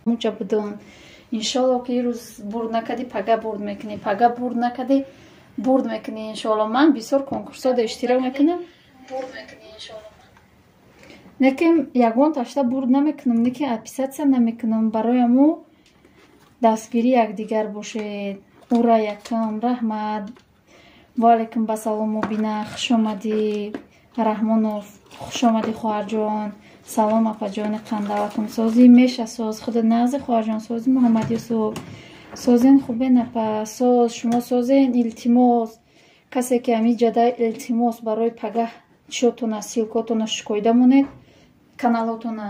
муҷа будун иншалло ки рӯз бурд накади пага бурд мекунӣ, пага бурд накади бурд мекунӣ иншалло. Ман бисёр конкурсода иштирок мекунам, бурд мекунӣ иншалло. Лекин ягон ташта бурд намекунам, лекин аписатсия намекунам. Барояму дастгири якдигар бошед. Ура якам раҳмат. Ва алайкум басалом мубина, хуш омадӣ. Раҳмонов, хуш омадӣ хоҳарҷон. Салом апаҷони қандалакум. Сози меша соз худа назди хоҳарҷон. Сози Муҳаммад Юсуф. Созен хубен апа. Соз шумо созен илтимос. Касе ки ами ҷада илтимос барои пагах чиётона силкотона шукоида монед. Каналотона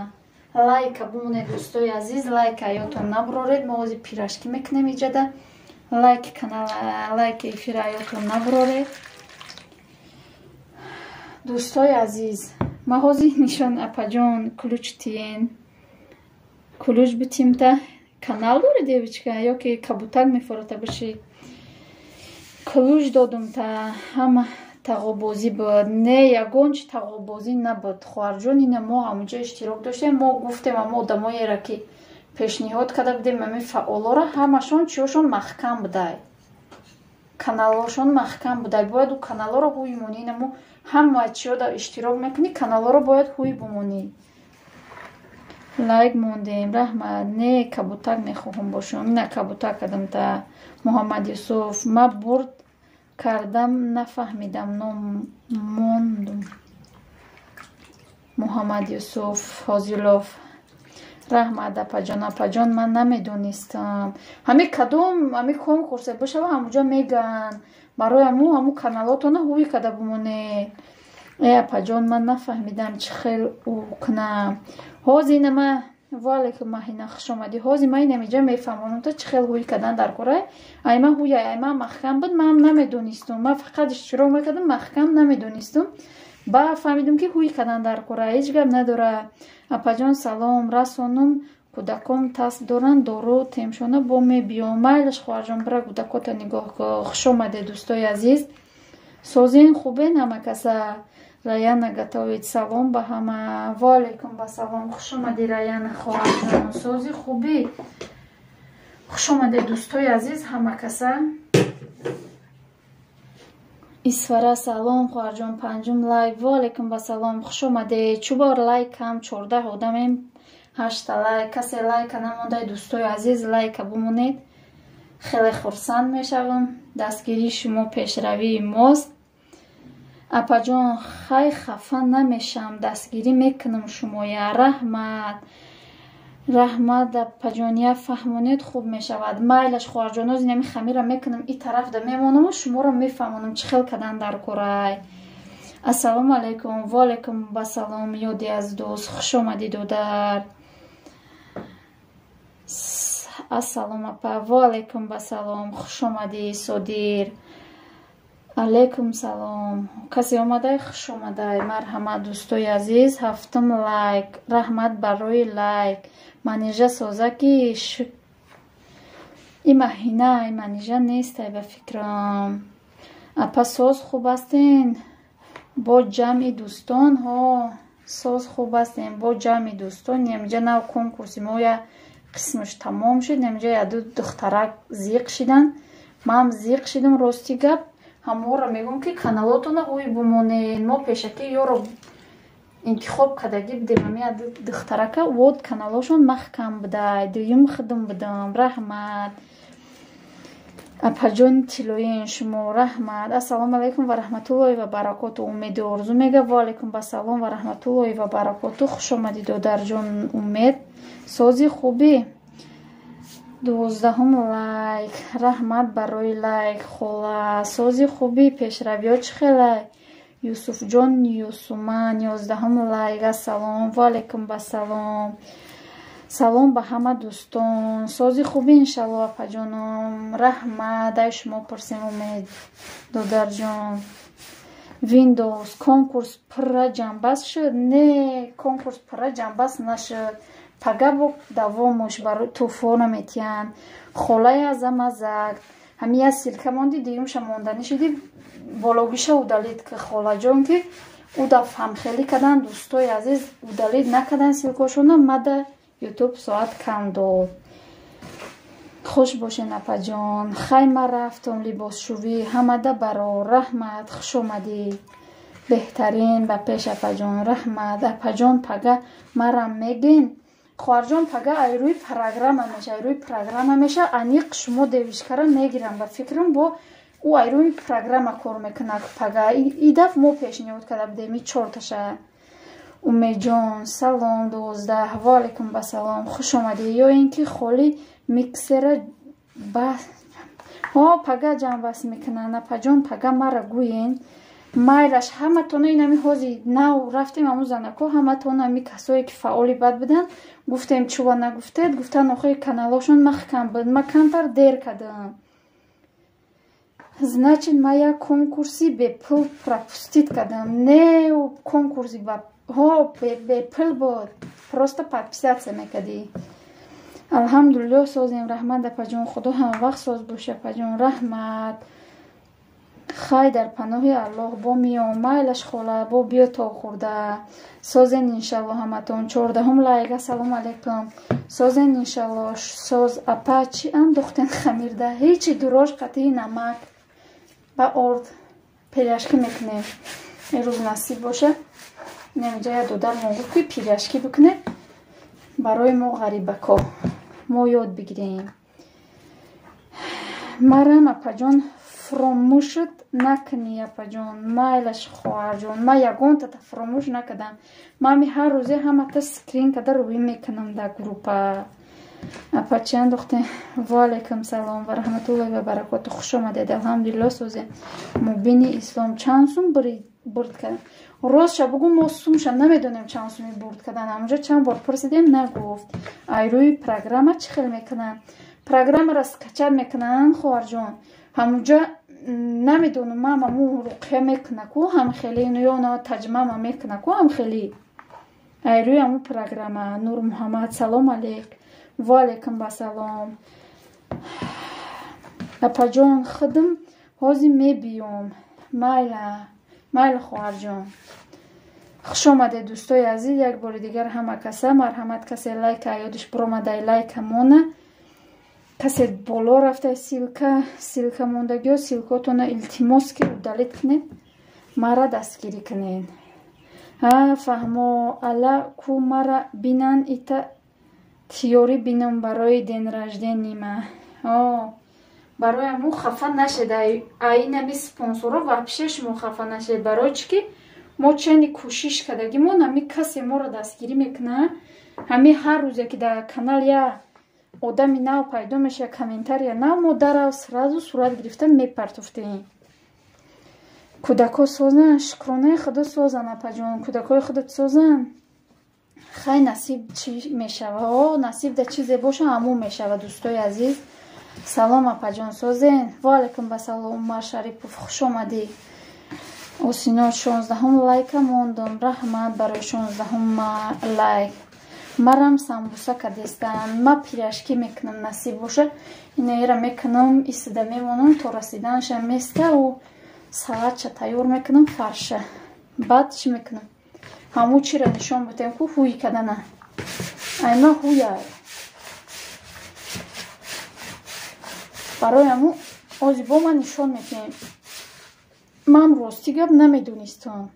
лайка бумонед дӯстои азиз. Лайка аётон набуроред. Мо ҳозир пирашкӣ мекунем иҷада. Лайки канал, лайки эфир аётон набуроред. Дӯстои азиз, ма ҳозир нишон апаҷон ключ тиен. Ключ битимта канал дори девичка ё ки кабутак мефорота биши. Ключ додумта ҳама тағобозӣ буд. Не ягон чи тағобозӣ набуд. Хоҳарҷон ина мо ҳамуҷа иштирок доштем. Мо гуфтем ама одамоеро ки пешниҳод карда будем ами фаъолора ҳамашон чиёшон маҳкам будай. Каналошон маҳкам будай. Бояд у каналоро ҳуй монӣ. Ина мо ҳама чиёда иштирок мекунӣ, каналоро бояд ҳуй бумонӣ. Лайк мондем. Раҳмат. Не кабутак мехоҳам бошам. Ина кабутак кардамта. Муҳаммад Юсуф. Ма бурд кардам нафаҳмидам. Номондум. Муҳаммад Юсуф Ҳозилов. Раҳмат апаҷон. Апаҷон ман намедонистам. Ҳами кадом ҳами конкурсе бошава ҳамуҷа меган. Барои ҳаму каналотона ҳуй када бумонед. Апаҷон ман нафаҳмидам чӣ хел кунам. Ҳозир ина ма валайкум маҳина хуш омадӣ. Ҳозир ма инамиҷа мефаҳмонам та чӣ хел ҳуй кадан дар кора. Айма ҳуя айма маҳкам буд, ман намедонистам. Ман фақат иштирок мекардам, маҳкам намедонистам. Ба фаҳмидам ки ҳуй кадан дар кора. Ҳеҷ гап надора. Апаҷон салом расонум. Кӯдаком таст доранд, дору темшона бо мебиём. Майлаш хоҳарҷон бира кӯдакота нигоҳ кун. Хуш омадед дӯстои азиз. Созен хубен ҳама каса. Раяна Гатович салом ба ҳама. Ва алайкум басалом. Хуш омадӣ Раяна хоҳарҷон. Сози хубӣ. Хуш омадед дӯстои азиз ҳама каса. Исфара салом хоҳарҷон. Панҷум лайк. Ва алайкум басалом. Хуш омадед. Чубор лайкам 14 одамем. 8 лайк. Касе лайка намондай дӯстои азиз лайка бумонед. Хеле хурсанд мешавам. Дастгирии шумо пешравии мост. Апаҷон хай хафа намешам. Дастгирӣ мекунам шумоя. Раҳмат. Раҳмат апаҷония фаҳмонед хуб мешавад. Майлаш хоҳарҷон ҳозир нами хамира мекунам и тарафда мемонам шуморо мефаҳмонам чӣ хел кадан дар корай. Ассалому алайкум. Ва алайкум басалом. ёди аз дӯст. Хуш омадӣ додар. Ассалом апа. Ва алайкум басалом. Хуш омадӣ Содир. Алайкум салом. Касе омадай? Хуш омадай. Марҳамат дӯстои азиз. 7 лайк. Раҳмат барои лайк. Манижа созаки и маҳина и манижа нестай ба фикрам. Апа соз хуб астен бо ҷамъи дӯстон. Ҳо соз хуб астен бо ҷамъи дӯстон. Немҷа нав конкурси мо я қисмаш тамом шуд. Немҷа яду духтарак зиқ шидан. Ман зиқ шидам рости гап. Ҳамора мегӯм ки каналотона ҳуй бумонед. Мо пешакӣ ёро интихоб кардагӣ будем. Ами духтарака вод каналошон маҳкам будай. Дуюм худам будам. Раҳмат. Апаҷони тиллоен шумо. Раҳмат. Ассалому алайкум ва раҳматуллоҳи ва баракоту. Умеди орзу мега. Ва алайкум басалом ва раҳматуллоҳи ва баракоту. Хуш омадӣ додарҷон Умед. Сози хубӣ. 12 лайк. Раҳмат барои лайк хола. Сози хубӣ. Пешравиҳо чӣ хелай? Юсуфҷон Юсуман 11 лайк. Ассалом. Ва алайкум басалом. Салом ба ҳама дӯстон. Сози хубӣ иншалло апаҷоном. Раҳмат. Ай шумо пурсем Умед додарҷон. Windows конкурс пурра ҷанбаст шуд. Не конкурс пурра ҷанбаст нашуд. Пага бо давомуш барои тӯфона метиян. Холаи азамазак. Ҳамия силка монди диюмша мондани шуди. Бологиша удалид ки холаҷон ки уда фамхелӣ кадан дӯстои азиз удалид накадан силкошона мада ютуб соат кам дод. хуш бошед апаҷон. хай ман рафтам либосшувӣ. ҳамада баро раҳмат. хуш омадӣ. беҳтарин ба пеш апаҷон. раҳмат. апаҷон пага марам мегин. хоҳарҷон пага айрӯи программа меша. айрӯи программа меша. аниқ шумо девишкара мегирам. ба фикрам бо ӯ айрӯи программа кор мекунад пага. идаф мо пешниҳод карда будем и чорташа. умедҷон салом 12. ва алайкум басалом. хуш омадӣ. ё ин ки холи миксера бас пага ҷамъбас мекунад. апаҷон пага мара гӯен. майлаш ҳаматона инами ҳози нав рафтем ҳамун занако ҳаматона ами касое ки фаъоли бад буданд гуфтем чува нагуфтед гуфтан охири каналошон махкам буд ма камтар дер кардам. значит ма як конкурси бепул пропустит кардам. не конкурси бепул буд. просто подписация мекардӣ. алҳамдулиллоҳ созем. раҳмат апаҷон. худо ҳамавақт соз боша апаҷон. раҳмат. хай дар паноҳи аллоҳ бо миём. майлаш хола бо биё то хӯрда. созен иншаллоҳ ҳаматон. 14 лайк. ассалому алайкум. созен иншаллоҳ. соз апа чӣ андохтен хамирда? ҳечи дурож қатъи намак ба орд пиряшкӣ мекунем. имрӯз насиб боша инҷа як додар мо гуфт ки пиряшкӣ бикунем барои мо ғарибако мо ёд бигирем. марам апаҷон фромӯшит накунӣ апаҷон. майлаш хоҳарҷон. ман ягонтата фромӯш накардам. ман ҳар рӯзе ҳамата скрин карда рӯӣ мекунам дар группа. апа чӣ андохтем? ва алайкум салом ва раҳматуллоҳи ва баракоту. хуш омадед. алҳамдулиллоҳ созе. мубини ислом чанд сум бурд кардам? ростша бугӯ мо сумша намедонем чанд суми бурд кардан. ҳамунҷа чанд бор пурсидем нагуфт. айрӯи программа чӣ хел мекунанд? программаро скачат мекунанд хоҳарҷон. ҳамунҷа намедонам ман аму руқя мекунаку ҳамхели ё на таҷмама мекунаку ҳамхели айрӯи аму программа. нур муҳаммад салом алейк. ва алайкум басалом. апаҷон худам ҳозир мебиём. майла хоҳарҷон. хуш омадед дӯстои азиз. як бори дигар ҳама каса марҳамат. касе лайка ёдиш биромадай лайка мона. касе боло рафта силка мондагиё силкотона илтимос ки удалит кунед мара дастгирӣ кунед. фаҳмо ала ку мара бинан ита тиёрӣ бинам барои ден ражденима. барои аму хафа нашед. айнами спонсоро вообще шумо хафа нашед. барои чӣ ки мо чайни кӯшиш кардагӣ мо нами касе моро дастгирӣ мекунад. ҳами ҳар рӯзе ки дар канал я одами нав пайдо меша комментария нав мо дарав сразу сурат гирифта мепартофтем. кӯдако созан шукронаи худо созан апаҷон. кӯдакои худат созан. хай насиб чӣ мешава? насиб да чӣ зебоша ҳамун мешава. дӯстои азиз салом апаҷон созен. ва алайкум басалом. умар шарипов хуш омадӣ. осинот 16 лайка мондам. раҳмат барои 16 лайк. марам самбуса кадестан. ма пиряшкӣ мекунам насиб боша. инаера мекунам истида мемонам то расиданша местау салатча тайёр мекунам фарша. баъд чӣ мекунам? ҳамун чиро нишон будем ку ҳуй кадана. айма ҳуя. барои ҳамун озибо ма нишон метиҳем. ман рости гап намедонистам.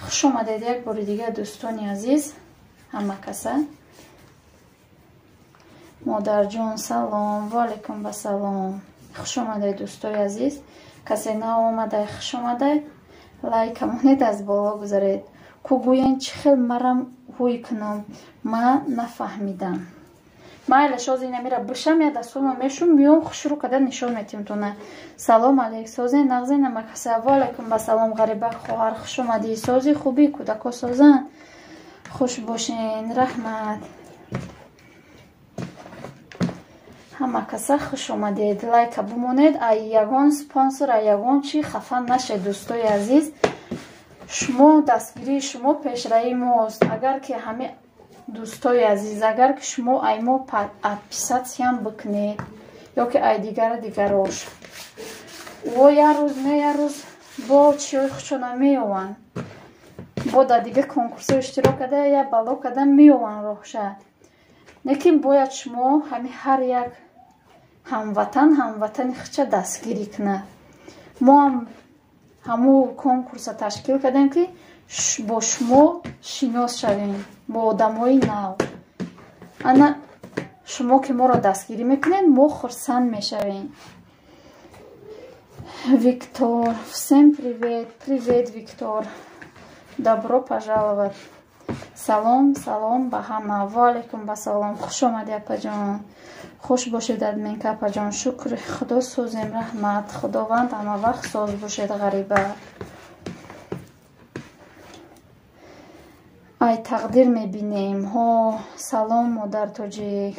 хуш омадед як бори дигар дӯстони азиз ҳама каса. модарҷон салом. ва алайкум басалом. хуш омадед дӯстои азиз. касе нав омадай хуш омадай. лайка монед аз боло гузаред. ку гӯян чӣ хел марам ҳуй кунам? ман нафаҳмидам. майла шози намира бишам я дастума мешум миём хушрӯ када нишон метиҳам тона. салом алейк созен нағзена макаса. ва алайкум басалом ғариба хоҳар хуш омадӣ. сози хубӣ кӯдако созан. хуш бошен. раҳмат. ҳама каса хуш омадед. лайка бимонед. ай ягон спонсор ай ягон чӣ хафа нашед дӯстои азиз. шумо дастгирии шумо пешраи мост. агар ки ҳаме дӯстои азиз агар ки шумо аймо подписатсияам бикунед ё ки ай дигарош во як рӯз не як рӯз бо чиёи хушона меёванд. бо дар дигар конкурсҳо иштирок карда я бало карда меёванд роҳша. Лекин бояд шумо ҳар як ҳамватани хича дастгирӣ кунад. мо ҳам ҳамун конкурса ташкил кардем ки бо шумо шинос шавем, бо одамои нав. ана шумо ки моро дастгирӣ мекунед, мо хурсанд мешавем. Виктор, всем привет, привет, Виктор, добро пожаловать. Салом, салом ба ҳама. Ва алайкум басалом. Хуш омадӣ апаҷон. Хуш бошед админка апаҷон. Шукр худо созем, раҳмат. Худованд ҳама вақт соз бошед ғариба. ай тақдир мебинем. ҳо салом модар тоҷик.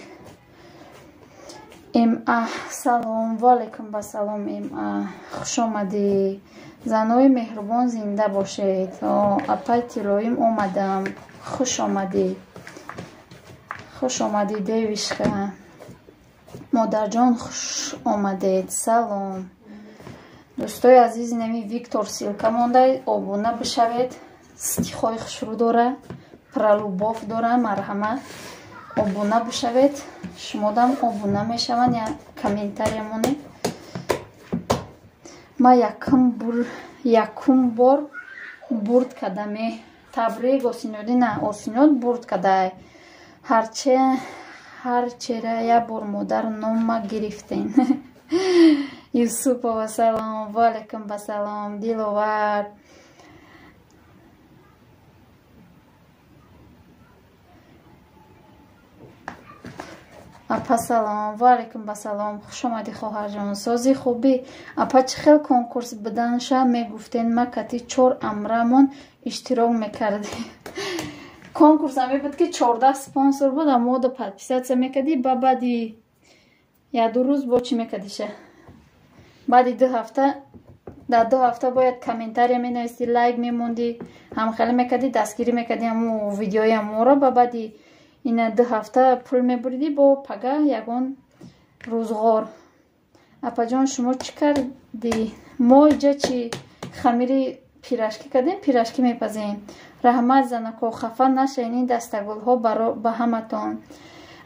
салом. Ва алайкум басалом. хуш омадӣ. занои меҳрубон зинда бошед. апай тилоим омадам. хуш омадӣ. хуш омадӣ девишка. модарҷон хуш омадед. Салом. дӯстои азизи нами Виктор силка монда, обуна бишавед. стихои хушрӯ дора, пралубов дора, марҳамат. обуна бишавед. шумодам обуна мешаванд я комментария монед. ма якум бор бурд кардаме табрик осиноди на осинод бурд кадай ҳарчера я бор модар нома гирифтен. Юсупова салом. Ва алайкум басалом. Диловар. апа салом. Ва алайкум басалом. хуш омадӣ хоҳарҷон. сози хубӣ. апа чӣ хел конкурс буданша мегуфтен ма кати 4 амрамон иштирок мекарди. конкурс ами буд ки 14 спонсор буд, мо до подписатсия мекарди. ба баъди 1-2 рӯз бо чӣ мекардиша, баъди 2 ҳафта, дар 2 ҳафта бояд комментария менависди, лайк мемонди, ҳамхелӣ мекарди, дастгирӣ мекарди ҳамун видеои аморо. ба баъди ина 2 ҳафта пул мебурди бо пага ягон рӯзғор. апаҷон шумо чӣ карди? мо иҷа чи хамири пирашкӣ кардем, пирашкӣ мепазем. раҳмат занако, хафа нашавед дастагулҳо ба ҳаматон.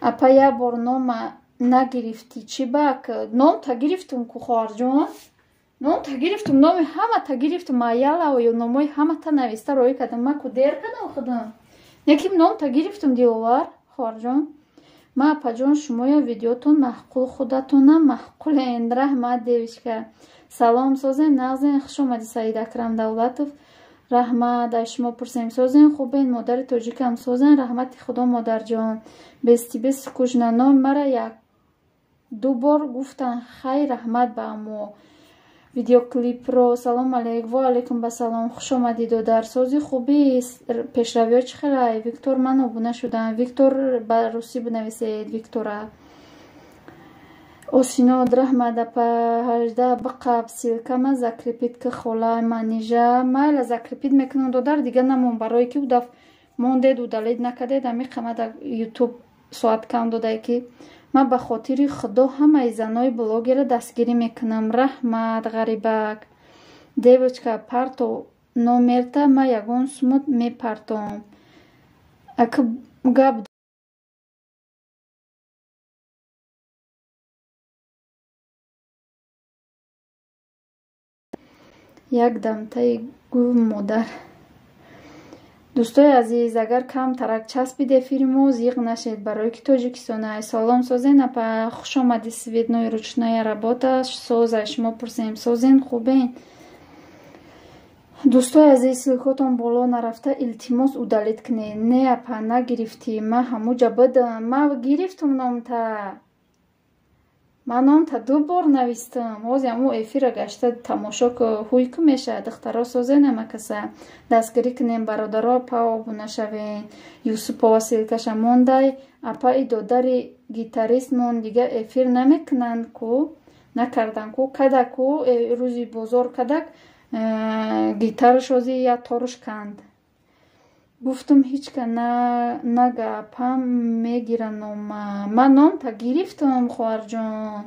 апа як бор нома нагирифти чӣ бак? ном та гирифтум ку хоҳарҷон, ном та гирифтум, номи ҳама та гирифтум. аялао номои ҳама та нависта роӣ кардам. ма ку дер кардам худам, яким ном та гирифтум. диловар хоҳарҷон. ма апаҷон шумоя видеотон маҳқул, худатонам маҳқулен. раҳмат девишка. салом созен нағзен. хуш омадӣ Саид Акрам Давлатов. раҳмат. аз шумо пурсем созен хубен? модари тоҷикам созен. раҳмати худо модарҷон. бести кушнаном мара 1-2 бор гуфтан. хай раҳмат ба амо видеоклипро. салом алейкум. ва алейкум басалом. хуш омадӣ додар. сози хубӣ? пешравиҳо чӣ хелай? Виктор ман обуна шудам. Виктор ба русӣ бинависед. Виктора осинод. раҳмат апа. 18 биқаб силкама закрепит ки холай манижа. майла закрепит мекунам додар, дига намон барое ки удаф мондед удалед накардед. ами қамада ютуб соат кам додай ки ма ба хотири худо ҳамаи занои блогера дастгирӣ мекунам. раҳмат ғарибак. девочка парто номерта ма ягон сумут мепартом. аки гап як дамтаи гул модар. дӯстои азиз, агар камтарак часпид эфири мо зиқ нашед, барои ки тоҷикистонай. салом созен апа. хуш омадӣ Светнои ручная работа. соза шумо пурсем созен хубен? дӯстои азиз, силкотон боло нарафта, илтимос удалед кунед. не апа нагирифтӣ. ма ҳамуҷа будам. ма гирифтум номта. ман номта 2 бор навистам. ҳози ҳамун эфира гашта тамошо ку ҳуй ку меша. духтаро созенама каса дастгирӣ кунем. бародаро апа обуна шавен. Юсупова силкаша мондай. апа и додари гитарист мон дига эфир намекунанд ку накардан ку када ку рӯзи бозор кадак гитарашози я торуш канд. гуфтум ҳичка нага апам мегира нома. ма номта гирифтам хоҳарҷон.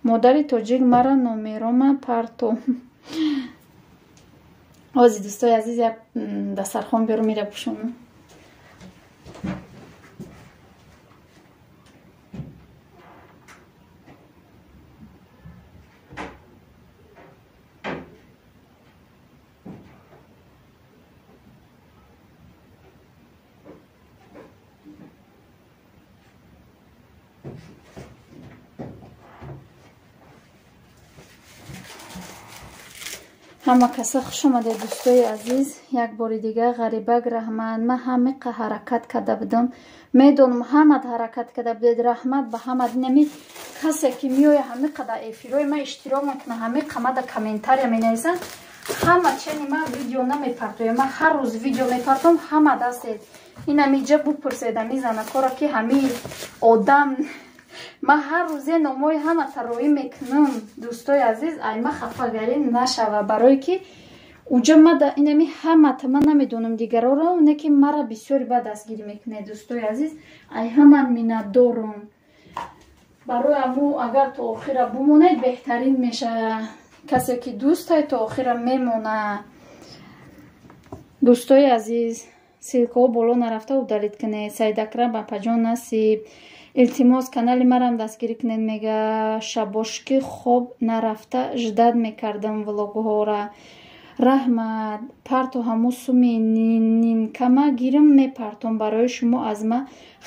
модари тоҷик мара номерома парто. ҳозир дӯстои азиз як дастархон беру мера пӯшонам. ҳама каса хуш омадед дӯстои азиз. Як бори дига ғарибак Раҳмат. Ман ҳамақа ҳаракат карда будам. Медонам ҳамат ҳаракат карда будед. Раҳмат ба ҳамат. Нами касе ки меоя ҳамақа дар эфирои ман иштирок мекуна, ҳамақа мада комментария менависанд. ҳама чени ман видео намепартоям. Ман ҳар рӯз видео мепартоям. ҳама дастед. Инамиҷа бупурсед ами занакора ки ҳами одам ман ҳар рӯзе номои ҳама тароӣ мекунам. Дӯстои азиз, ай ма хафагарӣ нашава, барое ки уҷа мада инами ҳамата ман намедонам дигароро, не ки мара бисёри ба дастгирӣ мекунед. Дӯстои азиз, ай ҳаман миннатдорам. Барои аму агар то охира бимонед беҳтарин меша. Касе ки дӯстае то охира мемона. Дӯстои азиз, силкаҳо боло нарафта удалит кунед. Саидакрам Апаҷон Насиб. Илтимос канали марам дастгирӣ кунед, мега шабошки хоб нарафта ждат мекардам влогҳора. Раҳмат. Парту ҳаму суми нинкама гирим мепартом. Барои шумо аз ма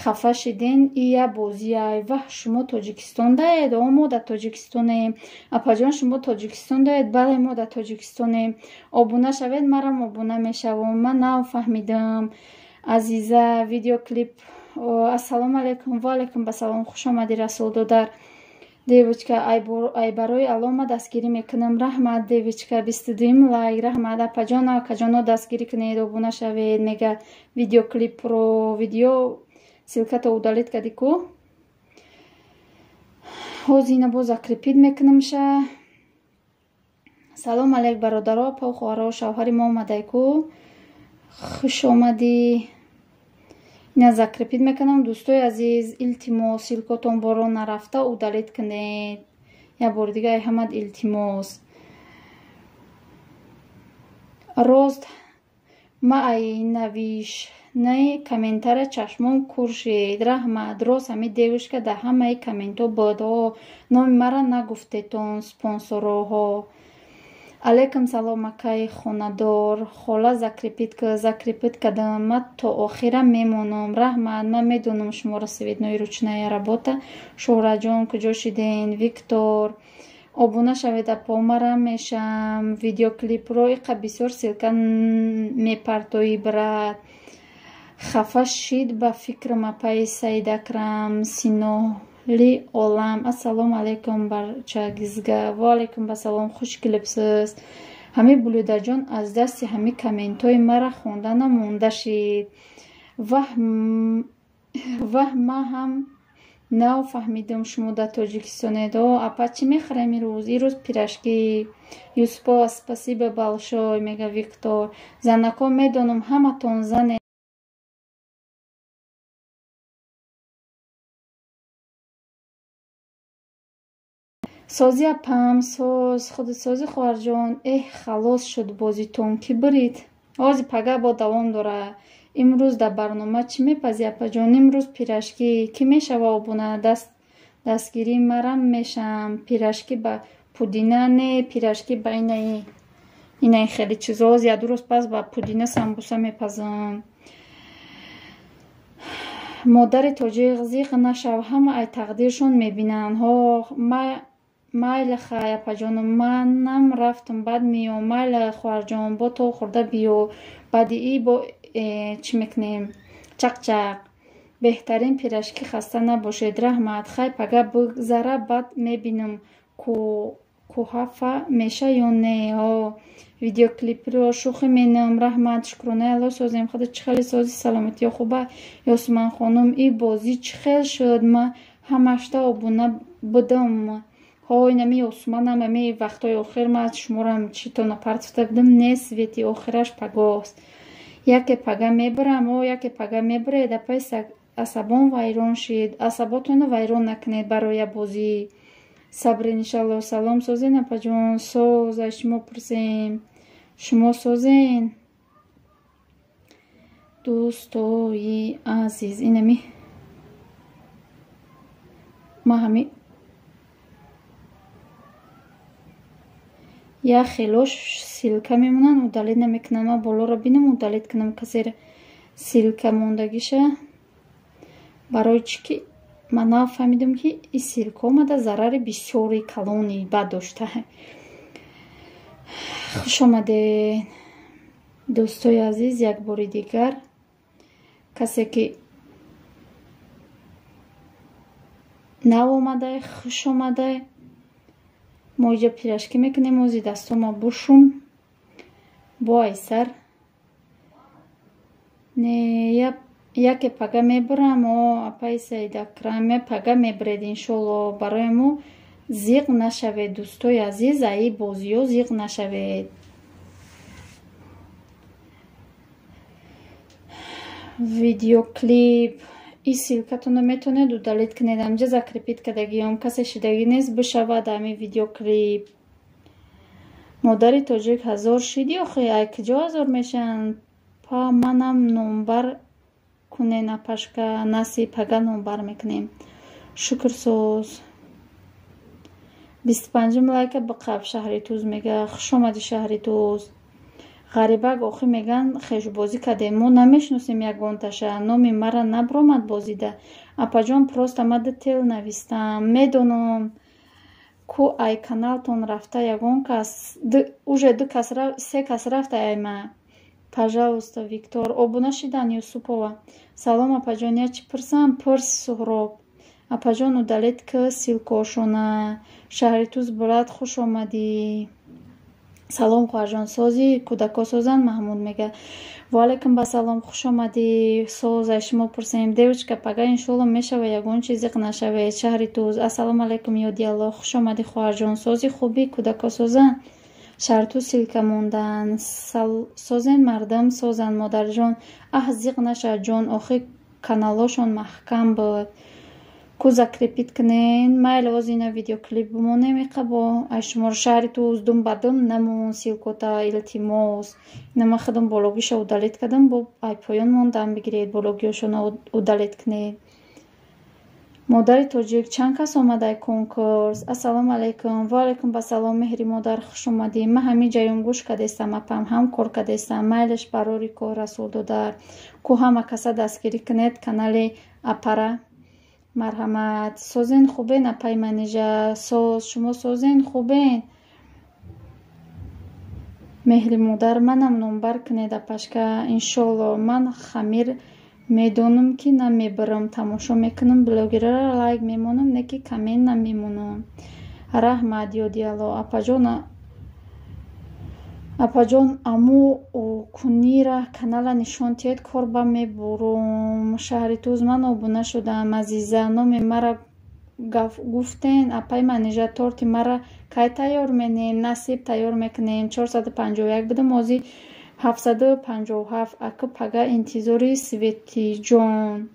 хафа шиден. Ия бозияй. Ваҳ, шумо Тоҷикистон даед? О, мо дар Тоҷикистонем. Апаҷон, шумо Тоҷикистон даед? Бале, мо дар Тоҷикистонем. Обуна шавед, марам обуна мешавам. Ман нафаҳмидам. Азиза, видеоклип. Ассалому алайкум. Ва алайкум басалом. Хуш омади Расул додар. Девочка, ай барои алома дастгирӣ мекунам. Раҳмат девочка, 22 лайк. Раҳмат Апаҷона, акаҷоно дастгирӣ кунед, обуна шавед. Мега видеоклипро видео силката удалит кадику. ҳозир ина боз закрепит мекунамша. Салом алейк бародаро, апа хоҳаро, шавҳари мо омадайку. Хуш омадӣ. Ина закрепит мекунам. Дӯстои азиз, илтимос силкотон боро нарафта удалит кунед. Як бори дига ай ҳамат илтимос. Рост ма ай навишнаи комментария чашмон куршид. Раҳмат. Рост ҳами девушка дар ҳамаи комментҳо бодо номи мара нагуфтетон спонсороҳо. Алейкум салом акаи хонадор. Хола закрепит кардам. Ман то охира мемонам. Раҳмат. Ман медонам шуморо светнои ручная работа. Шӯҳраҷон куҷо шиден? Виктор. Обуна шавед, апо марам мешам. Видеоклипро иқа бисёр силка мепартоӣ брат. Хафа шид ба фикрам апаи Саидакрам Синоли Олам. Ассалому алейкум барчагизга. Ва алейкум басалом. Хуш клипсиз. Ҳами Булюдаҷон аз дасти ҳами комментҳои мара хонда намонда шид. Ваҳ ма ҳам нафаҳмидам шумо дар Тоҷикистонед. Апа чӣ мехӯрем ирӯз? Ирӯз пирашки. Юсупо спасибо балшой. Мега Виктор. Занако медонам ҳаматон зане. Сози апам, худсози хоҳарҷон. Халос шуд бозитон. Ки бирид? Ҳозир пага бо давом дора. Имрӯз дар барнома чӣ мепазӣ апаҷон? Имрӯз пирашки. Ки мешава обуна дастгирӣ марам мешам. Пирашки ба пудина, не пирашки ба инаи хеле чизо. Ҳозир як рӯз пас ба пудина самбуса мепазам. Модари тоҷиқ зиқ нашав. Ҳама ай тақдиршон мебинанд. Майли хай апаҷоном, манам рафтам баъд миём. Майли хоҳарҷон, бо то хӯрда биё. Баъди и бо чӣ мекунем? Чақчақ. Беҳтарин пирашки хаста набошед. Раҳмат. Хай пага бигзара баъд мебинам кӯҳафа меша ё не. Видеоклипро шӯхӣ менам. Раҳмат. Шукронаи Аллоҳ созем. Худо чӣ хеле сози саломатиё хуба? Ёсман хонум, и бозӣ чӣ хел шуд? Ма ҳамашта обуна будам. Инами османам ами вақтои охир ма шуморам чӣ то напартофта будам. Не свети охираш пагост. Яке пага мебарам. Яке пага мебаред. Апаи асабон вайрон шид. Асаботоно вайрон накунед барои бозӣ. Сабрин иншалло. Салом созен апаҷон. Соз аз шумо пурсем. шумо созен дӯстои азиз. Инами ма ҳами як хелош силка мемонанд, удалит намекунам. Ма болоро бинам удалит кунам касера силка мондагиша. барои чӣ ки ман нафаҳмидам ки ин силка омада зарари бисёри калони бад дошта. хуш омадед дӯстои азиз, як бори дигар. касе ки нав омадай, хуш омадай. мо иҷа пирашкӣ мекунем. ози дастумо бушум бо айсар не яке пага мебарам. апайсаи дакраме пага мебаред иншолло. барои мо зиқ нашавед дӯстои азиз, аи бозиё зиқ нашавед. видеоклип ин силкатонро метавонед удалит кунед. амҷа закрепит кардагиам касе шидагӣ нест бишавад ҳамин видеоклип. модари тоҷик 1000 шиди. охи ай куҷо 1000 мешаванд? па манам номбар кунен апашка наси пага номбар мекунем. шукрсоз 25 лайка биқаб шаҳри туз мега. хуш омади шаҳри туз. ғарибак охи меган хешбозӣ кардем. мо намешносем ягонташа. номи мара набромад бозида. апаҷон прост амада тел навистам. медонам ку ай каналтон рафта ягон кас уже се кас рафта айма. пожалуйста Виктор обуна шидан Юсупова. салом апаҷон, я чӣ пирсам? пирс Суҳроб. апаҷон удалит ки силкошона. шаҳри туз булат хуш омадӣ. салом хоҳарҷон, сози кӯдакосозан Маҳмуд мега. ваалайкум басалом, хуш омадӣ. соз ай шумо пурсем. девочка пага иншолло мешава ягон чиз зиқ нашавед. шаҳри туз. ассалому алайкум ёдиалло. хуш омадӣ хоҳарҷон. сози хуби кӯдакосозан шаҳри туз силка мондан. созен мардам созан модарҷон. зиқ наша ҷон. охи каналошон маҳкам буд. ку закрепит кунен. майли оз ина видеоклип бимонем иқабо. ай шуморо шаҳри туз дум ба дум намон силкота илтимос. ина ман худам бологиша удалит кардам. бо ай поён мондан бигиред бологиошона удалит кунед. модари тоҷик чанд кас омадай конкурс? ассалому алайкум. ваалайкум басалом меҳри модар, хуш омадӣ. ман ҳамин ҷаён гӯш кардестам. апам ҳам кор кардестам. майлаш барори кор расул додар. ку ҳама каса дастгирӣ кунед канали апара. марҳамат. созен хубен апай манижа. соз шумо созен хубен. меҳри модар манам номбар кунед апашка иншолло. ман хамир медонам ки намебарам. тамошо мекунам блогерара лайк мемонам не ки комент намемонам. раҳмат ёдиалло. апаҷон аму кунира канала нишон тиҳед кор ба мебурум. шаҳри туз ман обуна шудам азиза. номи мара гуфтен. апай манижа торти мара кай тайёр менем? насиб тайёр мекунем. 451 будам ози 757. ака пага интизори светиҷон.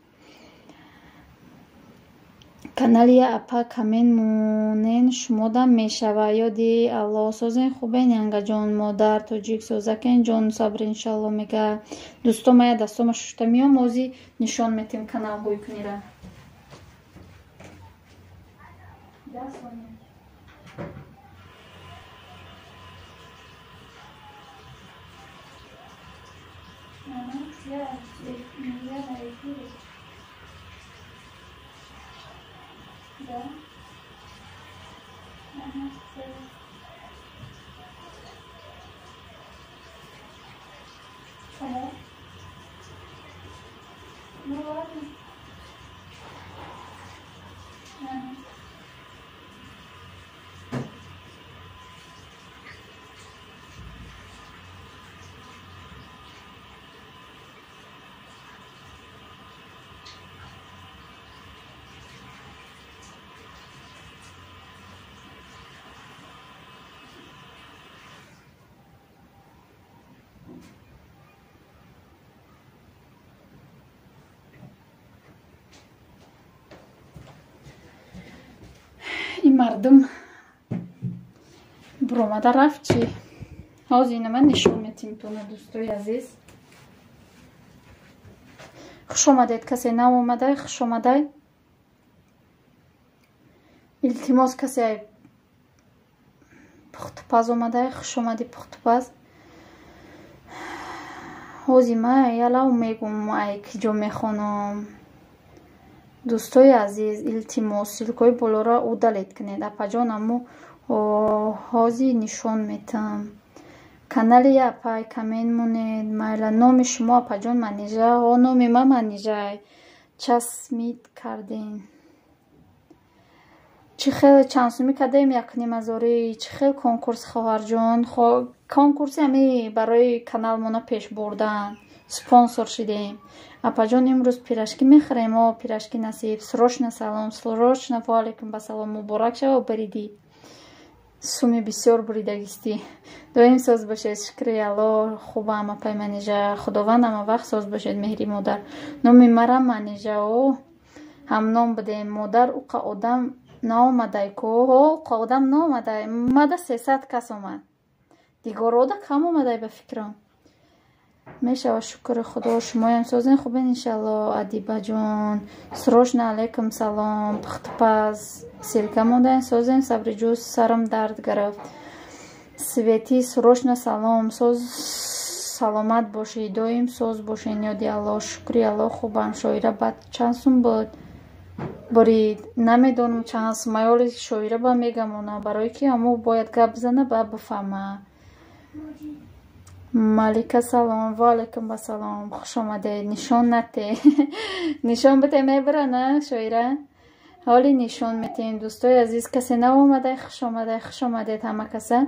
канали апа камен монен шумода мешава. ёди алло. созен хубен янгаҷон. модар тоҷик созакен ҷон сабр иншалло мега. дӯстомая дастома шушта миём ози нишон метем канал ҳои кунира. ин мардум буромада рафт чи ҳозир ина ман нишон метимтона дӯстои азиз. хуш омадед, касе нав омадай, хуш омадай. илтимос касе пухтупаз омадай, хуш омади пухтупаз. ҳозир ман ялав мегум ай киҷо мехонам. дӯстои азиз, илтимос силкҳои болора удалед кунед. Апаҷон аммо ҳозир нишон метам. канали апай камен мунед. майла номи шумо апаҷон манижа, номи ман манижай. часмид кардем. чӣ хел чандсуми кардем? 1,5 чӣ хел конкурс хоҳарҷон? конкурси ами барои каналмона пеш бурдан спонсор шидем. апаҷон имрӯз пирашкӣ мехӯрем. пирашкӣ насиб. срочно салом, срочно ва алайкум басалом. муборак шава бариди. суми бисёр буридагистӣ. доим соз бошед. шукри алло. хубам апай манижа. худовандам вақт соз бошед. меҳри модар. номи марам манижа. ҳамном бидем. модар уқа одам наомадай ко. уқа одам наомадай. мада 300 кас омад. дигорода кам омадай ба фикрам. мешава шукри худо. шумоям созен хубен иншалло. адибаҷон срочно алайкум салом. пухтупаз силка мондаен созен. сабриҷӯз сарам дард гирифт. светӣ срочно салом. соз саломат бошед. доим соз бошед. ёди алло. шукри алло. хубам. шоира бад чанд сум буд бурид? намедонам чанд сум. аёли шоира ба мегамона барое ки аммо бояд гап бизана ба буфаҳма. малика салом. ва алайкум басалом. хуш омадед. нишон нате. нишон бите мебира на шоира. ҳоли нишон метем. дӯстои азиз касе нав омадай. хуш омадай. хуш омадед ҳама каса.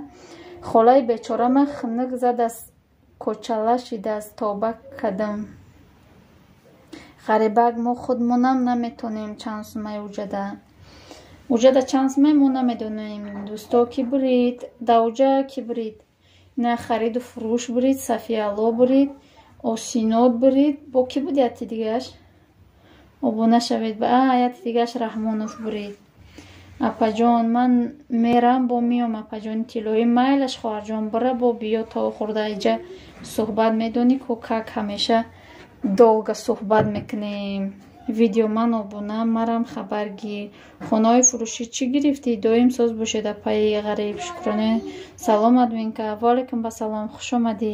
холаи бечора ма хунук задааст. кӯчала шидааст. тоба кадам. ғарибак мо худмонам наметонем чанд сумай уҷада. уҷада чанд сумай мо намедонем. дӯсто ки бурид? давҷа ки бурид? на хариду фурӯш бурид. сафиялло бурид. осинод бурид. бо ки буд яти дигаш? обуна шавед. яти дигаш раҳмонов бурид. апаҷон ман мерам бо миём. апаҷони тиллои майлаш хоҳарҷон бира бо биё то хурда иҷа суҳбат медонӣ ку как ҳамеша долга суҳбат мекунем. видео ман обуна марам хабар гир. хонаҳои фурӯшӣ чӣ гирифтӣ? доим соз бошед апаи ғариб. шукроне. салом адвинка. ва алайкум басалом. хуш омадӣ.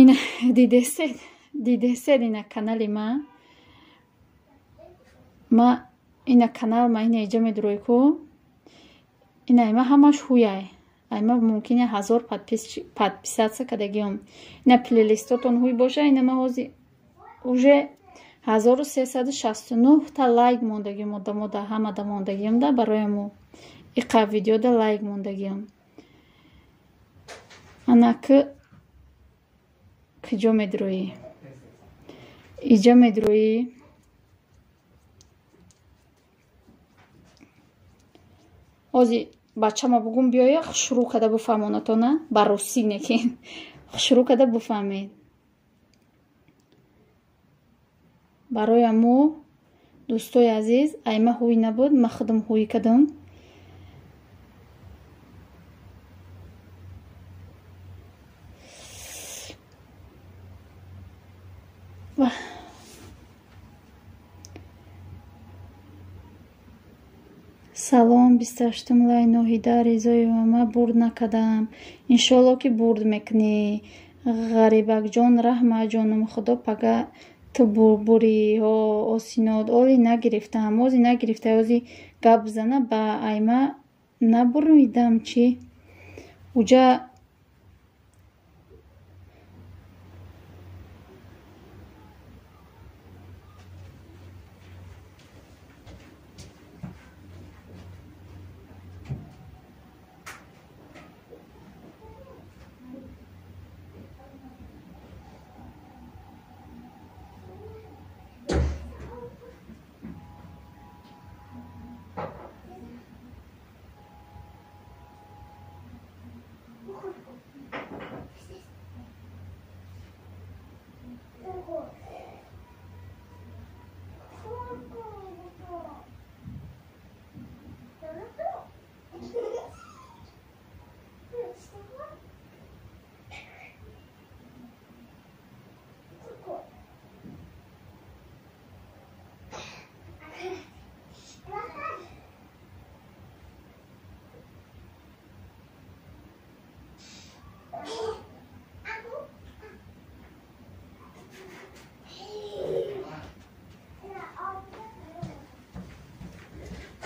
ина дидесед ина канали ма ина канал ма ина иҷа медурӯй ку ина айма ҳамаш ҳуяй. айма мумкине 1000 подписатсия кадагиём. ина плейлистотон ҳуй боша. ина ма ҳозир уже 1369 та лайк мондагиём. одамода ҳамада мондагиём да барояму иқа видеода лайк мондагиём. ана киҷо медурӯӣ? иҷа медурӯӣ? ҳозир бачама бугум биёя шурӯъ када буфаҳмонатона. ба русӣ некин. шурӯъ када буфаҳмед. барои мо дӯстои азиз айма ҳуй набуд. ма худам ҳуй кадам. салом. 28 лай ноҳида резоева. ма бурд накардам. иншолло ки бурд мекунӣ. ғарибакҷон раҳма ҷонум худо пага ту бурбурӣ. осинод оли нагирифтам. ҳозир нагирифта. ҳозир гап бизана ба айма набуридам чӣ? уҷа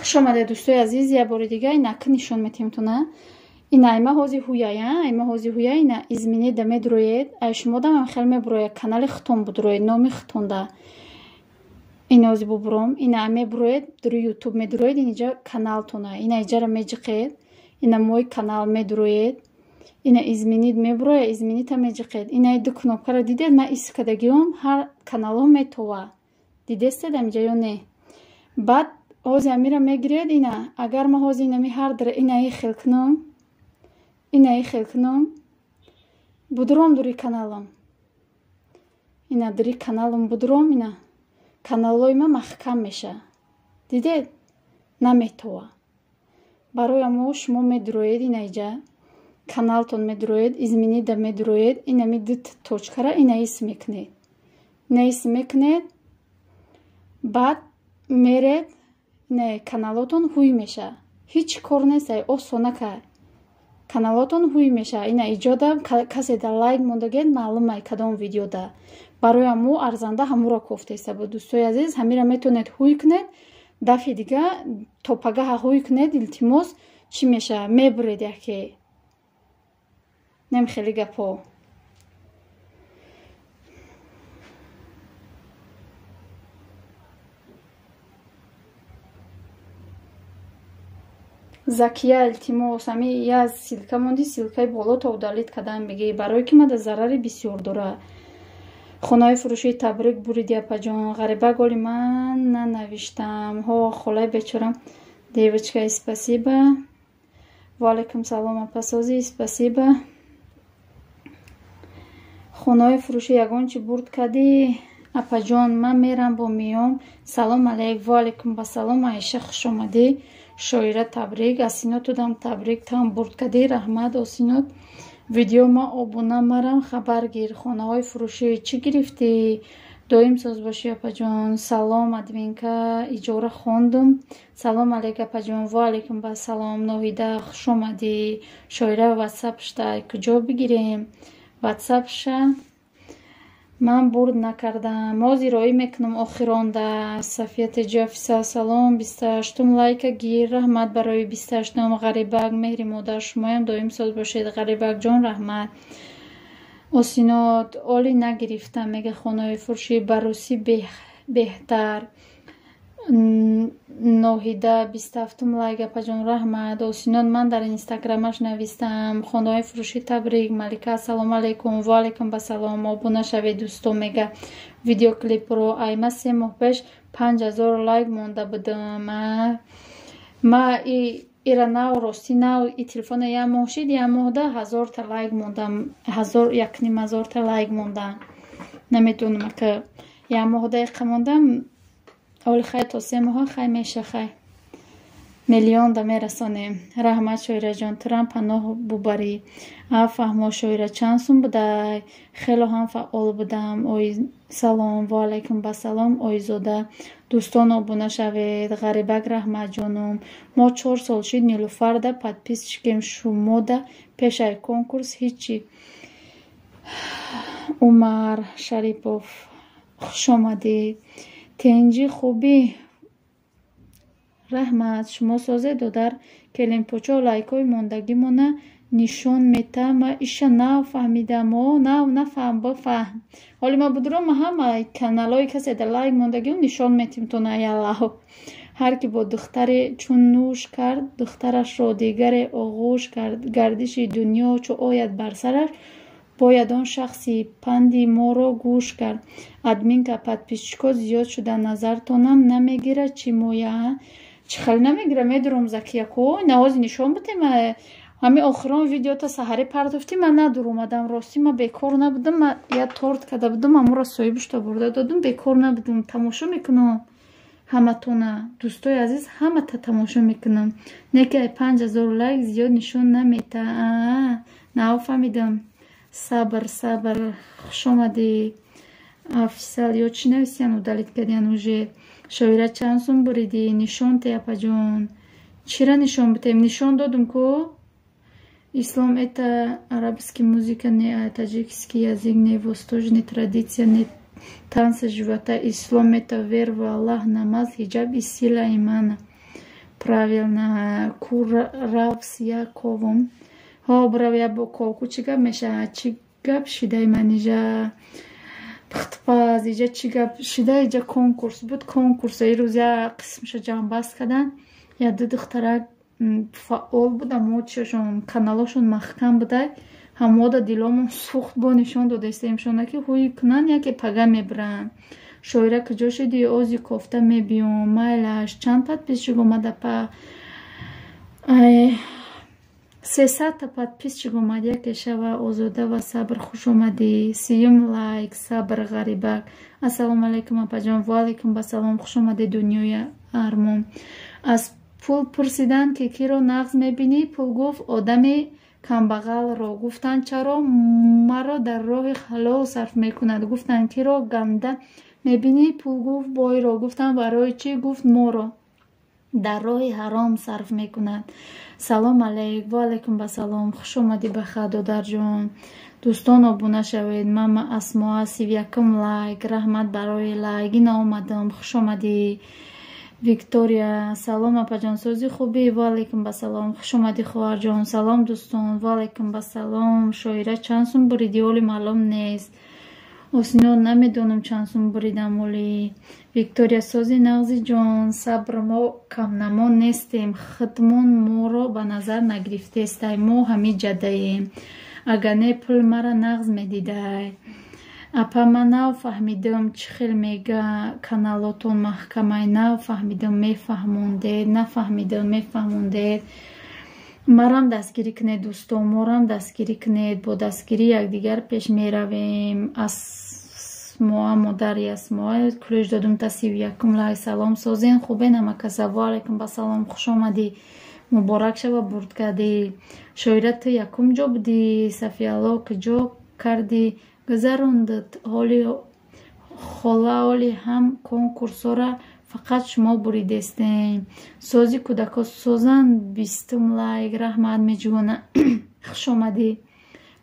Хушомаде дӯстои азиз, як бори дига инаки нишон метиҳамтона. Ина айма ҳози ҳуяя, айма ҳози ҳуя ина изминида медуроед. Ай шумодам ам хел мебуроя канали хитон будуроед, номи хитонда. Ина ҳози бубуром, ина ам мебуроед дури ютуб медуроед, инҷа каналтона. Ина иҷара меҷиқед, ина мой канал медуроед. Ина изминид мебуроя, изминита меҷиқед. Ина ду кнопкаро дидед, ма истифодагиҳом ҳар каналҳо метова. Дидестед амҷа ё не? Баъд ҳози амира мегиред, ина агар ма ҳози инами ҳар дара ина ихел кунам, ина ихел кунам, будуром дури каналам. Ина дури каналам будуром, ина каналҳои ма маҳкам меша. Дидед? Наметова. Барои амо шумо медуроед, ина иҷа каналтон медуроед, изминида медуроед, инами ду точкара ина ис мекунед. Ина ис мекунед, баъд меред, ина каналотон ҳуй меша. Ҳеҷ кор нест, осонака. Каналотон ҳуй меша. Ина иҷода касе дар лайк мондагед маълум ай кадом видеода. Барои амо арзанда ҳамуро кофтеста. Ба дӯстои азиз, ҳамира метавонед ҳуй кунед. Дафъи дига топагаҳа ҳуй кунед, илтимос чӣ меша? Мебуред яке. Нем хеле гапо. Закия илтимос, ами я силка монди, силкаи боло то удалит кадан бигӣ, барое ки мада зарари бисёр дора. Хонаи фурӯшии Табрик бурид япаҷон, ғариба голи ман нанавиштам. Ҳо холаи бечорам. Девочка, спасибо. Валейкум салом апасози, спасибо. Хонаи фурӯши ягон чи бурд кади? Апаҷон, ман мерам бо миём. Салом алейк. Валейкум басалом. Аиша хуш омадӣ. Шоира Табрик, асиноту дам Табрик там бурд кади? Раҳмат осинот. Видео ма обуна марам хабар гир. Хонаҳои фурӯшӣ чӣ гирифтӣ? Доим соз бошӣ апаҷон. Салом админка, иҷора хондум. Салом алейк апаҷон. Валейкум басалом. Ноҳида хуш омадӣ. Шоира ватсапшта куҷо бигирем? Ватсапша ман бурд накардам. Ҳозироӣ мекунам охиронда. Сафияти ҷафиса салом. 28 лайка гир. Раҳмат барои 28. Ғарибак меҳри модар шумоям доим соз бошед. Ғарибак ҷон раҳмат. Осинот оли нагирифтам, мега хонаи фурӯшӣ баруси беҳтар. Ноҳида 27 лайк апаҷон раҳмат. Осинот ман дар инстаграмаш навистам. Хонаи фурӯши Табрик. Малика ассалому алейкум. Валейкум басалом. обуна шавед дӯстон, мега видеоклипро. Айма 3 моҳ пеш 5000 лайк монда будам. Ма ира нав рости нав и телефона як моҳ шид, як моҳда 1000 та лайк мондам. 1500 та лайк мондам. Наметонам ка як моҳда яқа мондам. Оли хай то 3 моҳа хай меша хай. Миллион да мерасонем. Раҳмат Шоира ҷон, турам паноҳ бубарӣ. Фаҳмо Шоира чанд сум будай? Хело ҳам фаъол будам. Ой салом. Валейкум басалом. Ойзода дӯстон обуна шавед. Ғарибак раҳмат ҷоном. Мо 4 сол шид Нилуфарда подписчикем шумода пешаи конкурс ҳичи. Умар Шарипов хуш омадӣ. Тенҷи хубӣ? Раҳмат. Шумо созе додар келимпочо лайкои мондагимона нишон мета. Ма иша нафаҳмидам. Нафаҳм бафаҳм. ҳоли ма будуром ҳама каналҳои касе дар лайк мондагиҳо нишон метимтона ялаҳо. ҳар ки бо духтаре чун нӯш кард, духтарашро дигаре оғӯш кард. Гардиши дунё чу ояд бар сараш, бояд он шахси панди моро гӯш кард. Админка подписчико зиёд шуда, назартонам намегирад чӣ моя? Чӣ хел намегира? Медурам закияко наози нишон будем. ҳами охирон видеота саҳарӣ партофтӣ, ман надур омадам. Рости ма бекор набудам. Ма як торт када будам, амуро соҳибушта бурда додум. Бекор набудам. Тамошо мекунам ҳаматона. Дӯстои азиз, ҳамата тамошо мекунам. Неки 5000 лайк зиёд нишон намета. Нафаҳмидам. Сабр хуш омадӣ. Афисал ё чӣ нависиян удалит кардиан уже. Шоира чанд сум буридӣ? Нишон те апаҷон. Чира нишон бутем? Нишон додум ку? Ислом это арабский музыка, не таджикский язык, не восточная традиция, не танцы живота. Ислом это вера в Аллах, намаз, хиджаб и сила имана. правильно. Куравс Яковом. Ҳо бравя бо коку чӣ гап меша? Чӣ гап шидаи ман иҷа? Пахтпаз иҷа чӣ гап шида? Иҷа конкурс буд. Конкурс ирӯз я қисмша ҷамъбаст кардан. Я ду духтара фаъол буда. Мочашон каналошон маҳкам буда. Ҳамода диломон сӯхт бо нишон дода истаимшона ки ҳуи кунан яке пага мебиранд. Шоира куҷо шуди? Ози кофта мебиём. Майлаш чанд подписчик омада па 300 та подписчик омад. Яке шава озода ва сабр хуш омадӣ. 30 лайк сабр ғарибак. Ассалому алайкум апаҷон. Ва алайкум басалом. Хуш омадӣ дунёи армон. Аз пул пурсидан ки киро нағз мебинӣ? Пул гуфт одами камбағалро. Гуфтанд чаро? Маро дар роҳи ҳалол сарф мекунад. Гуфтанд киро? Ганда мебинӣ? Пул гуфт бойро. Гуфтанд барои чӣ? Гуфт моро. Дар роҳи ҳаром сарф мекунад. Салом алейк. Ва алейкум басалом. Хуш омадӣ ба хадодарҷон. Дӯстон обуна шавед. Мама Асмоа 31 лайк. Раҳмат барои лайк. Ина омадам. Хуш омадӣ. Виктория. Салом апаҷон. Сӯзи хубӣ? Ва алейкум басалом. Хуш омадӣ хоҳарҷон. Салом дӯстон. Ва алейкум басалом. Шоира чанд сум буриди? Оли маълум нест. Осино намедонам чанд сум буридам оли. Виктория сӯзи нағзи ҷон. Сабр мо камнамо нестем. Хидмон моро ба назар нагирифтестай. Мо ҳами ҷадаем. Агар не пул мара нағз медидай. Апа ман нафаҳмидам чӣ хел мега каналотон маҳкамай. Нафаҳмидам мефаҳмондед. Нафаҳмидам мефаҳмондед. Марам дастгирӣ кунед дӯстон. Морам дастгирӣ кунед. Бо дастгирӣ якдигар пеш меравем. Асмоа модари Асмоа кулӯш додум та 31 лайк. Салом созен хубе намакаса. Ва алейкум басалом. Хуш омадӣ. Муборак шава бурдкадӣ. Шоира ту якум ҷо будӣ. Сафиялло куҷо кардӣ? Гузарондид ҳоли хола оли ҳам конкурсора фақат шумо буридестем. Сози кӯдако созанд 20 лайк. Раҳмат меҷӯна. Хуш омадӣ.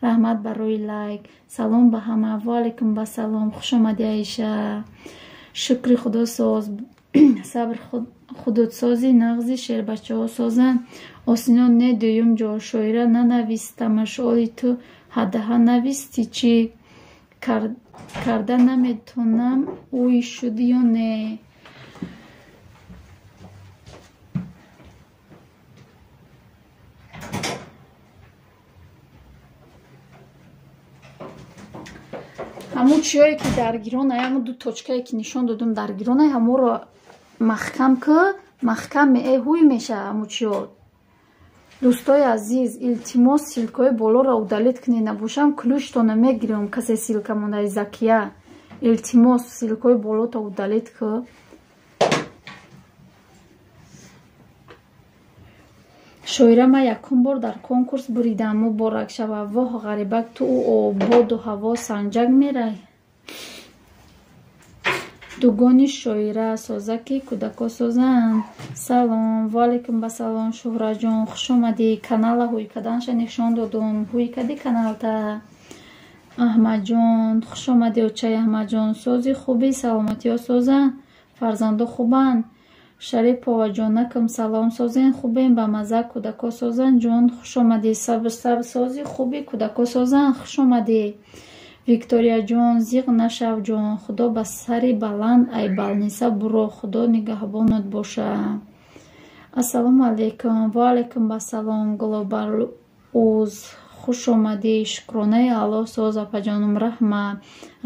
Раҳмат барои лайк. Салом ба ҳама. Ва алейкум басалом. Хуш омадӣ Аиша. Шукри худосоз. Сабр худудсози нағзи шербачаҳо созанд. Осинон не дуюм ҷо. Шоира нанавистамаш. Оли ту ҳадаҳа нависти чӣ карда наметонам. Уй шуди ё не? ҳамун чиёе ки даргирона, ҳамун ду точкае ки нишон додум даргирона, ҳамуро маҳкам ки маҳкам ҳуй меша ҳамун чиё. Дӯстои азиз, илтимос силкаҳои болоро удалит кунед. Набошам клюштона мегирам. Касе силка мондаи Закия. Илтимос силкаҳои болото удалит ки. Шоира ма якум бор дар конкурс буридам. Муборак шава. Воҳ ғарибак ту ободу ҳаво санҷак мерай. Дугони шоира созаки кӯдако созанд. Салом. Ва алейкум басалом. Шӯҳраҷон хуш омадӣ. Канала ҳуйкаданша нишон додум. Ҳуйкади каналта. Аҳмадҷон хуш омадӣ. Очаи Аҳмадҷон сӯзи хубӣ? Саломатиҳо созанд? Фарзандо хубанд? Шарипованакам салом. Созен хубем? Ба маза кӯдако созанд ҷон. Хуш омадӣ. Сабр сӯзи хубӣ? Кӯдако созанд? Хуш омадӣ. Виктория ҷон зиқ нашав ҷон. Худо ба сари баланд айбалниса буро. Худо нигаҳбонат боша. Ассалому алейкум. Ва алейкум басалом. Глобал уз хуш омадӣ. Шукронаи Аллоҳ соз апаҷонум. Раҳмат.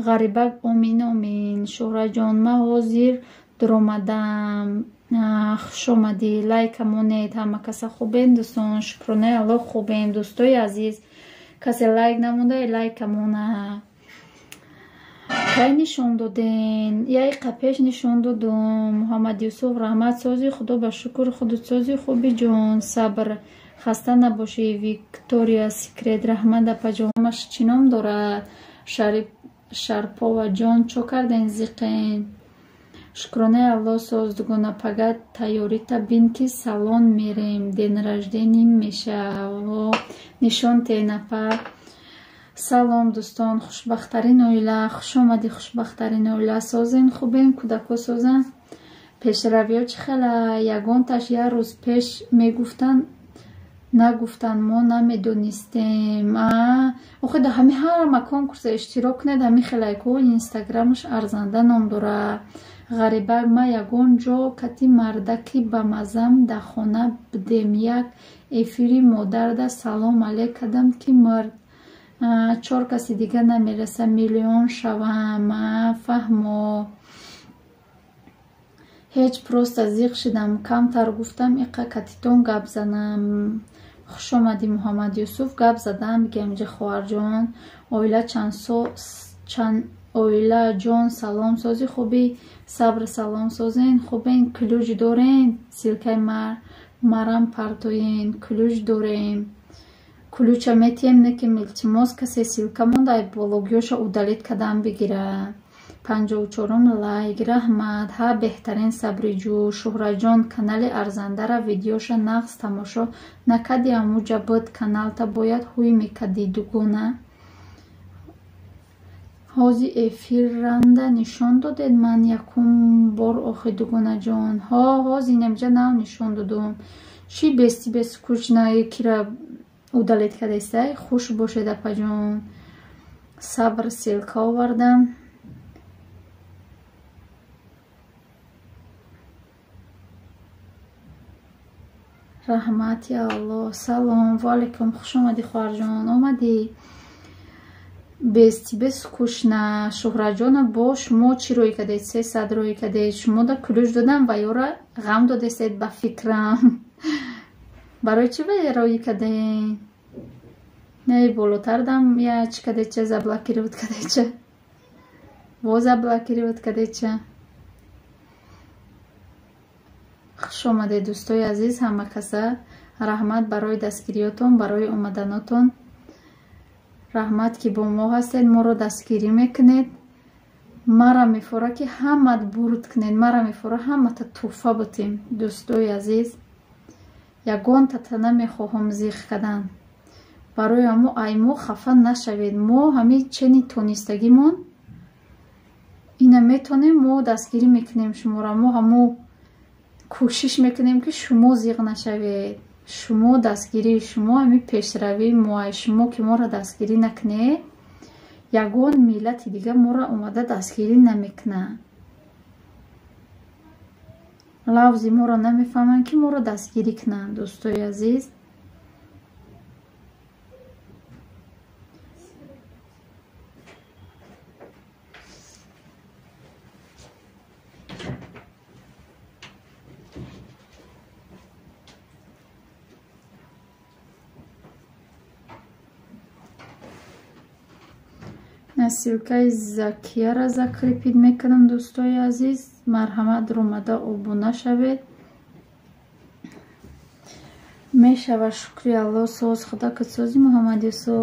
Ғарибак омин омин. Шӯҳраҷон ма ҳозир дуромадам. Хуш омадӣ. Лайка монед. Ҳама каса хубем дӯстон? Шукронаи Аллоҳ хубем. Дӯстои азиз, касе лайк намонда, лайка мона. Кай нишон доден? Яйқа пеш нишон додум. Муҳаммад Юсуф раҳмат сӯзи. Худо ба шукр худудсози хуби ҷон. Сабр хаста набошӣ. Виктория секрет раҳмат апаҷон. Ҳамаш чӣ ном дорад? Шарпова ҷон чо карден зиқен? Шукронаи Аллоҳ соз. Дугона пага тайёрита бин ки салон мерем. Ден раждени меша. Нишон тенафа. Салом дӯстон. Хушбахтарин оила. Хуш омадӣ. Хушбахтарин оила. Созен хубем? Кӯдако созанд? пешравиҳо чӣ хела ягонташ як рӯз пеш мегуфтанд нагуфтанд мо намедонистем охи да ҳами ҳама конкурса иштирок кунед ҳами хелайку инстаграмаш арзанда ном дора ғариба ма ягон ҷо кати мардаки ба мазам да хона будем як эфири модарда салом алек кардам ки мирд 4 каси дига намереса миллион шавам фаҳмо ҳеҷ просто зиқ шидам камтар гуфтам иқа катитон гап занам хуш омадӣ муҳаммад юсуф гап задам бигем хоҳарҷон оила ҷон саломсозӣ хуби сабр саломсозен хубен клюҷ дорен силкаи марам партоен клюҷ дорем ключа метием неки илтимос касе силка монда блогиёша удалит кадам бигира 54 лайк раҳмат ҳа беҳтарин сабриҷӯ шуҳраҷон канали арзандара видеоша нағз тамошо накади амуҷа буд каналта бояд ҳуй мекади дугона ҳози эфирранда нишон додед ман якум бор охи дугонаҷон ҳози намҷа нав нишон додум чӣ бести бес кучнаи кира удалит кадестай хуш бошед апаҷон сабр силка овардам раҳмат я аллоҳ салом ваалайкум хуш омадӣ хоҳарҷон омадӣ бести бес кушна шуҳраҷона бо шумо чӣ рӯй кадед 300 рӯй кадед шумо да кулӯҷ додам ва ёра ғам додесед ба фикрам барои чӣ вай рӯй кадед не болотар дам я чӣ кадедча заблокировать кадедча во заблокировать кадедча хуш омадед дӯстои азиз ҳама каса раҳмат барои дастгириётон барои омаданотон раҳмат ки бо мо ҳастед моро дастгирӣ мекунед мара мефора ки ҳамат бурд кунед мара мефора ҳамата туҳфа бутем дӯстои азиз ягонтата намехоҳам зиқ кадан барои амо аймо хафа нашавед мо ҳами чени тонистагимон ина метонем мо дастгирӣ мекунем шуморо мо ҳамо кӯшиш мекунем ки шумо зиқ нашавед шумо дастгирӣ шумо ҳами пешравии моай шумо ки моро дастгирӣ накунед ягон миллати дига моро омада дастгирӣ намекунад лавзи моро намефаҳманд ки моро дастгирӣ кунанд дӯстои азиз насилкаи закияра закрепид мекунам дӯстои азиз марҳамат ромада обуна шавед мешава шукри аллоҳ соз худо кутсози муҳаммадюсо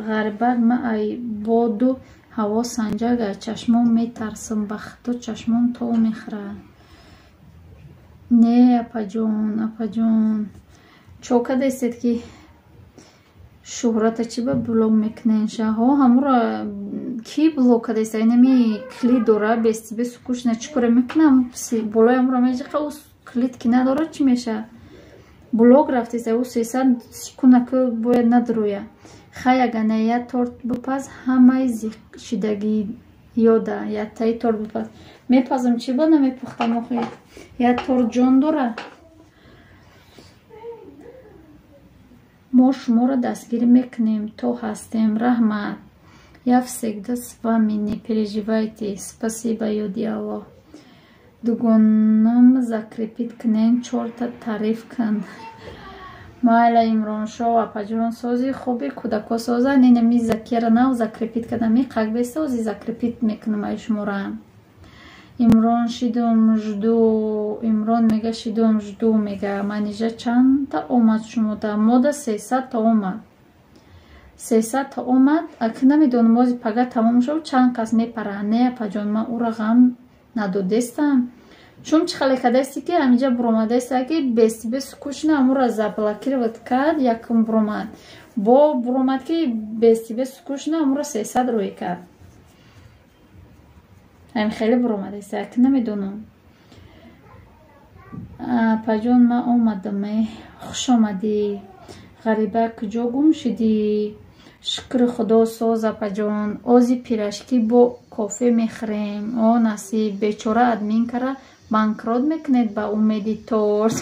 ғарибак ма ай боду ҳаво санҷага чашмон метарсам ба худо чашмон то мехӯрад не апаҷон чока дестед ки шӯҳрата чӣ ба блог мекунен шаҳо ҳамуро ки блог кадеста инами кли дора бести бес кушна чӣ кора мекунам болои ҳамуро меҷиқа ус клит ки надора чӣ меша блог рафтеста ӯ 300 секунда ку бояд надроя хаягана я торт бипаз ҳамаи зиқшидагӣ ёда я таи торт бипаз мепазам чӣ ба намепухтам охи я торт ҷон дора мо шуморо дастгирӣ мекунем то ҳастем раҳмат я всегда с вами не переживайте спасибо ёди аллоҳ дугонам закрепит кунен 4 таъриф кун майла имроншо апаҷон сози хуби кӯдако соза ненами закира нав закрепит кардам иқак беста ози закрепит мекунам ай шумора имрон шидум жду имрон мега шидум жду мега манижа чанда омад шумода мода 300 та омад 300 та омад ак намедонам бози пага тамом шуд чанд кас мепара не апаҷон ман ура ғам надодестам чун чӣ хеле кадасти ки амиҷа буромадеста ки бести бес кушна амура заблокировать кард якум буромад бо буромад ки бести бес кушна амура 300 рӯй кард ҳам хеле буромадеста ак намедонам Апаҷон, ман омадам. Хуш омадӣ. Ғариба куҷо гум шудӣ? Шукри худо соз апаҷон. Ози пирашкӣ бо кофе мехӯрем. О насиб, бечора админкара банкрот мекунед ба умеди торт.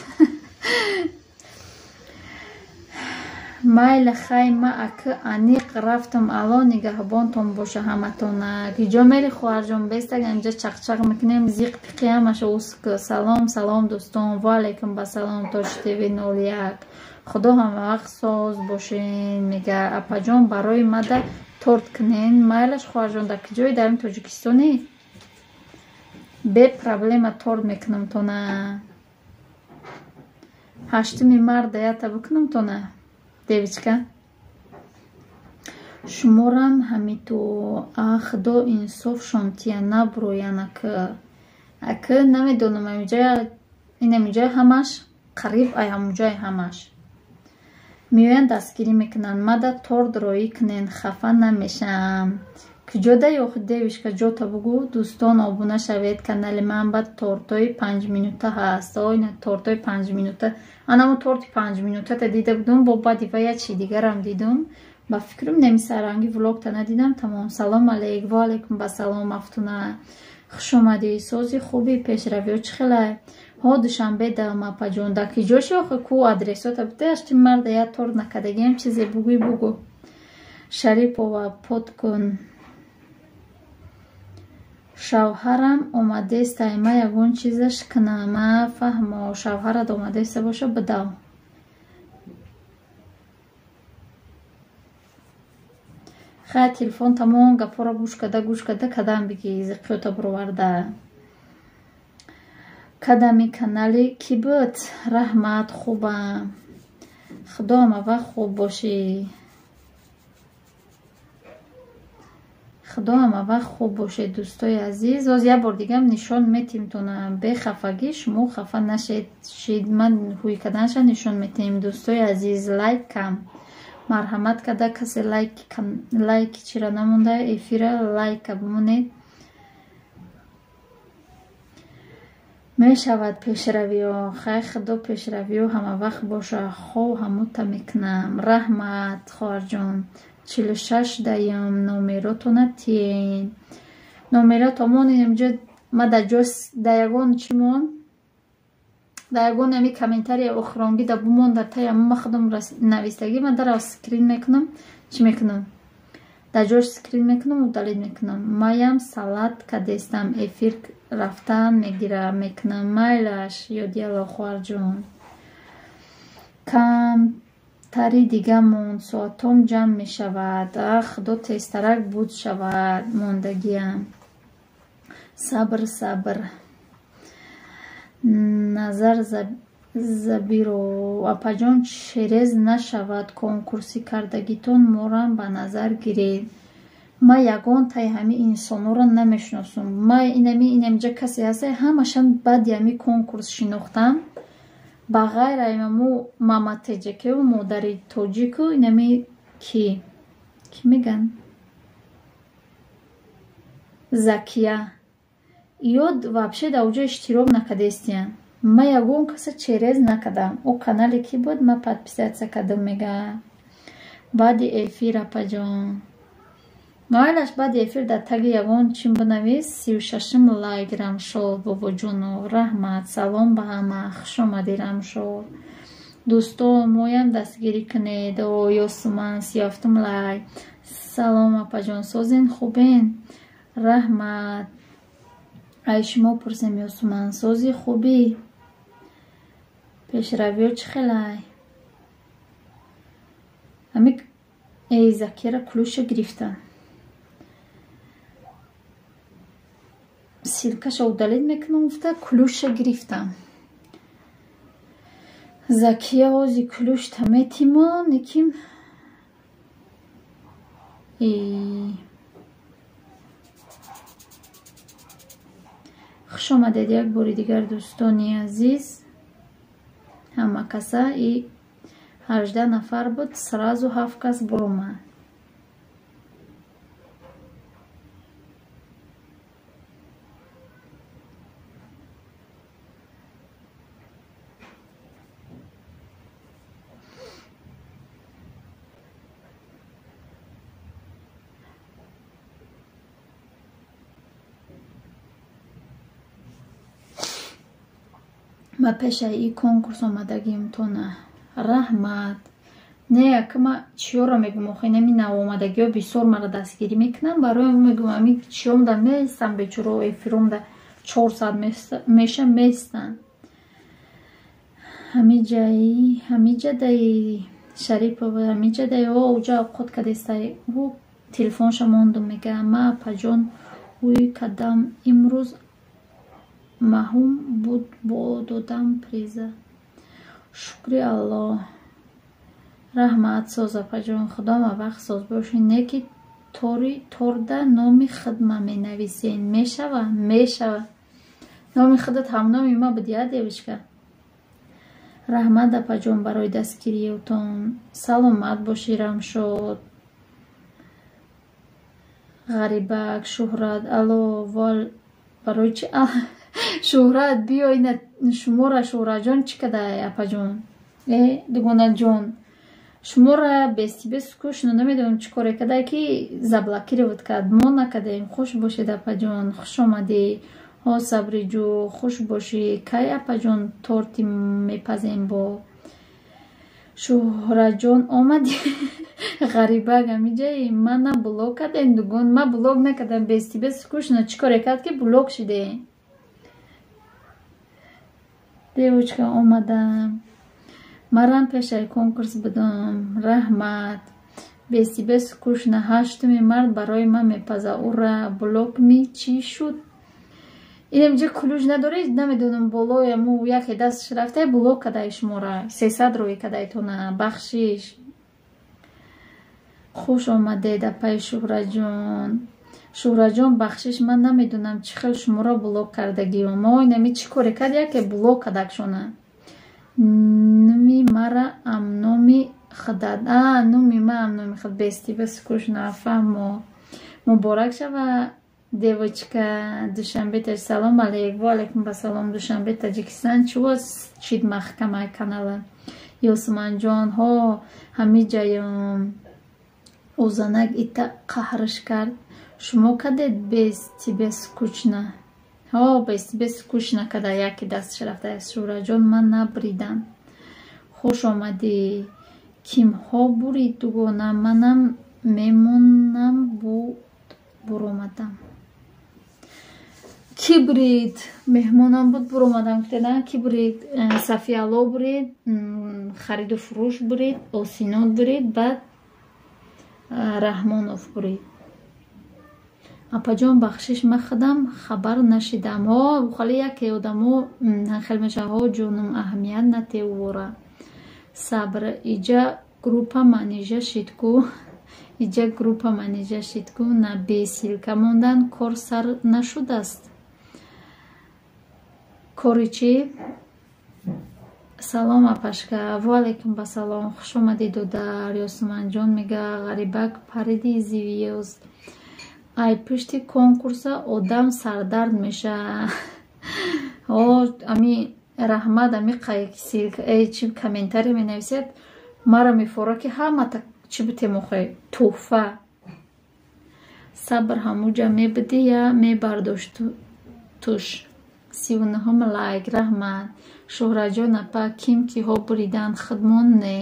Майли хай, ма аки аниқ рафтам. Алло нигаҳбонтон боша ҳаматона. Киҷо мери хоҳарҷон? Бестаг анҷа чақчақ мекунем. Зиқ пиқи ҳамаша уск. Салом, салом дӯстон. Ва алайкум басалом. Тоҷ ТВ 01. Худо ҳама вақт соз бошен. Мега апаҷон барои мада торт кунен. Майлаш хоҳарҷон, дар киҷои дар ин Тоҷикистоне? Бе проблема торт мекунам тона. 8 март даята бикунам тона. Девичка, шуморам ҳамиту худо инсофшон тия наброян аки намедонам инамиҷоя ҳамаш қариб ай ҳамуҷоя ҳамаш меоян дастгирӣ мекунан. Мада торт роӣ кунен, хафа намешам. Куҷода ёхи девишка ҷота бугу. Дӯстон обуна шавед канали ман. Ба тортои 5 минута ҳаст. Ойна тортои 5 минута. Анамо торти 5 минутата дида будум. Бо баъди ва як чизи дигарам дидум. Ба фикрам неми саранги влогта надидам. Тамом. Салом алейк. Ва алейкум басалом. Афтуна хуш омадӣ. Сози хуби пешравиё чӣ хелай? Ҳо душанбе дам апаҷон. Да киҷош ёхи ку адресота буда ашти марда я торт накадагиам чизе бугӯй бугу. Шарипова под кун. Шавҳарам омадеста, ма ягон чизаш кунам. Фаҳмо, шавҳарат омадеста боша бидав. Хай телефон тамом гапора гӯш када кадам биги зиқёта буроварда. Кадами канали ки буд? Раҳмат, хубам. Худо ҳамава хуб бошӣ. Худо ҳамавақт хуб бошед дӯстои азиз. Оз як бор дигам нишон метим тона. Бехафагӣ шумо хафа нашед. Ман ҳуй каданаша нишон метим. Дӯстои азиз, лайк кам. Марҳамат када касе лайк чира намонда эфира лайка бимонед. Мешавад пешравиё. Хай худо пешравиё ҳамавақт боша. Хов ҳамута мекунам. Раҳмат хоҳарҷон. 46 даём номеротона тиен. Номеротомон инҷо ма даҷос да ягон чимон да ягон ами комментария охиронги да бумон да тая ма худам навистаги ма дара скрин мекунам. Чӣ мекунам? Даҷош скрин мекунам, удалит мекунам. Маям салат кадестам эфир рафтан мегира мекунам. Майлаш ёдияло хоҳарҷон. Кам тари дига монд, соатом ҷамъ мешавад. Худо тезтарак буд шавад мондагиам. Сабр сабр. Назар забиро. Апаҷон шерез нашавад. Конкурси кардагитон морам ба назар гиред. Ма ягон тай ҳами инсонора намешиносум. Ма инамиҷа касе ҳаста ҳамашан баъди ҳами конкурс шинохтам. Ба ғайр аймаму маматеҷакеву модари тоҷику инами ки меган? Закия. Ёд вообще да уҷо иштирок накадестиян. Ма ягон каса через накадам. О канале ки буд ма подписатсия кадам мега. Баъди эфир апаҷон. Майлаш баъди эфир да таги ягон чим бинавис 36 лайк рамшод бобоҷоно. Раҳмат. Салом ба ҳама. хуш омадӣ рамшод. Дӯстон моям дастгирӣ кунед. Ёсуман 37 лайк. Салом апаҷон. Созин хубен? Раҳмат. Ай шумо пурсем Ёсуман сози хубӣ? Пешравиё чӣ хелай? Ами Закира клуша гирифта. Силкаша удалит мекунам гуфта клуша гирифтам. Закия ози клушта метимон никим. хуш омадед як бори дигар дӯстони азиз. Ҳама каса 18 нафар буд, сразу 7 кас буромад. ма пеша и конкурс омадагиимтона раҳмат не кама чиёро мегум охи нами наомадагиҳо бисёр мара дастгирӣ мекунам барои мегум ами чиёмда меистам бечуро эфирумда 4 саат меша меистан ҳамиҷадаи шарипова ҳамиҷадаи уҷа овқот кадестай ӯ телефонша монду мега ма апаҷон ӯи кадам имрӯз маҳум буд бо додам приза шукри аллоҳ раҳмат соз апаҷон худо мавақт соз бошед не ки торда номи хидма менависен мешава номи худат ҳамноми ма будия девочка раҳмат апаҷон барои дастгириятон саломат бошӣ рамшод ғарибак шӯҳрат алло вол барои чи шӯҳрат биёй шумора шӯҳраҷон чӣ кадай апаҷон дугонаҷон шумора бестибеску шуно намедонам чӣ коре кадай ки заблокировать кард мо накадаем хуш бошед апаҷон хуш омадӣ ҳо сабриҷӯ хуш бошӣ кай апаҷон торти мепазем бо шӯҳраҷон омадӣ ғарибак ҳамиҷаи мана блок кардем дугон ма блок накардам бестибеску шуно чӣ коре кард ки блок шиде девочка омадам марам пешаи конкурс будам раҳмат бестибес кушна 8 март барои ман мепаза ура блок ми чӣ шуд инамҷа кулуж надоред намедонам болояму яке дастш рафта блок кадай шумора 300 рои кадайтона бахшиш хуш омадед апай шӯҳраҷон бахшиш ман намедонам чӣ хел шуморо блок кардагиё мо инами чӣ коре кард яке блок кадакшона нуми мара амноми хидат нуми ма амноми хид бестибес кушна фаҳмо муборак шава девочка душанбе салом алейк ва алейкум басалом душанбе таҷикистан чувоз чид маҳкамаи канала ёсманҷон ҳо ҳамиҷаём ӯзанак ита қаҳриш кард шумо кадед бестибес кучна ҳо бестибес кучна када яки дастш рафта шӯҳраҷон ман набридам хуш омадӣ кимҳо бурид дугона манам мемонам буромадам ки бурид меҳмонам буд буромадам гуфтедан ки бурид сафияло бурид хариду фурӯш бурид осинот бурид баъд раҳмонов бурид апаҷон бахшиш ма худам хабар нашидам хали яке одамо хелмешаҳо ҷонум аҳамият натевора сабр иҷа группа манежа шидку на бесилка мондан кор сар нашудааст кори чӣ салом апашка ва алейкум басалом хуш омадӣ додар ёсманҷон мега ғарибак париди зивиёз ай пушти конкурса одам сардард меша ами раҳмат ами чӣ комментарий менависад мара мефора ки ҳамата чӣ бутем охе тӯҳфа сабр ҳамуҷа мебудӣ я мебардошт туш 39 лайк раҳмат шӯҳраҷон апа ким киҳо буридан худмон не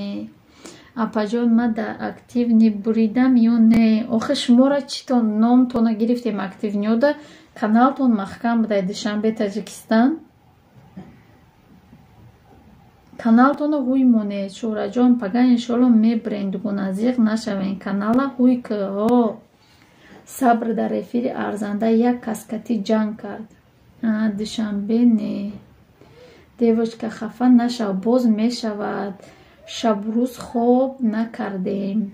апаҷон ма да активни буридам ё не охи шумора читон номтона гирифтем активниёда каналтон маҳкам будай душанбе таҷикистан каналтона ҳуй монед шӯҳраҷон пага иншолло мебурен дугон азиқ нашавен канала ҳуй киҳо сабр дар эфири арзанда як каскати ҷанг кард душанбе не девочка хафа нашав боз мешавад шабрӯз хоб накардем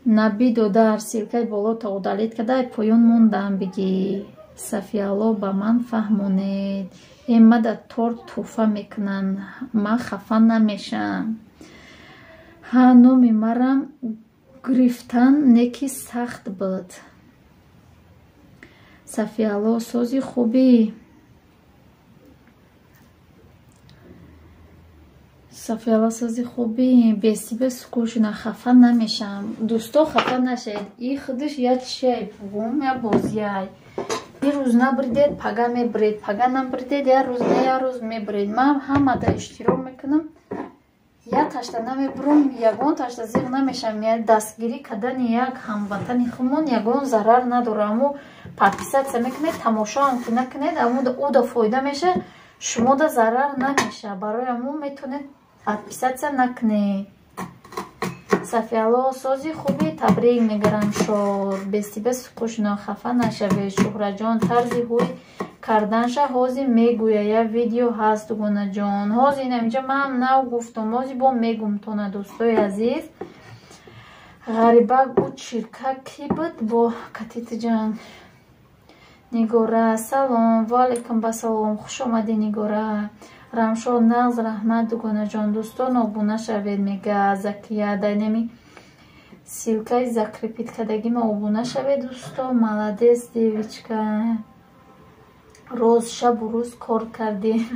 наби додар силкаи боло та удалит кадай поён мондам бигӣ сафияло ба ман фаҳмонед мада торт тӯҳфа мекунанд ман хафа намешам номи марам гирифтан неки сахт буд сафияло сози хубӣ сафияло сози хубӣ бестибес кушна хафа намешам дӯсто хафа нашед и худаш я чишай пугум я бозияй این روز نبریدید پگه میبرید، پگه نبریدید یه روز نه یه روز میبرید. من همه دا اشتراک میکنم. یا تاشتا نمیبرم، یگان تاشتا زیغ نمیشم. یا دستگیری کردن یک هموطن خودمون یگان ضرر نداره. اما پادپیساتsia میکنید، تماشا هم که نکنید، اما او دا فایده میشه، شما دا ضرر نمیشه. برای امو میتونید پادپیساتsia نکنید. صفیالله سازی خوبی تبریک میگرم شد. بستی بس خوشنا خفه نشوید. شهره جان طرزی هوی کردنش هازی میگویه. یه ویدیو هست گونه جان هازی نمیجا من هم نو گفتم هازی با میگم تونه دوستای عزیز. غریبه گو چیرکه کی بود با کتیت جان نگوره. سلام و علیکم بسلام، خوش آمدی نگوره. رمشاد نغز رحمت دوگانه جان دوستان آبونه شوید میگه زکیه دینمی سیلکای زکری پیت کدگی ما آبونه شوید دوستان. ملدیس دیویچکه روز شب و روز کار کردیم.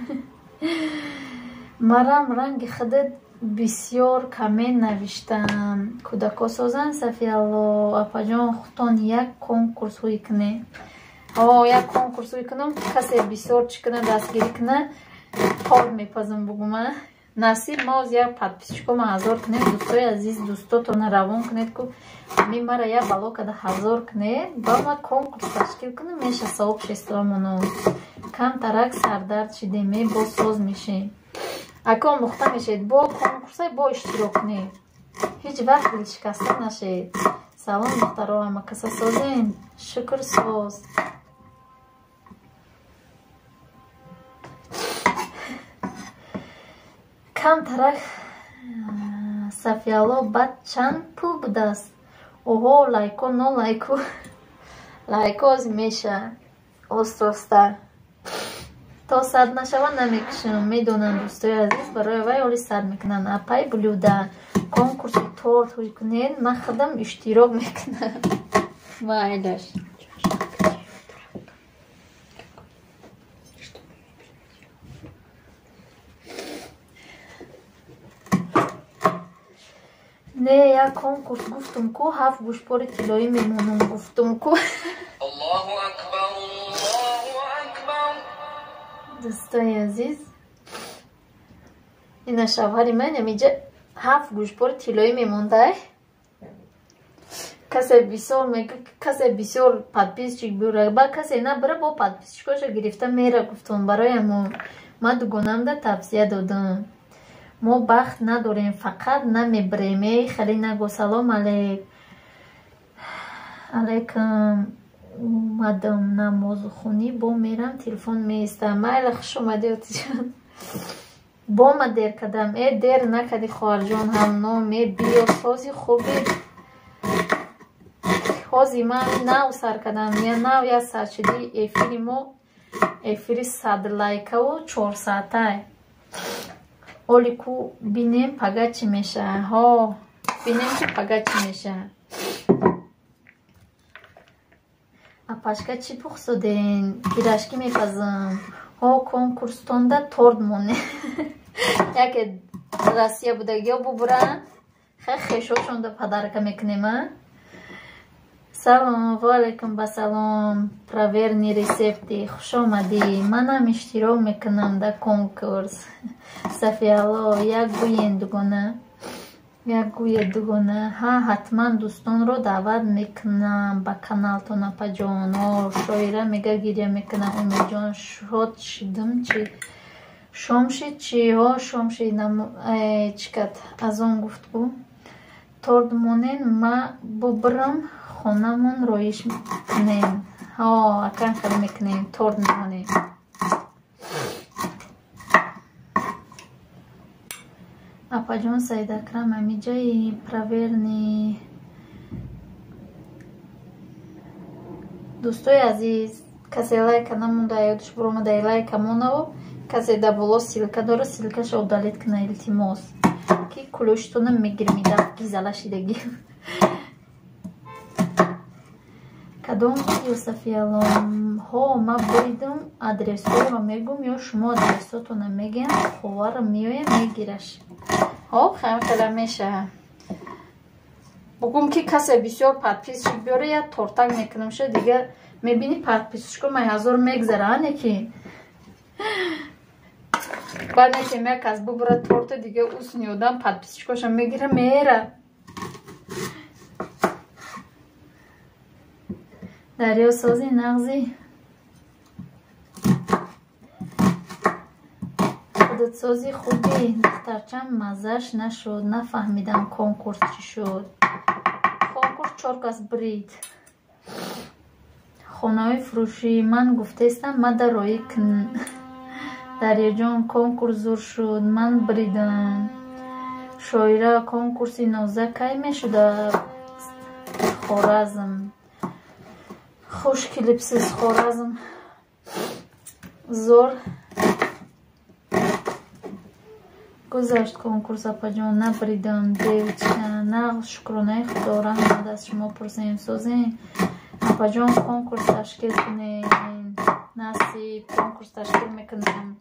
مرم رنگ خودت بسیار کمین نوشتم. کودکا سازن صفیالله اپا جان خودتان یک کنکورس هوی کنه. یک کنکورس هوی کنم کسی بسیار چی کنه دستگیری کنه پاد میپزم بگم نصیب ما از یک پادپیسچکو ما 1000 کنید. دوستای عزیز دوستاتون روان کنید که می مرا یک بلا کده 1000 کنید با ما کنکورس تشکیل کنیم میشه صاحب شستامونو کم ترک سردرد شده می با ساز میشه. اکا مخته میشید با کنکورس با اشتراک کنید هیچ وقت دل شکسته نشید. سلام دخترها همه کسا سازین شکر ساز. کم ترک صفیالله بعد چند پول بوده است. اوه لایکو نو لایکو لایکو از میشه استرسته تا 100 نشوه نمیکشم. میدونم دوستای عزیز برای وی اولی 100 میکنن. اپای بلوده کنکورسی تورت هوی کنین من خودم اشتراک میکنم. وایدش نه یک کنکورس گفتم کو 7 گوشپار طلایی میمونم گفتم کو. الله اکبر الله اکبر. دوستای عزیز این شوهر من میگه 7 گوشپار طلایی میمونده. کسی بسیار میگه کسی بسیار پادپیسچک بیاره با کسی نبره با پادپیسچکاش گرفته میره. گفتم برای ما دوگانم ده توصیه دادم ما بخت نداریم فقط نمیبریم. خیلی نگو سلام علیکم اومدم نماز خونی با میرم تلفن میستم. مایل خوش اومدی جان با ما دیر کدم ای دیر نکدی خواهر جان هم نامی بیا سازی خوبی خوزی من نو سر کدم یا نو یا سر شدی ایفیری ما ایفیری 100 لایکه و 4 ساعته اولی کو بینیم پگه چی میشه. ها بینیم که پگه چی میشه. اپاشکا چی پخصدین پیراشکی میپزم. ها کنکورس تونده تورد مونه یکی راسیه بودگی ها ببرن خیلی خیشوشون ده پدرکه میکنیم. سلام و علیکم بسلام پراورنی ریسپتی خوش آمدی. منم اشتراک میکنم در کنکورس. صفیالله یک گوین دوگانه یک گوی دوگانه ها حتما دوستان رو دعوت میکنم با کانال تو نپا جان. شایره میگه گیریه میکنم امی جان شد شدم چی شمشید چی ها شمشید چکت از اون گفت بو توردمونین ما ببرم خونمون رویش کنیم. ها اکن خیلی میکنیم تورد میکنیم. اپا جان سید اکرم امی جای پراورنی. دوستای عزیز کسی لایک نمونده یادش برومده لایک همونه و کسی در بالا سیلکه داره سیلکش удалит کنه التماس که کلوشتونم میگیرم ایده گیزله شدگی. کدام ویدیو صفیالله ها ما بریدم ادرسو رو میگم یا شما ادرساتو نمیگین خوار میویم میگیرش. ها خیلی میشه بگم که کسی بسیار подписчик بیاره یا تورتک میکنم شد دیگه میبینی подписчикو من 1000 میگذره که بعد که یک از ببره تورت دیگه اوسنی آدم подписчикوش میگیره میره. دریا سازی نغزی خودت سازی خوبی دخترچم مزهش نشد. نفهمیدم کنکورس چی شد. کنکورس 4 کس برید. خانه فروشی من گفته استم مدرایی کن. دریا جان کنکورس زور شد من بریدم. شاعره کنکورسی 19 کی می شده خورزم. خوش کلیپسیز خورزم زور گذشت کنکورس اپا جان نبریدم دیوچه نه شکرانه خدا رحمت از شما پرسیم سازین اپا جان کنکورس تشکیل کنین نصیب کنکورس تشکیل میکنم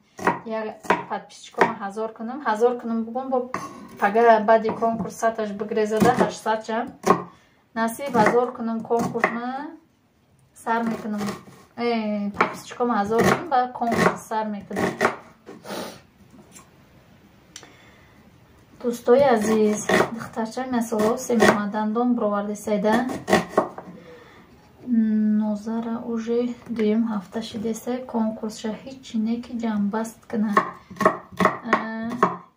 یک подписчиком 1000 کنم 1000 کنم بگم با پگه بعدی کنکورس ساتش بگریزده 800 چم نصیب 1000 کنم کنکورس من سر میکنم подписчиком 1000 کنم با کنکورس سر میکنم. دوستای عزیز دخترچه مثلا سیما دندان برآورده سیده نوزاره уже دویم هفته شده سه کنکورس هیچ نیکی جنبست کنه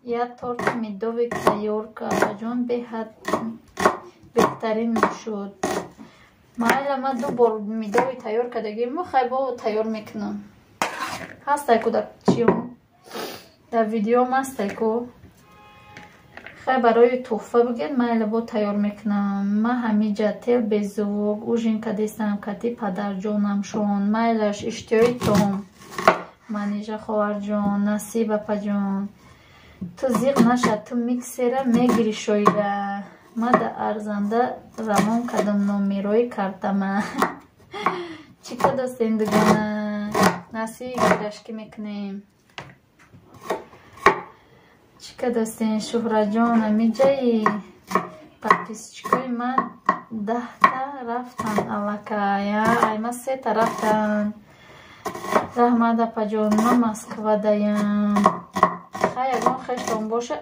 یا تورت میدوی تیار که جان بهت بهترین شد. مایل ما دو بار میدوی تیار کردگی ما خیلی تیار میکنم هسته که در چیون در ویدیو هسته که خیلی برای تحفه بگید مایل با تیار میکنم. ما همیجا تل بزوگ اوژین کدیستم کتی پدر جانم شون مایلش اشتیای توم منیجا خوار جان نصیب اپا جان تو زیغ نشد تو میکسیره میگیری شویره ما در ارزنده رمان کدم نمیروی کردم چی کده سندگانه نصیب گرشکی میکنیم چی کده سند شهره جان همیجایی подписчикای من 10 تا رفتن الکه ای ما 3 تا رفتن رحمت اپا جان ما مسکوه دایم خیلی اگران خشتون باشه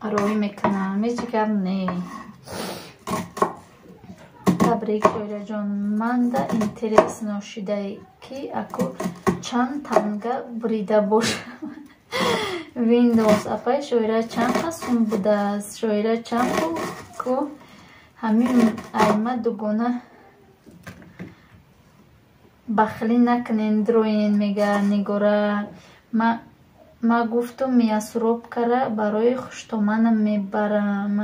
روی میکنم میچی کرد نه تبریک شویره جان من ده اینترس ناشیده که اکو چند تنگه بریده باشه ویندوز اپای شویره چند خواستون بوده است شویره چند که همین ایمه دوگونه بخلی نکنین دروین میگه نگوره ما گفتم میاسروب کره برای خوشتومنم میبرم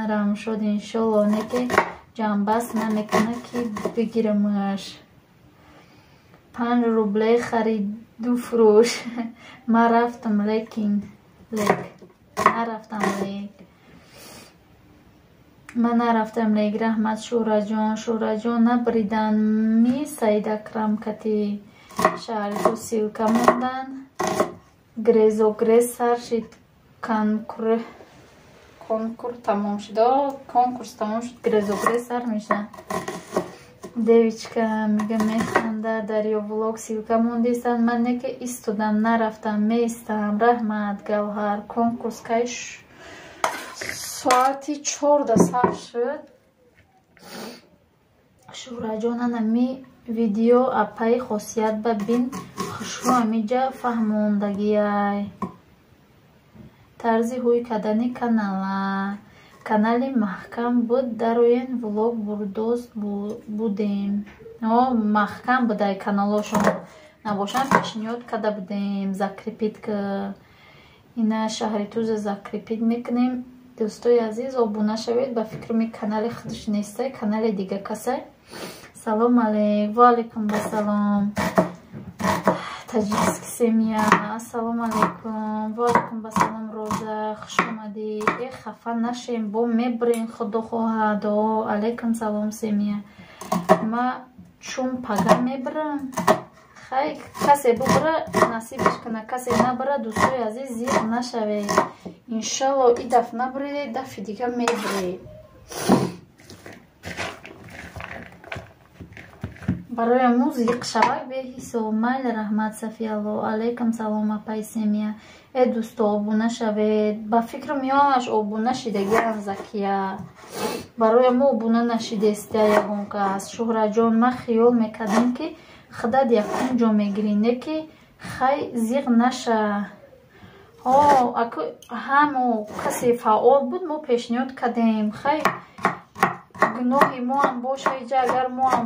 رم شد انشالله نکه جنبست نمیکنه که بگیرمش 5 روبله خریدو فروش ما رفتم لیکن من نرفتم لیک رحمت شورا جان نبریدن می سید اکرم کتی شهر تو سیلکه موندن گریز سر شد کنکورس تمام شد گریز سر میشه دیویچکه میگه میخنده دریا ولوگ سیلکه موندیستن من نکه ایستودم نرفتم میستم رحمت گوهر کنکورس کش ساعتی 14 سر شد شورا جانم می ویدیو اپای خاصیت ببین خوشو همیجا فهموندگی ای طرزی هوی کدنی کانالی محکم بود در این ولوگ بردوست بودیم محکم بوده کانالاشون نباشن پیشنیاد کده بودیم زکریپید که اینا شهری توز زکریپید میکنیم. دوستای عزیز обуна шавед ба фикри канали худш несте канали дига касе салом алейкум ва алейкум басалом таҷикский семья ассалому алейкум ва алейкум басалом роза хуш омадӣ хафа нашем бо мебрин худо хоҳад алейкум салом семья ма чун пага мебрам хай касе бубра насибиш кана касе набра дӯстои азиз зиқ нашавед иншалло и даф набред дафи дига мебред барои мо зиқ шавак беҳисо майли раҳмат Сафиялло алайкум салом апай Семия э дӯсто обуна шавед ба фикр меомаш обуна шидагиам Закия барои мо обуна нашидеста ягон кас Шуҳраҷон ма хиёл мекардем ки худат якум ҷо мегирӣ не ки хай зиқ наша ҳамо касе фаъол буд мо пешниҳод кардем хай гуноҳи моам боша иҷа агар моам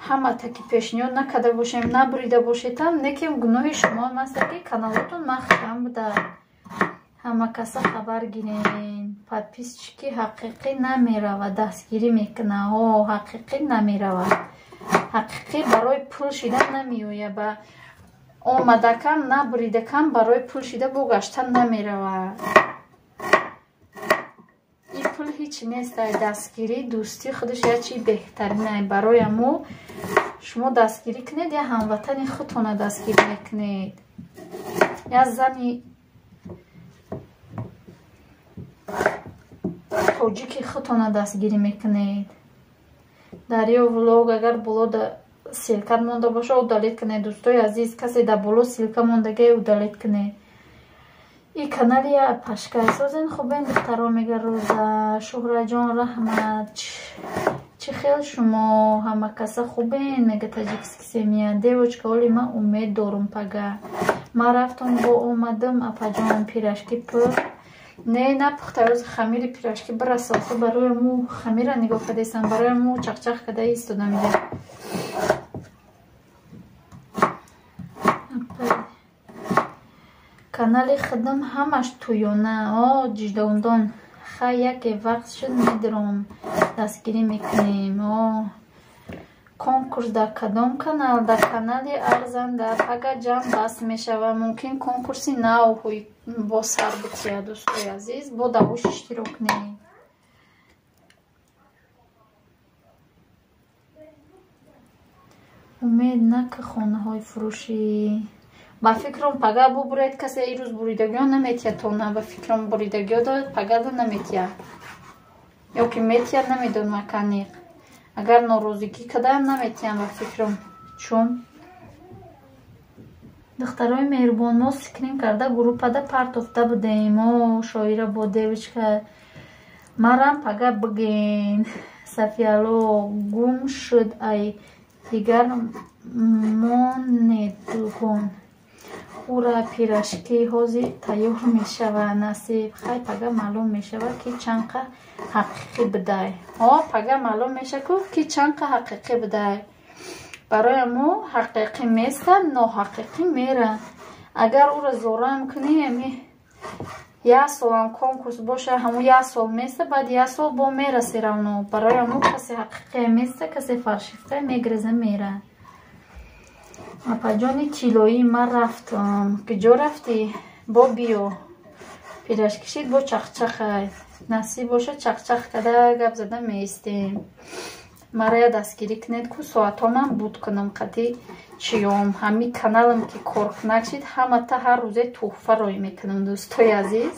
ҳама таки пешниҳод накарда бошем набурида бошедам некем гуноҳи шумо аста ки каналотон махкам буда ҳама каса хабар гирен подписчики ҳақиқӣ намерава дастгирӣ мекуна ҳақиқӣ намерава ҳақиқӣ барои пул шида намеоя ба омадакам набуридакам барои пул шида богаштан намерава ин пул ҳеч нест дастгирӣ дӯстӣ худаш ячи беҳтарина барои мо шумо дастгирӣ кунед я ҳамватани худтона дастгирӣ мекунед я зани тоҷики худтона дастгирӣ мекунед дарё влог агар боло силка монда боша удалит кунед дӯстои азиз касе дар боло силка мондагия удалит кунед ин канали я пашкай созен хубен духтаро мега Рӯза Шуҳраҷон раҳмат чӣ хел шумо ҳама каса хубен мега Таҷикиски Семия девочка оли ман умед дорум пага ман рафтам бо омадам апаҷон пирашки пур не напухта рӯз хамири пирашки бирасохи барои мо хамира нигоҳ кардесам барои мо чахчах када истодам ида канали худам ҳамаш туёна ҷиҷдондон хай яке вақт шуд медиром дастгирӣ мекунем конкурс дар кадом канал дар канали арзан дар пага ҷамъ баҳс мешава мумкин конкурси нав бо сар бития дӯстои азиз бо давош иштирок не умед нака хонаҳои фурӯшӣ ба фикрам пага бубуред касе ин рӯз буридагиё наметия тона ба фикрам буридагиё доред пагада наметия ё ки метия намедон меканик агар норозигӣ кадаам наметиям ба фикрам чун духтарои меҳрубон мо скрин карда группада партофта будем шоира бо девочка марам пага биген Сафиялло гум шуд ай дигар монедугон ура пирашки ҳозир тайёр мешава насиб хай пага маълум мешава ки чанқа ҳақиқӣ будай пага маълум мешаку ки чанқа ҳақиқӣ будай барои мо ҳақиқӣ места ноҳақиқӣ мера агар ура зораам кунӣ як солам конкурс боша ҳамун як сол места баъд як сол бо мераси равно барои мо касе ҳақиқӣ места касе фаршифта мегреза мера апаҷони тиллоӣ ман рафтам киҷо рафтӣ бо биё пирашкишид бо чахчахай насиб боша чахчах када гап зада меистем мара я дастгирӣ кунед ку соатҳоман буд кунам қади чиём ҳамин каналам ки коркунак шид ҳамата ҳар рӯзе туҳфа рой мекунам дӯстои азиз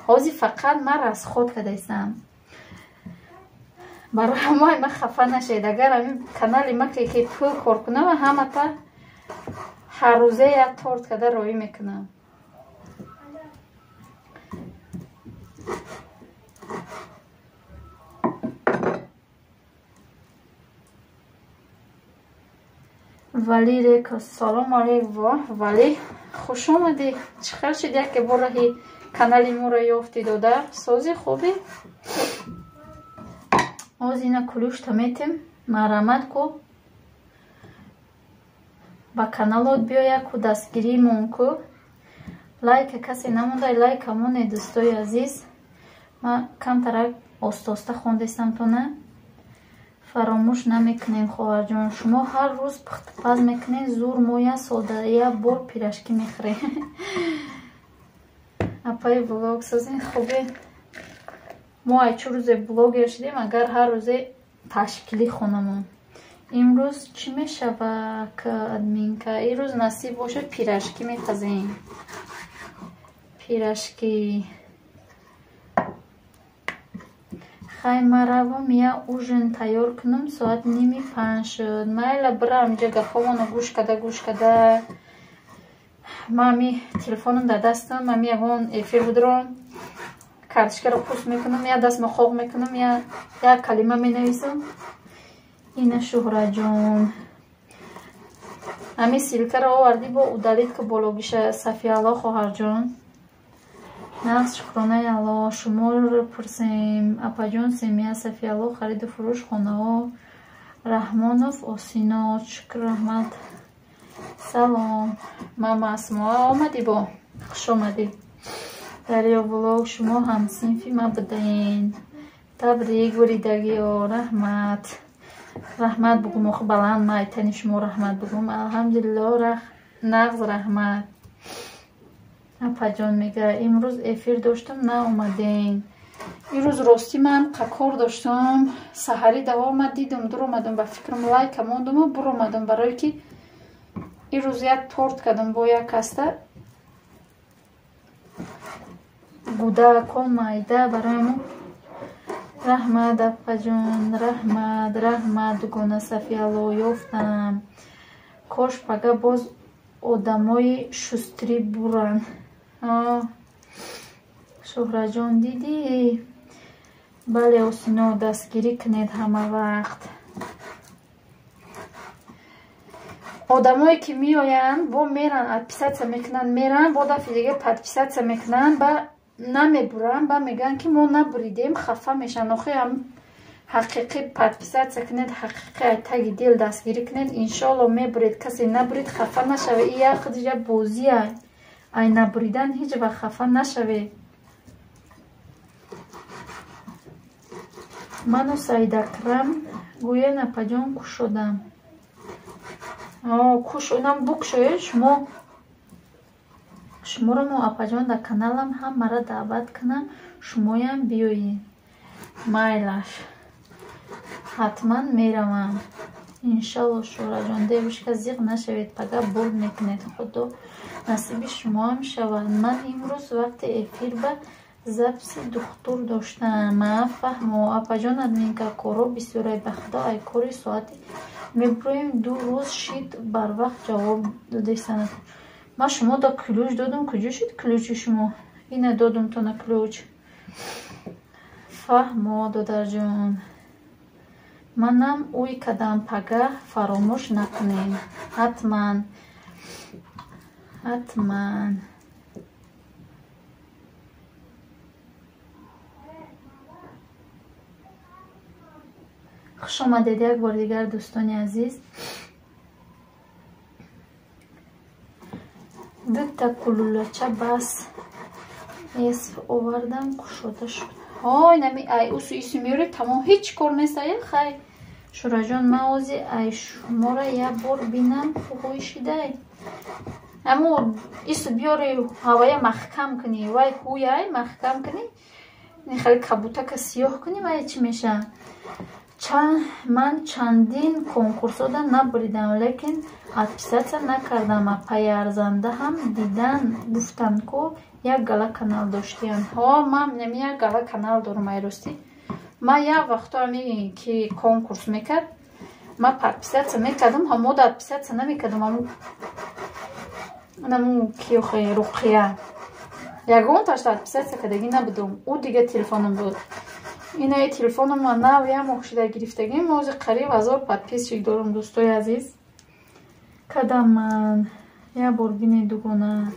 ҳозир фақат ман расход кадаистам барои ма хафа нашед агар ҳамин канали ма ки пул кор кунам ҳамата ҳар рӯзе як торт када роӣ мекунам вали река салом алейкум вали хуш омадӣ чӣ хел шуд яке бор раҳи канали моро ёфтӣ додар сози хубӣ ҳозир ина кулушта метем марҳамат ку ба каналот биёя ку дастгирӣмон ку лайка касе намонда лайкамоне дӯстои азиз ман камтарак остоста хондестам то на фаромӯш намекунем хоҳарҷон шумо ҳар рӯз пухтупаз мекунед зур мо як сода як бор пирашки мехӯрем апаи влог созин хубе мо айчу рӯзе блогер шудем агар ҳар рӯзе ташкилӣ хонамон имрӯз чӣ мешава админка ин рӯз насиб бошад пирашки мепазем пирашки хай ма равам я ужин тайёр кунам, соат 4:30 шуд. Майла бирам инҷа гафҳомоно гӯш када мами телефонам дар дастам, мами ягон эфир будро карточкаро пуст мекунам, я даст махоғ мекунам, я як калима менависам. Ина Шуҳраҷон ҳами силкаро оварди бо удалитка бологиша Сафиялло хоҳарҷон. Нағз шукронаи Алло. Шуморо пурсем. Апаҷон Семия Сафиялло хариду фурӯш хонаҳо Раҳмонов Осинод. Шукр раҳмат. Салом. Мама Асмоа омадӣ бо. Хуш омадӣ. Дарё влог шумо ҳамсинфи ма будаин. Табрик буридагиё. Раҳмат. Раҳмат бугум. Охи баланд ма айтани шумо раҳмат бугум. Алҳамдулилло. Нағз раҳмат. Апаҷон мега имрӯз эфир доштам наомаден. Имрӯз ростӣ ман қакор доштам. Саҳарӣ давомад дидам дуромадам ба фикрам лайка мондам буромадам барое ки имрӯз як торт кардам бо як каста гудакон майда бароямон. Раҳмат апаҷон. Раҳмат дугона Сафиялло ёфтам. Кош пага боз одамои шустрӣ буран. Шуҳраҷон дидӣ? Бале Осино дастгирӣ кунед ҳама вақт. Одамое ки меоянд бо меран подписатсия мекунанд меран бо дафъи дига подписатсия мекунанд ба намебуранд ба мегӯянд ки мо набуридем хафа мешаванд. охи ҳақиқӣ подписатсия кунед, ҳақиқӣ аз таги дил дастгирӣ кунед, иншоалло мебуред. касе набурид хафа нашавед. ин як қадр бозия ай набуридан ҳеҷ вақт хафа нашавед. ману Саидакрам гӯен апаҷон кушодам. Кушонам букшоед шуморо мо апаҷон дар каналам ҳамара даъват кунам, шумоям биёед. Майлаш ҳатман меравам. Иншалло Шуҳраҷон девушка зиқ нашавед, пага бурд мекунед. худо насиби шумоам шавад. ман имрӯз вақти эфир ба записи духтур доштам. ма фаҳмо апаҷон админка корҳо бисёрай ба худо ай кори соати мебурем 2 рӯз шид барвақт ҷавоб додесанад. ма шумо да ключ додам. куҷо шуд ключи шумо? ина додам тона ключ. фаҳмо додарҷон манам уй кадам пага фаромӯш накунем. ҳатман. хуш омадед як бор дигар дӯстони азиз. дута кулулача бас эсф овардам кушода шуд. ҳой нами ай усу ису меёред тамом ҳеҷ кор нестая. хай Шуҳраҷон ма ози ай шумора як бор бинам фуҳойшидай. аммо ису биёри ҳавая маҳкам кунӣ. вай ҳуяй маҳкам кунӣ. хали кабутака сиёҳ кунӣ. ай чӣ меша? ман чандин конкурсода набуридам, лекин подписатсия накардам. паярзандаҳам дидан гуфтанд ко як гала канал доштиянд. ман як гала канал дорам. ай ростӣ ман як вақто ки конкурс мекард ман подписатсия мекардам. мо подписатсия намекардам. киёхе руқия ягон таш подписатсия кардаги набудам. ӯ дига телефонам буд. инаи телефоном нав як моҳ шуда гирифтагим. ози қариб 1000 подписчик дорам. дӯстои азиз кадам ман як бор бини дугона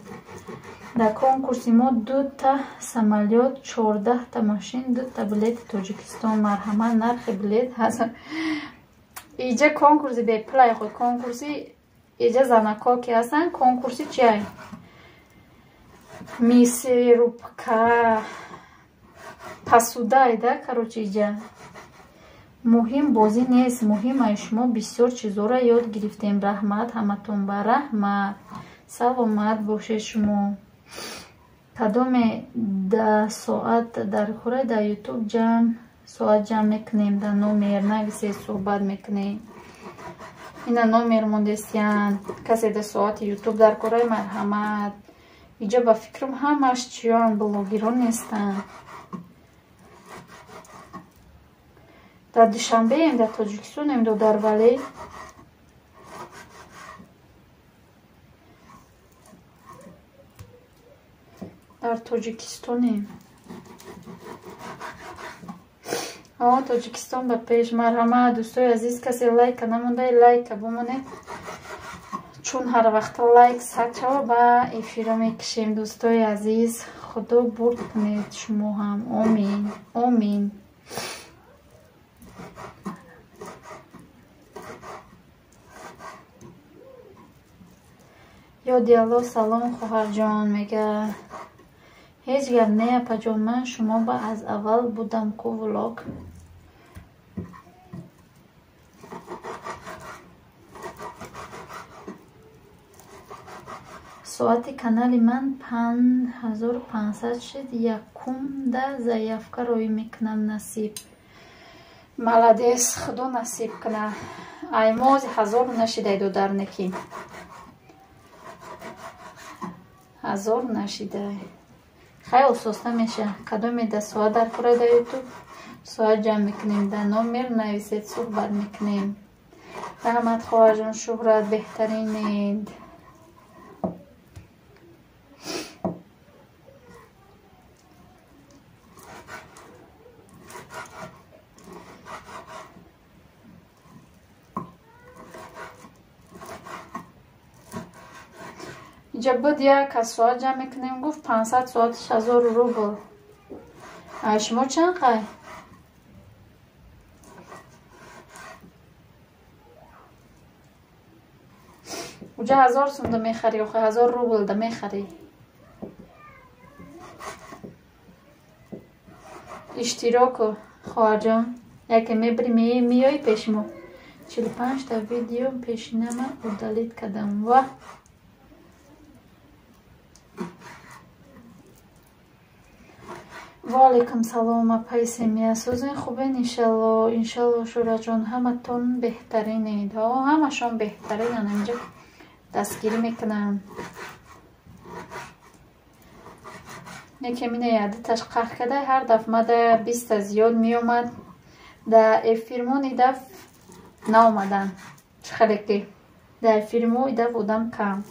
дар конкурси мо 2 самолет, 14 машин, 2 билети Тоҷикистон. марҳамат нархи билет ҳаст. иҷа конкурси беплай хӯ конкурси иҷа занако ки ҳастанд. конкурси чиай? мисерубка пасудай да карочи иҷа муҳим бозӣ нест. муҳим ай шумо бисёр чизора ёд гирифтем. раҳмат ҳаматон ба раҳмат. саломат бошед шумо. кадоме 10 соат дар хӯра дар ютуб соат ҷамъ мекунем. дар номер нависед суҳбат мекунем. ина номер мондестиян касе да соати ютуб дар кораи марҳамат. иҷа ба фикрам ҳамаш чиён блогерон нестанд. дар душанбеем дар тоҷикистонем додар вале дар тоҷикистонем. Тоҷикистон ба пеш. Марҳамат дӯстои азиз, касе лайка намонда лайка бимонед, чун ҳар вақта лайк сад шава ба эфира мекишем. дӯстои азиз, худо бурд кунед шумо ҳам. Омин омин. ёди алло. салом хоҳарҷон, мега ҳеҷ гап не апаҷон, ман шумо ба аз аввал будам ку влог. соати канали ман 5500 шуд. якумда заявка роӣ мекунам. насиб. маладес, худо насиб куна. ай мози 1000 нашидай додар некин. 1000 нашидай. خیلی سوسته میشه. کدومی ده سوال در پره در یوتیوب سوال جمع میکنیم، در نومیر نویسید صحبت میکنیم. رحمت خواهر جان، شهرت بهترینید. اینجا بود یک از سوال جمع میکنیم، گفت 500 ساعتش 1000 روبل. شما چند خواهی؟ اونجا 1000 سونده میخری، آخه 1000 روبل ده میخری. اشتراکو خواهر جان یکی میبری میایی پیش ما. 45 تا ویدیو پیشینه من udalید کردم. و وعلیکم سلام اپای سمیه سوزین خوبین. انشالله شورا جان همتون بهترینید. همشون بهترین. اینجا دستگیری میکنم. یکی مینه یاده تشقیق کده هر دفعه مده 20 زیاد میومد در افیرمون ایدف نامدن. خیلی که در افیرمون ایدف بودم کم.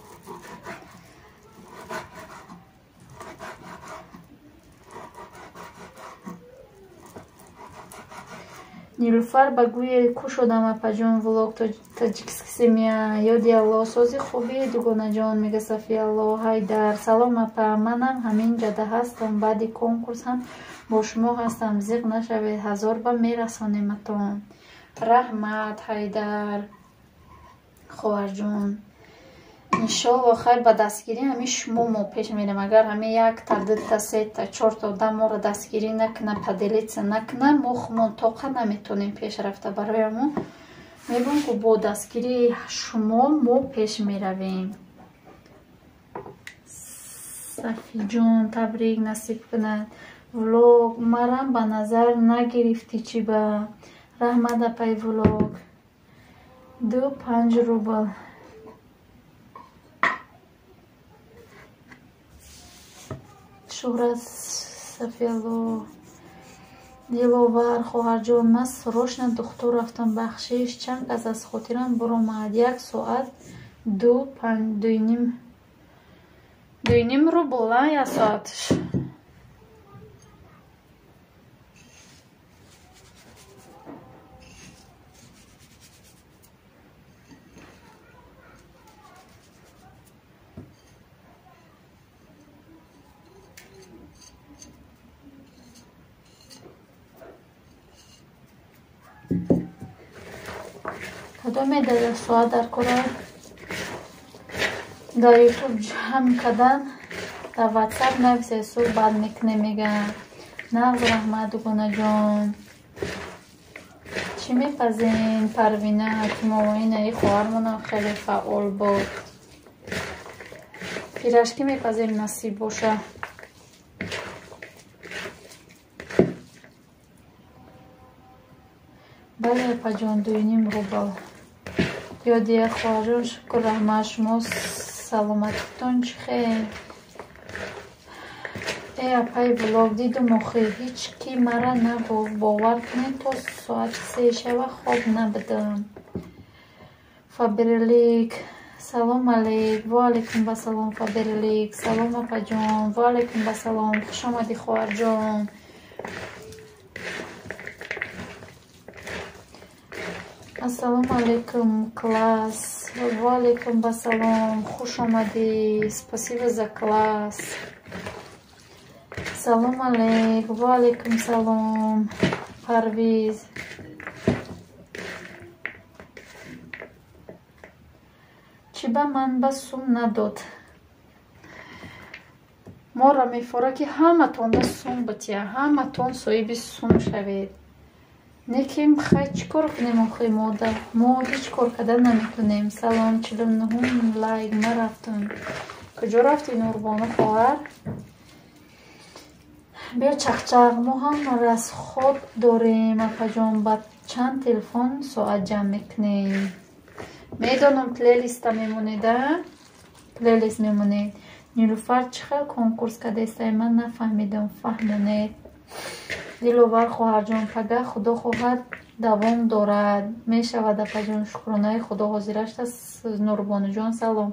نیلوفر بگوی کو شدم اپا جان ولوگ تاجیکسکی سمیا. یادی الله سازی خوبی دوگانه جان میگه صفی الله هایدر. سلام اپا، منم همین جده هستم. بعد کنکورس هم با شما هستم. زیغ نشوید، 1000 با میرسانیمتون. رحمت هایدر خواهر جان، انشالله خیر. با دستگیری همین شما ما پیش میرم. اگر همین یک تا 2 تا 3 تا 4 تا 10 ما رو دستگیری نکنه، پدلیت نکنه، ما طاقت نمیتونیم پیش رفته. برای ما میگم که با دستگیری شما ما پیش میرویم. صفی جان تبریک نصیب کند. ولوگ مرم به نظر نگرفتی چی با رحمت اپای ولوگ 2.5 روبل. شهرت صفی الله دلوور خواهر جان، من سراشن دکتر رفتم بخشش چند از خاطرم برآمد. 1 ساعت 2.5 روبل. یا ساعتش کدوم در سوال در کره در یوتیوب جمع کردن در واتساپ نویسه صحبت میکنه. میگن نغز رحمت دوگانه جان چی میپزین؟ پروینه حکیموینه ای خواهرمون خیلی فعال بود. پیرشکی میپزین نصیب باشه. بله پجان 2.5 روبل. یادی خواهر شکر رحمت شما سلامتتون چخیر. апай влог дидум охӣ ҳеҷ ки мара нагуфт. Бовар кунед то соати 3 шава хоб набудам. Фаберлик салом алейк. Ва алейкум басалом Фаберлик. Салом апаҷон. Ва алейкум басалом. Хуш омадӣ хоҳарҷон. Ассалому алейкум класс. Ва алейкум басалом. Хуш омадӣ. Спасибо за класс. Салом алейк. Ва алейкум салом Парвиз. Чӣ ба ман ба сум надод? Мора мефора ки ҳаматон ба сум бития, ҳаматон соҳиби сум шавед. Неким хай чӣ кор кунем охи мо ҳеҷ кор карда наметунем. Салом 49 лайк ма рафтам. Куҷо рафти Нурбону хоҳар? Бия чахчах мо ҳам расход дорем. Апаҷон ба чанд телефон соат ҷамъ мекунем? Медонам плейлиста мемонеда? Плейлист мемонед. Нилуфар чӣ хел конкурс кардестай? Ман нафаҳмидам. фаҳмонед. Диловар хоҳарҷон, пага худо хоҳад давом дорад. Мешавад апаҷон. Шукронаи худо ҳозираш аст. Нурбонуҷон салом.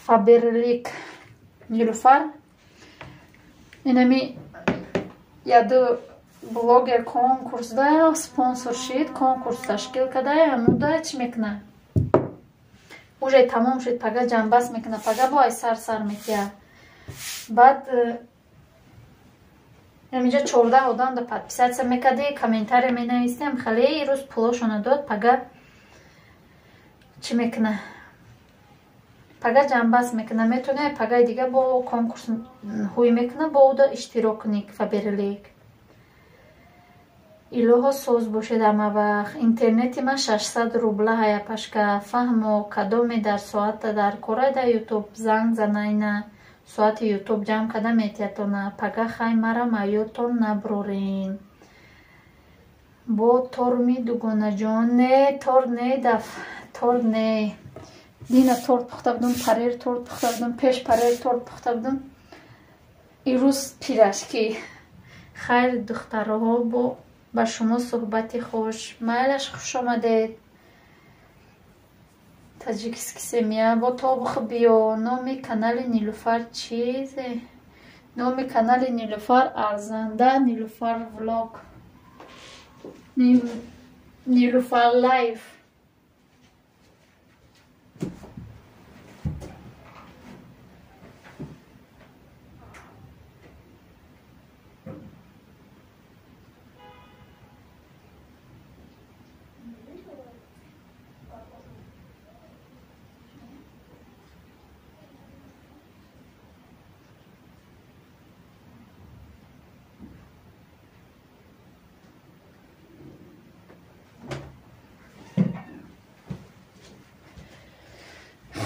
Фаберлик Нилуфар инами яду блогер конкурсда спонсор шид, конкурс ташкил карда, ҳамуда чӣ мекуна? Уже тамом шид, пага ҷанбас мекуна, пага бо ай сар мекия. Баъд инҷа 14 одам да подписатсия мекарди, комментария менавистем, хеле рӯз пулошона дод, пага чӣ мекуна? Пага ҷанбас мекуна, метони пагаи дига бо конкурс ҳуй мекуна, бо уда иштирок куни. Фаберлик илоҳо соз бошед ҳама вақт. Интернети ма 600 рубла ҳая пашка. Фаҳмо кадоме дар соата дар корайда ютуб занг занайна соати ютуб ҷамъ карда метиятона. Пага хай мара маётон наброрин. Бо торми дугонаҷон не тор не даф тор не. Дина торт пухта будум, парер торт пухта будум, пеш парер торт пухта будум. ирӯз пирашкӣ. Хайр духтароҳо, ба шумо суҳбати хуш. Майлаш хуш омадед. Таҷикиски семья бо тобух биё. Номи канали Нилуфар чизе? Номи канали Нилуфар Арзанда, Нилуфар влог, Нилуфар лайф.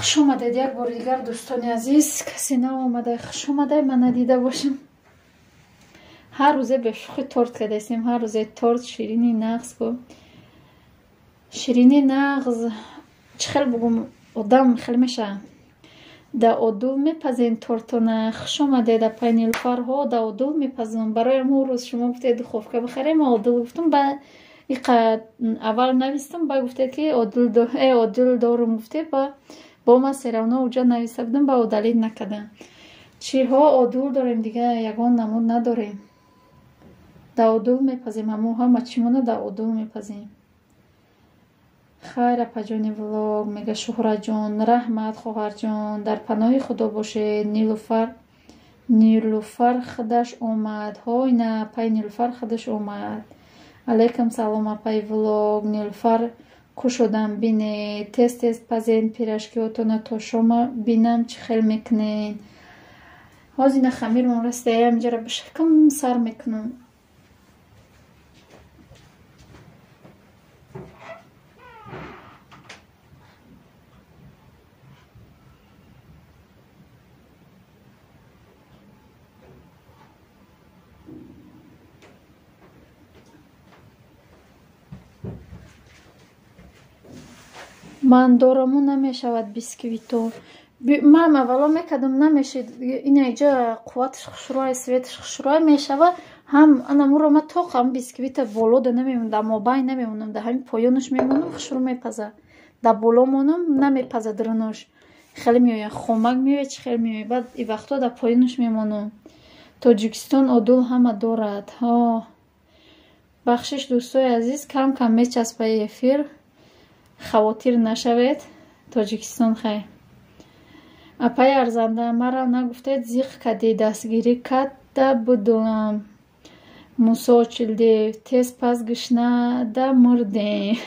خوش آمدید یک بار دیگر دوستان عزیز. کسی نآمده خوش آمده من ندیده باشم. هر روزه به شوخی تورت کردیم. هر روزه تورت شیرینی نغز کو شیرینی نغز چخل بگم آدم خیلی میشه دا اودول میپزین تورتونه. خوش آمدید پای نیلوفرها دا اودول میپزن. برای ما روز شما گفتید خوفکه بخریم ما اودول گفتم با اول نویستم با گفتید که اودول دارم گفتید با ما سراونا اوجا نویسته بودم با اودالید نکردم. چی ها اودول داریم دیگه یگان نمود نداریم. دا اودول میپزیم همو همه چیمونه دا اودول میپزیم. خیر پجانی ولوگ میگه شهره جان رحمت خواهر جان در پناه خدا باشه. نیلوفر خودش اومد. های نه پای نیلوفر خودش اومد. علیکم سلام پای ولوگ. نیلوفر کشودم بینه تست پزین پیرشکیاتونه تا شما بینم چی خیل میکنین. هازین خمیر من رسته اینجا را بشکم سر میکنم. من دورمون نمیشود بیسکویتو. ман аввало мекардам намешид ина иҷа қувваташ хушрӯи светаш хушрӯи мешава ҳам анамуро ма тоқам бисквита болода намемонам дар мобайн намемонам дар ҳамин поёнаш мемонам хушрӯ мепаза дар боло монам намепаза дрӯнош хеле меоя хомак меоя чӣ хеле меоя баъд и вақтҳо дар поёнаш мемонам тоҷикистон одул ҳама дорад бахшиш дӯстои азиз кам кам мечаспа эфир хавотир нашавед тоҷикистон хай апай арзанда мара нагуфтед зиқ кади дастгирӣ кадда будам мусо чилдев тез пас гишнада мурдем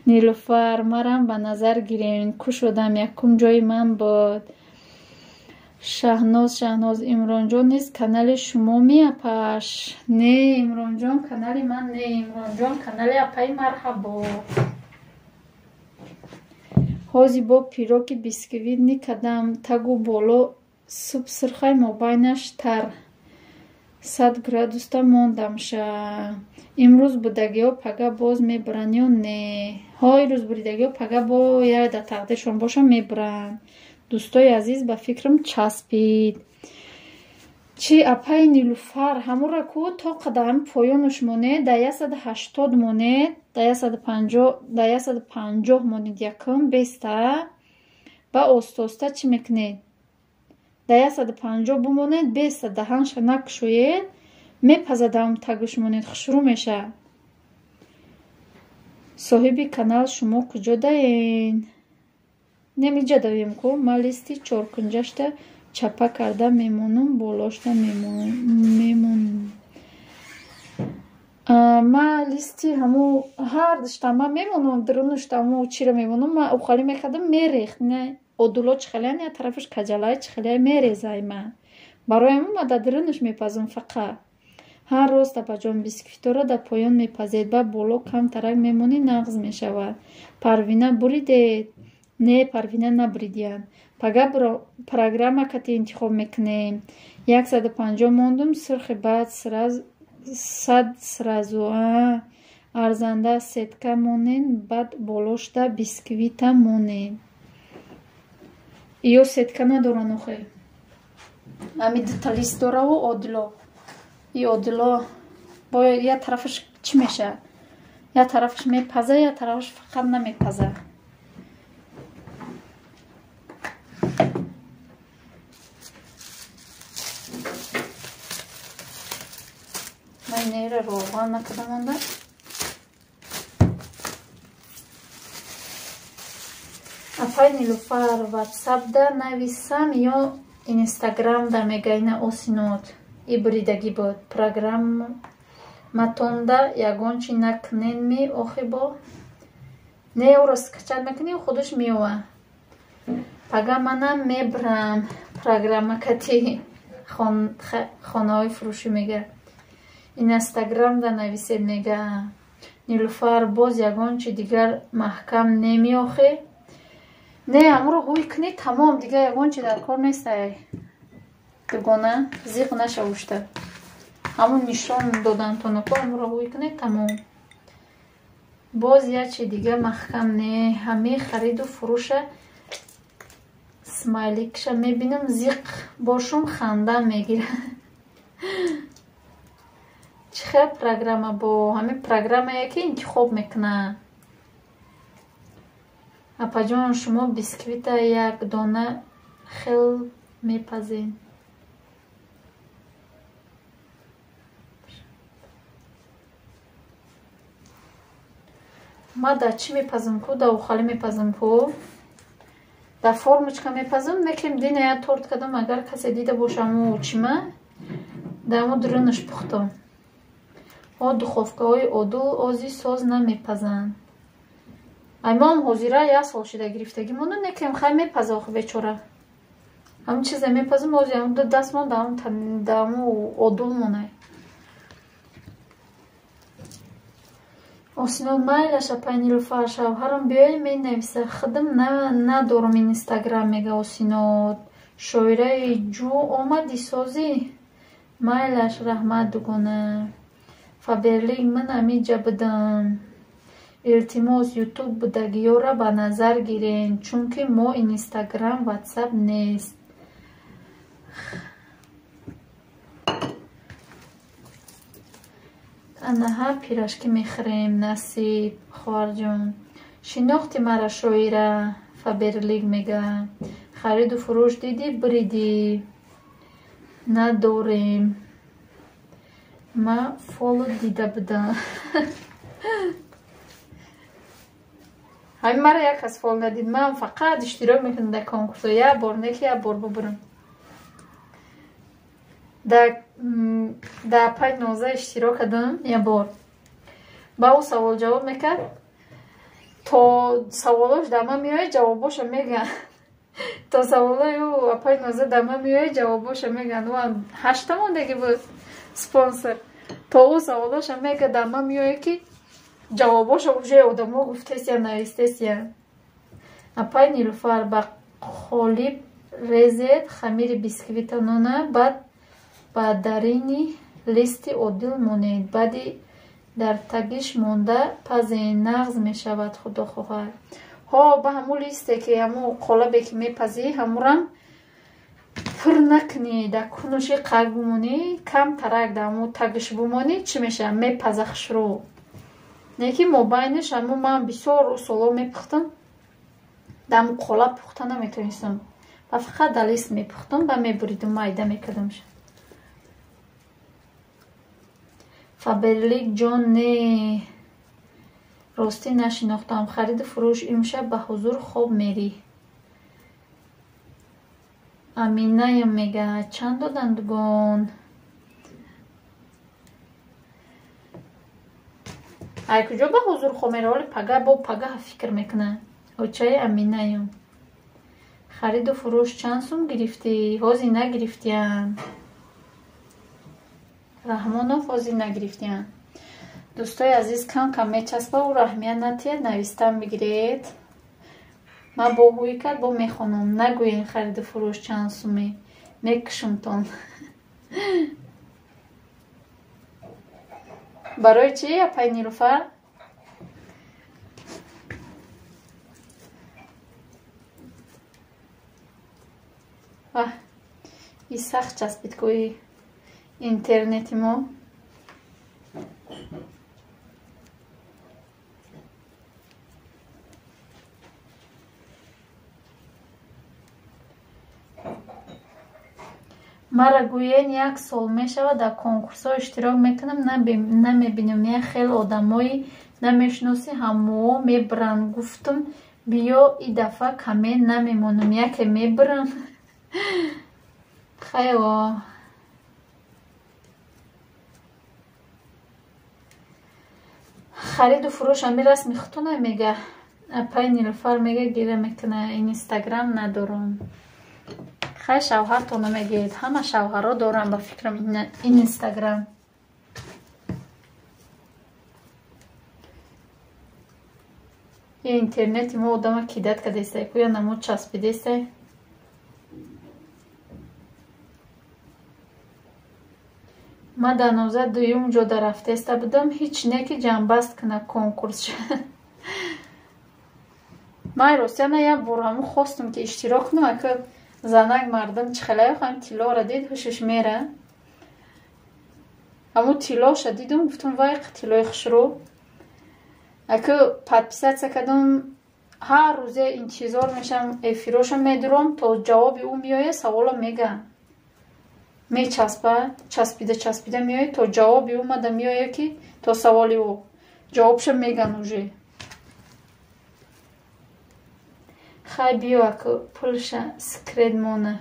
нилуфар марам ба назар гирем ку шудам якум ҷои ман буд шаҳноз имронҷон низ канали шумо меапаш не имронҷон канали ман не имронҷон канали апай марҳабо ҳози бо пироги бисквит никадам тагу боло суб сирхай мобайнаш тар 100 градуста мондамша имрӯз будагиҳо пага боз мебаранд ё не ирӯз буридагиҳо пага бо я дар тақдиршон боша мебаранд дӯстои азиз ба фикрам часпид чи апай нилуфар ҳамура ку то қадам поёнаш монед да 180 монед да 150 монед якум беста ба остоста чӣ мекунед да 150 бумонед беста даҳанша накушоед мепазадам тагуш монед хушрӯ меша соҳиби канал шумо куҷо даен немиҷа давем ку ма листи чоркунҷашта чапа карда мемонам болошта мемонам ма листи ҳамо ҳардаштама мемонам дрӯнаштамо чира мемонам ма ухали мекардам мерехт не одуло чихелиян я тарафаш каҷалай чихелия мерезай ма бароям ма да дрӯнаш мепазам фақат ҳар роз табаҷон бисквитора да поён мепазед ба боло камтарак мемонӣ нағз мешавад парвина буридед не парвина набуридиян пага программа кати интихоб мекунем 150 мондум сирхи баъд 100 сразу арзанда сетка монен баъд болошда бисквита монен ё сетка надоран охе ами деталист дораву одило и одило бо я тарафаш чӣ меша я тарафаш мепаза я тарафаш фақат намепаза майнера роған накадаманда апай нилуфар ватсапда нависам ё инстаграмда мегаина осинот и буридаги буд программатонда ягончи накунен ми охи бо не ӯро скачат накунӣ худаш меова пага манам мебрам программа кати хонаҳои фурӯшӣ мега инстаграмда нависед мега нилуфар боз ягончи дигар маҳкам немиохӣ не ҳамуро ҳуй кунӣ тамом дигар ягончи дар кор нестай дугона зиқ нашавушта ҳамун нишон додантонаку ҳамуро ҳуй кунӣ тамом боз ячи дигар маҳкам не ҳамаи хариду фурӯша смайликша мебинам зиқ бошум хандам мегирад чӣ хел программа бо ҳамин программае ки интихоб мекунад апаҷон шумо бисквита як дона хел мепазед ма да чӣ мепазам ку да ухали мепазам ку да формочка мепазам мекем диная торт кардам агар касе дида боша аму чима да аму дрӯнаш пухтам духовкаҳои одул ози соз намепазанд аймон ҳозира як сол шида гирифтагимона некем хай мепаза охи бечора ҳамин чизе мепазам ози ҳамун даст мон даму одул монай осинот майлаш апай нилуфар шавҳарам биёй менависа худам надорум инстаграм мега осинот шоираи ҷу омади созӣ майлаш раҳмат дугона фаберлик ман амиҷа будам илтимос ютуб будагиёра ба назар гирен, чунки мо инстаграм ватсап нест. анаҳа пирашки мехӯрем. Насиб хоҳарҷон, шинохти мара шоира? Фаберлик мега хариду фурӯш дидӣ биридӣ? Надорем. ма фоло дида будам. ҳамин мара як кас фол надид. Ман фақат иштирок мекунам дар конкурсо. як бор не ки як бор бубурам. дар пай ноза иштирок кардам як бор. ба ӯ савол ҷавоб мекард. то саволош дар ман меояд, ҷавобоша мегӯяд. то саволои ӯ пай ноза дар ман меояд, ҷавобоша мегӯяд. ӯ ҳашта мондагӣ буд спонсор. то ӯ саволоша мегӯяд, дар ман меояд ки ҷавобоша уже одамо гуфтесия навистесия. апай Нилуфар, ба қолиб резед хамири бисквита нона, баъд ба дарини листи одил монед. баъди дар тагиш монда пазен нағз мешавад. худо хоҳад. ҳо ба ҳамун листе ки ҳамун қолабе ки мепазӣ ҳамурам пур накунӣ, дар кунуши қак бумонӣ, кам тарак дар ҳамун тагиш бумонӣ, чӣ мешавад? Мепаза хушрӯ. не ки мобайниш ҳамун ман бисёр соло мепухтам. дар ҳамун қолаб пухта наметонистам. ба фақат дар лист мепухтам, ба мебуридам, майда мекардамш. Фаберлик ҷон, не ростӣ нашинохтам. хариду фурӯш имшаб ба ҳузур хоб мерӣ? Аминаям мегӯяд. чанд додандгон? ай куҷо ба ҳузур хоб мерӣ? ҳоли пага бо пагаҳа фикр мекунад. очаи Аминаям. хариду фурӯш чанд сум гирифтӣ? ҳозир нагирифтиям. Раҳмонов ҳозир нагирифтиям. дӯстои азиз, кам кам мечаспа, ӯ раҳмия натиҳад, навистан бигиред. ман бо ҳуи кард бо мехонам. нагӯен хариду фурӯш чанд суме, мекушумтон. барои чӣ, апай Нилуфар? и сахт часпид кӯи интернети мо. мара гӯен як сол мешавад дар конкурсҳо иштирок мекунам, намебинам. як хеле одамои намешиносӣ ҳамуо мебаранд. гуфтам биё и дафъа каме намемонам, яке мебаранд. хайо. хариду фурӯш ҳамин расми хутона мега. апай Нилуфар мега гира мекуна. инстаграм надорам. хай шавҳартона мегӯед. ҳама шавҳарро дорам ба фикрам инстаграм. интернети мо одама кидат кадестай кӯя намо часпидестай. ман дар 92 ҷода рафтеста будам. ҳеч не ки ҷамъбаст куна конкурс. ман ростияна як бор ҳамун хостам ки иштирок кунам. ака занак мардам чихелаёхам тиллора дид ҳушаш мера. ҳамун тиллоша дидум, гуфтам вай тиллои хушрӯ. ака подписатсия кардам. ҳар рӯзе интизор мешам, эфироша медурам то ҷавоби ӯ меояд, савола мегӯям. мечаспа, часпида меояд, то ҷавоби ӯ мада меояд ки то саволи ӯ ҷавобша мегӯям уже. хай биё ака пулша секрет мона.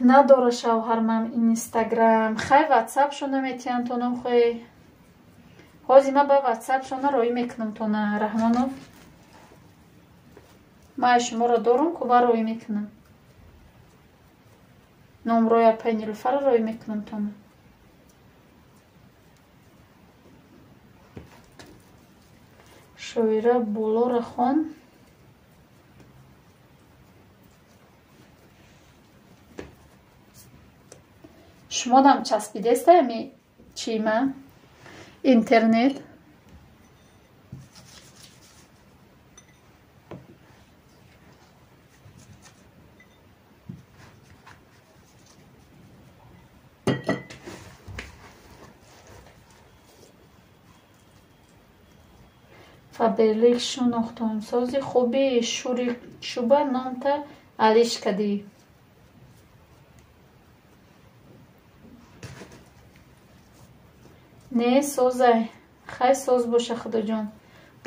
надора шавҳармам инстаграм. хай ватсап шона метиҳам тонам. хой ҳозир ман ба ватсап шона роӣ мекунам тона. Раҳмонов, ман шуморо дорам ку ба роӣ мекунам. номрои апай Нилуфарро роӣ мекунам тона. шоира болора хон. шумонам часпидеста ами чима интернет. Фаберлик шунохтон сози хуби шури шуба номта алиш кади. Не созай хай соз боша худоҷон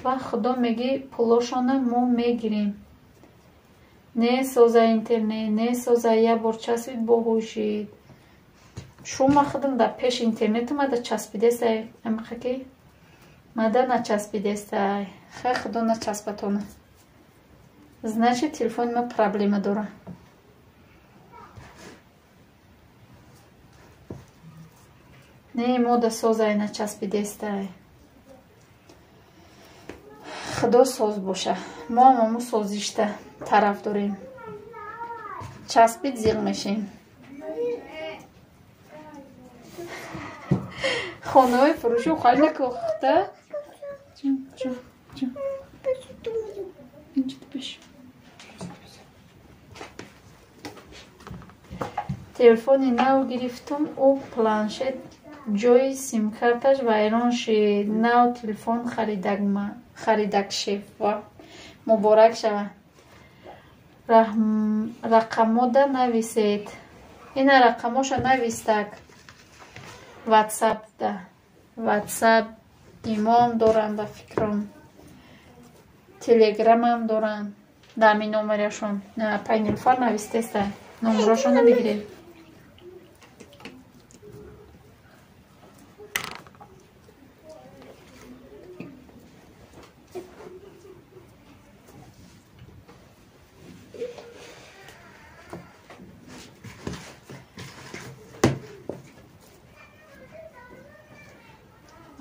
ва худо меги пулошона мо мегирем. Не созай интернет не созай я бор часпид боҳушид шума худам да пеш интернету мада часпидесай амқаки мада начаспидесай хай худо начаспатона значит телефони ма проблема дора. Не мода созай начаспидестай худо соз боша мо амаму созишта тараф дорем часпид зиқ мешем. хонаҳои фурӯшу хайла кӯхта телефони нав гирифтум ӯ планшет ҷои симкарташ вайрон шид. Нав телефон харидак шев муборак шава. Рақамода нависед. Ина рақамоша навистак. Ватсапда. Ватсап имом дорам ба фикрам. Телеграмам дорам. Дами номерашон. Пай нилфар навистеста. Номерошона бигиред.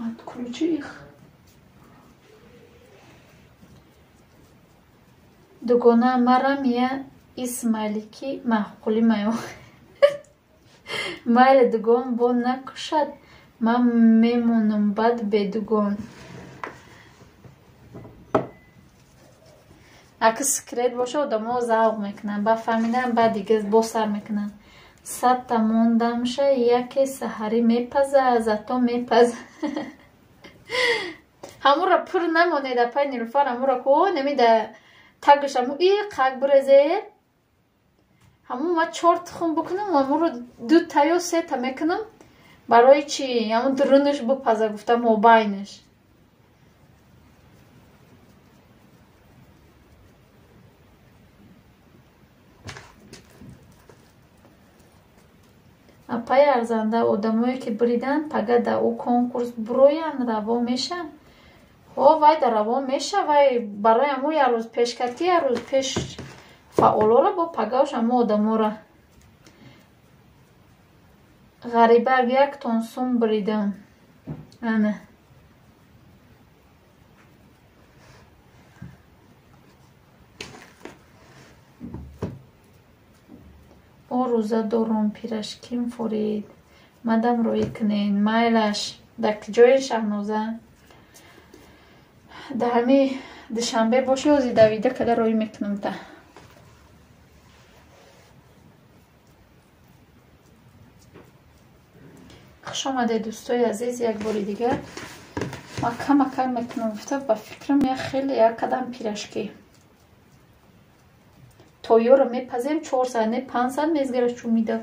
Отключи их. Дугона марам я исмайлики маҳқули маё. Майли дугон бо накушад ман мемонам бад бедугон. Аки секрет боша одамо завқ мекунанд ба фаҳмидан ба дига бо сар мекунанд. Сатта мондамша яке саҳарӣ мепаза зато мепаза. Ҳамура пур намонеда пай нилфар ҳамура ко намида тагш ҳаму иқак бурезе ҳаму ма 4 тухм букунам ҳамуро 2 та ё 3 та мекунам барои чи ҳаму дурунаш бупаза гуфтам мобайнаш. Апай арзанда одамое ки биридан пага да ӯ конкурс буроян раво меша. О вай да раво меша вай барои ҳаму як рӯз пеш кард ки як рӯз пеш фаъолора бо пагааш ҳаму одамора ғарибак 1 тон сум биридам. Ана о рӯза дором пирашким фурид мадам рӯи кунен майлаш дар киҷои шаҳноза да ҳами душанбе боши ози давида када рӯи мекунам та хуш омаде дӯстои азиз як бори дигар ма камакар мекунам гуфта ба фикрам як хеле як кадам пирашки тоёро мепазем 400 не 500 мезгара чумида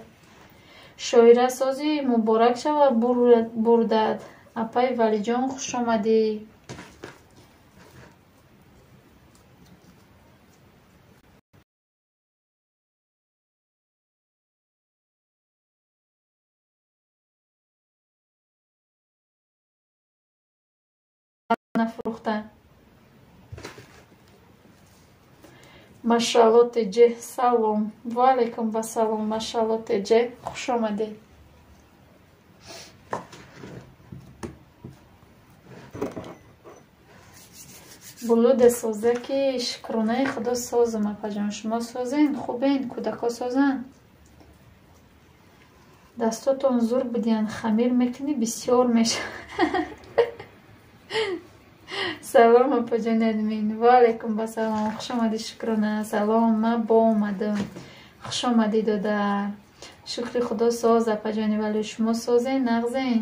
шоира сози муборак шава бурдад апай валиҷон хуш омадӣ. нафурухта машаллоте ҷе салом ва алайкум ва салом машаллоте ҷе хуш омадед. булуде соза ки шукронаи худо созам апаҷон шумо созен хубен кӯдако созан дастотон зур будиян хамир мекунӣ бисёр меша. салом апаҷон админ ва алайкум ба салом хуш омадӣ шукрона салом ма бо омадам хуш омадӣ дода шукри худо соз апаҷони валӣ шумо созен нағзен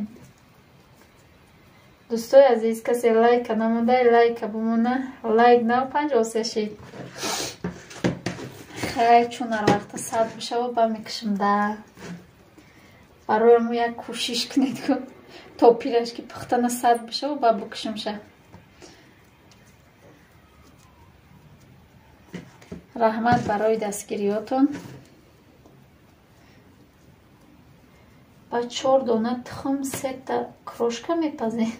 دوستای عزیز کسی لایک نموده لایک بمونه لایک نو 53 شید خیلی چون هر وقت ساعت بشه و با میکشم ده برای مو یک کوشش کنید که تا پیرش که پختن ساعت بشه و با بکشم شه رحمت برای دستگیریاتون با 4 دانه تخم 3 تا کروشکا میپزین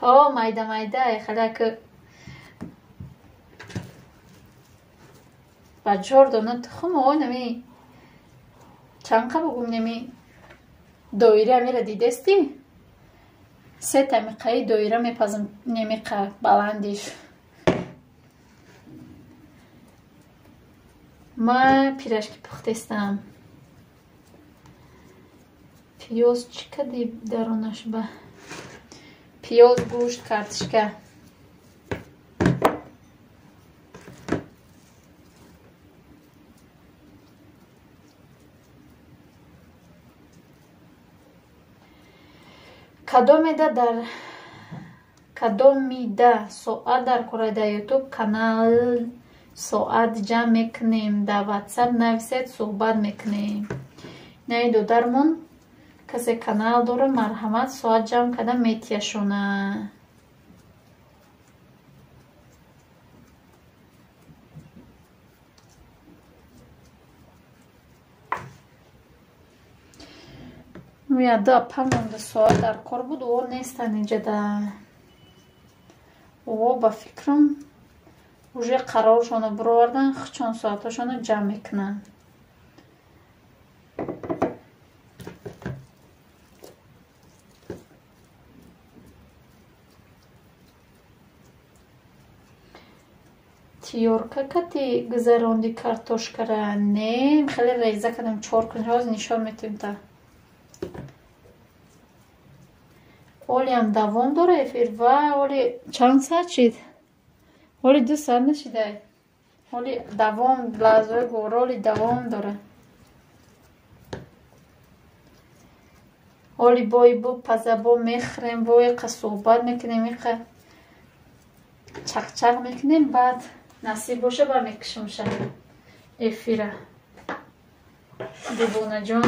ها مایده مایده خیلی که با 4 دانه تخم آقا نمی چند بگم نمی دایره میره دیدستی 3 تا میقه دایره میپزم نمیقه بلندیش ما پیرشکی پختستم پیاز چی کدی درونش به پیاز گوشت کارتشکه کدومیده ساعت در کره یوتیوب کانال ساعت جمع میکنیم در واتساپ نویسید صحبت میکنیم نیدو درمون کسی کانال داره مرحمت ساعت جمع کده میتیشونه میاده پمونده ساعت در کار بود او نیستن اینجا ده او با فکرم уже қароршона буровардан хичон соаташона ҷамъ мекунанд тиёрка кати гузаронди картошкара не хеле реза кардам 4 кунҷ ҳоз нишон метавем та олиам давом дора эфир ва оли чанд саат шид оли 2 саат нашидай оли давом лаҳзаҳои гувороли давом дора оли бои бу пазабо мехӯрем бои қа суҳбат мекунем иқа чақчақ мекунем баъд насиб боша ба мекушамша эфира дивонаҷон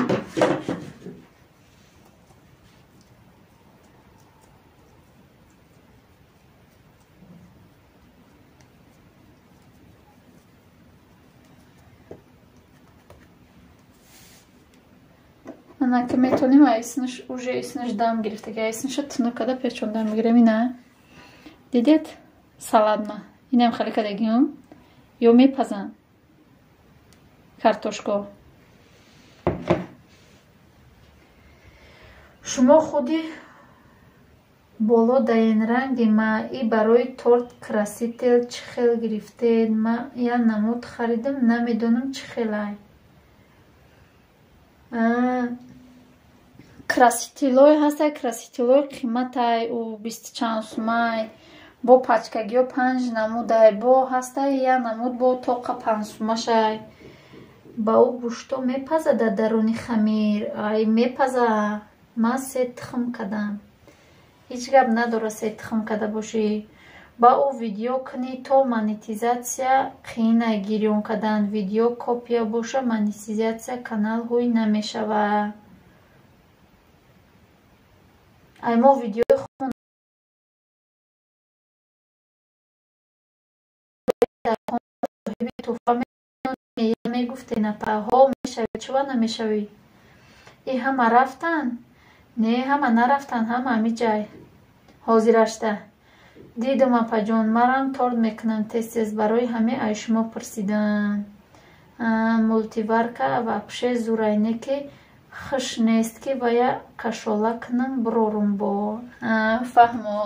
که میتونیم ایسنش اوژه ایسنش دم گرفته که ایسنش تنو کده پیچون دم میگیرم اینه دیدید سالاد ما اینم خیلی کدگیم یا میپزن کارتوشکو شما خودی بالا در این رنگ ما ای برای تورت کراسیتل چه خیل گرفتید ما یا نمود خریدم نمیدونم چه خیلی красителой ҳастай красителой қиматай ӯ 20 чанд сумай бо пачкагиё 5 намудай бо ҳастай я намуд бо тоқа 5 сумашай ба ӯ гӯшто мепаза дар даруни хамир ай мепаза ман 3 тухм кадам ҳеҷ гап надора 3 тухм када бошӣ ба ӯ видео кунӣ то монетизатсия қиинай гирён кадан видео копия боша монетизатсия канал ҳуй намешава ай мо видеои хун туфа мегуфте напаҳо мешавӣ чува намешавӣ и ҳама рафтан не ҳама нарафтан ҳама ҳамиҷай ҳозирашта дидум апаҷон марам торт мекунам тез барои ҳамаи ай шумо пурсидан мултиварка вапше зурайне ки хуш нест ки вая кашола кунам бурорум бо фаҳмо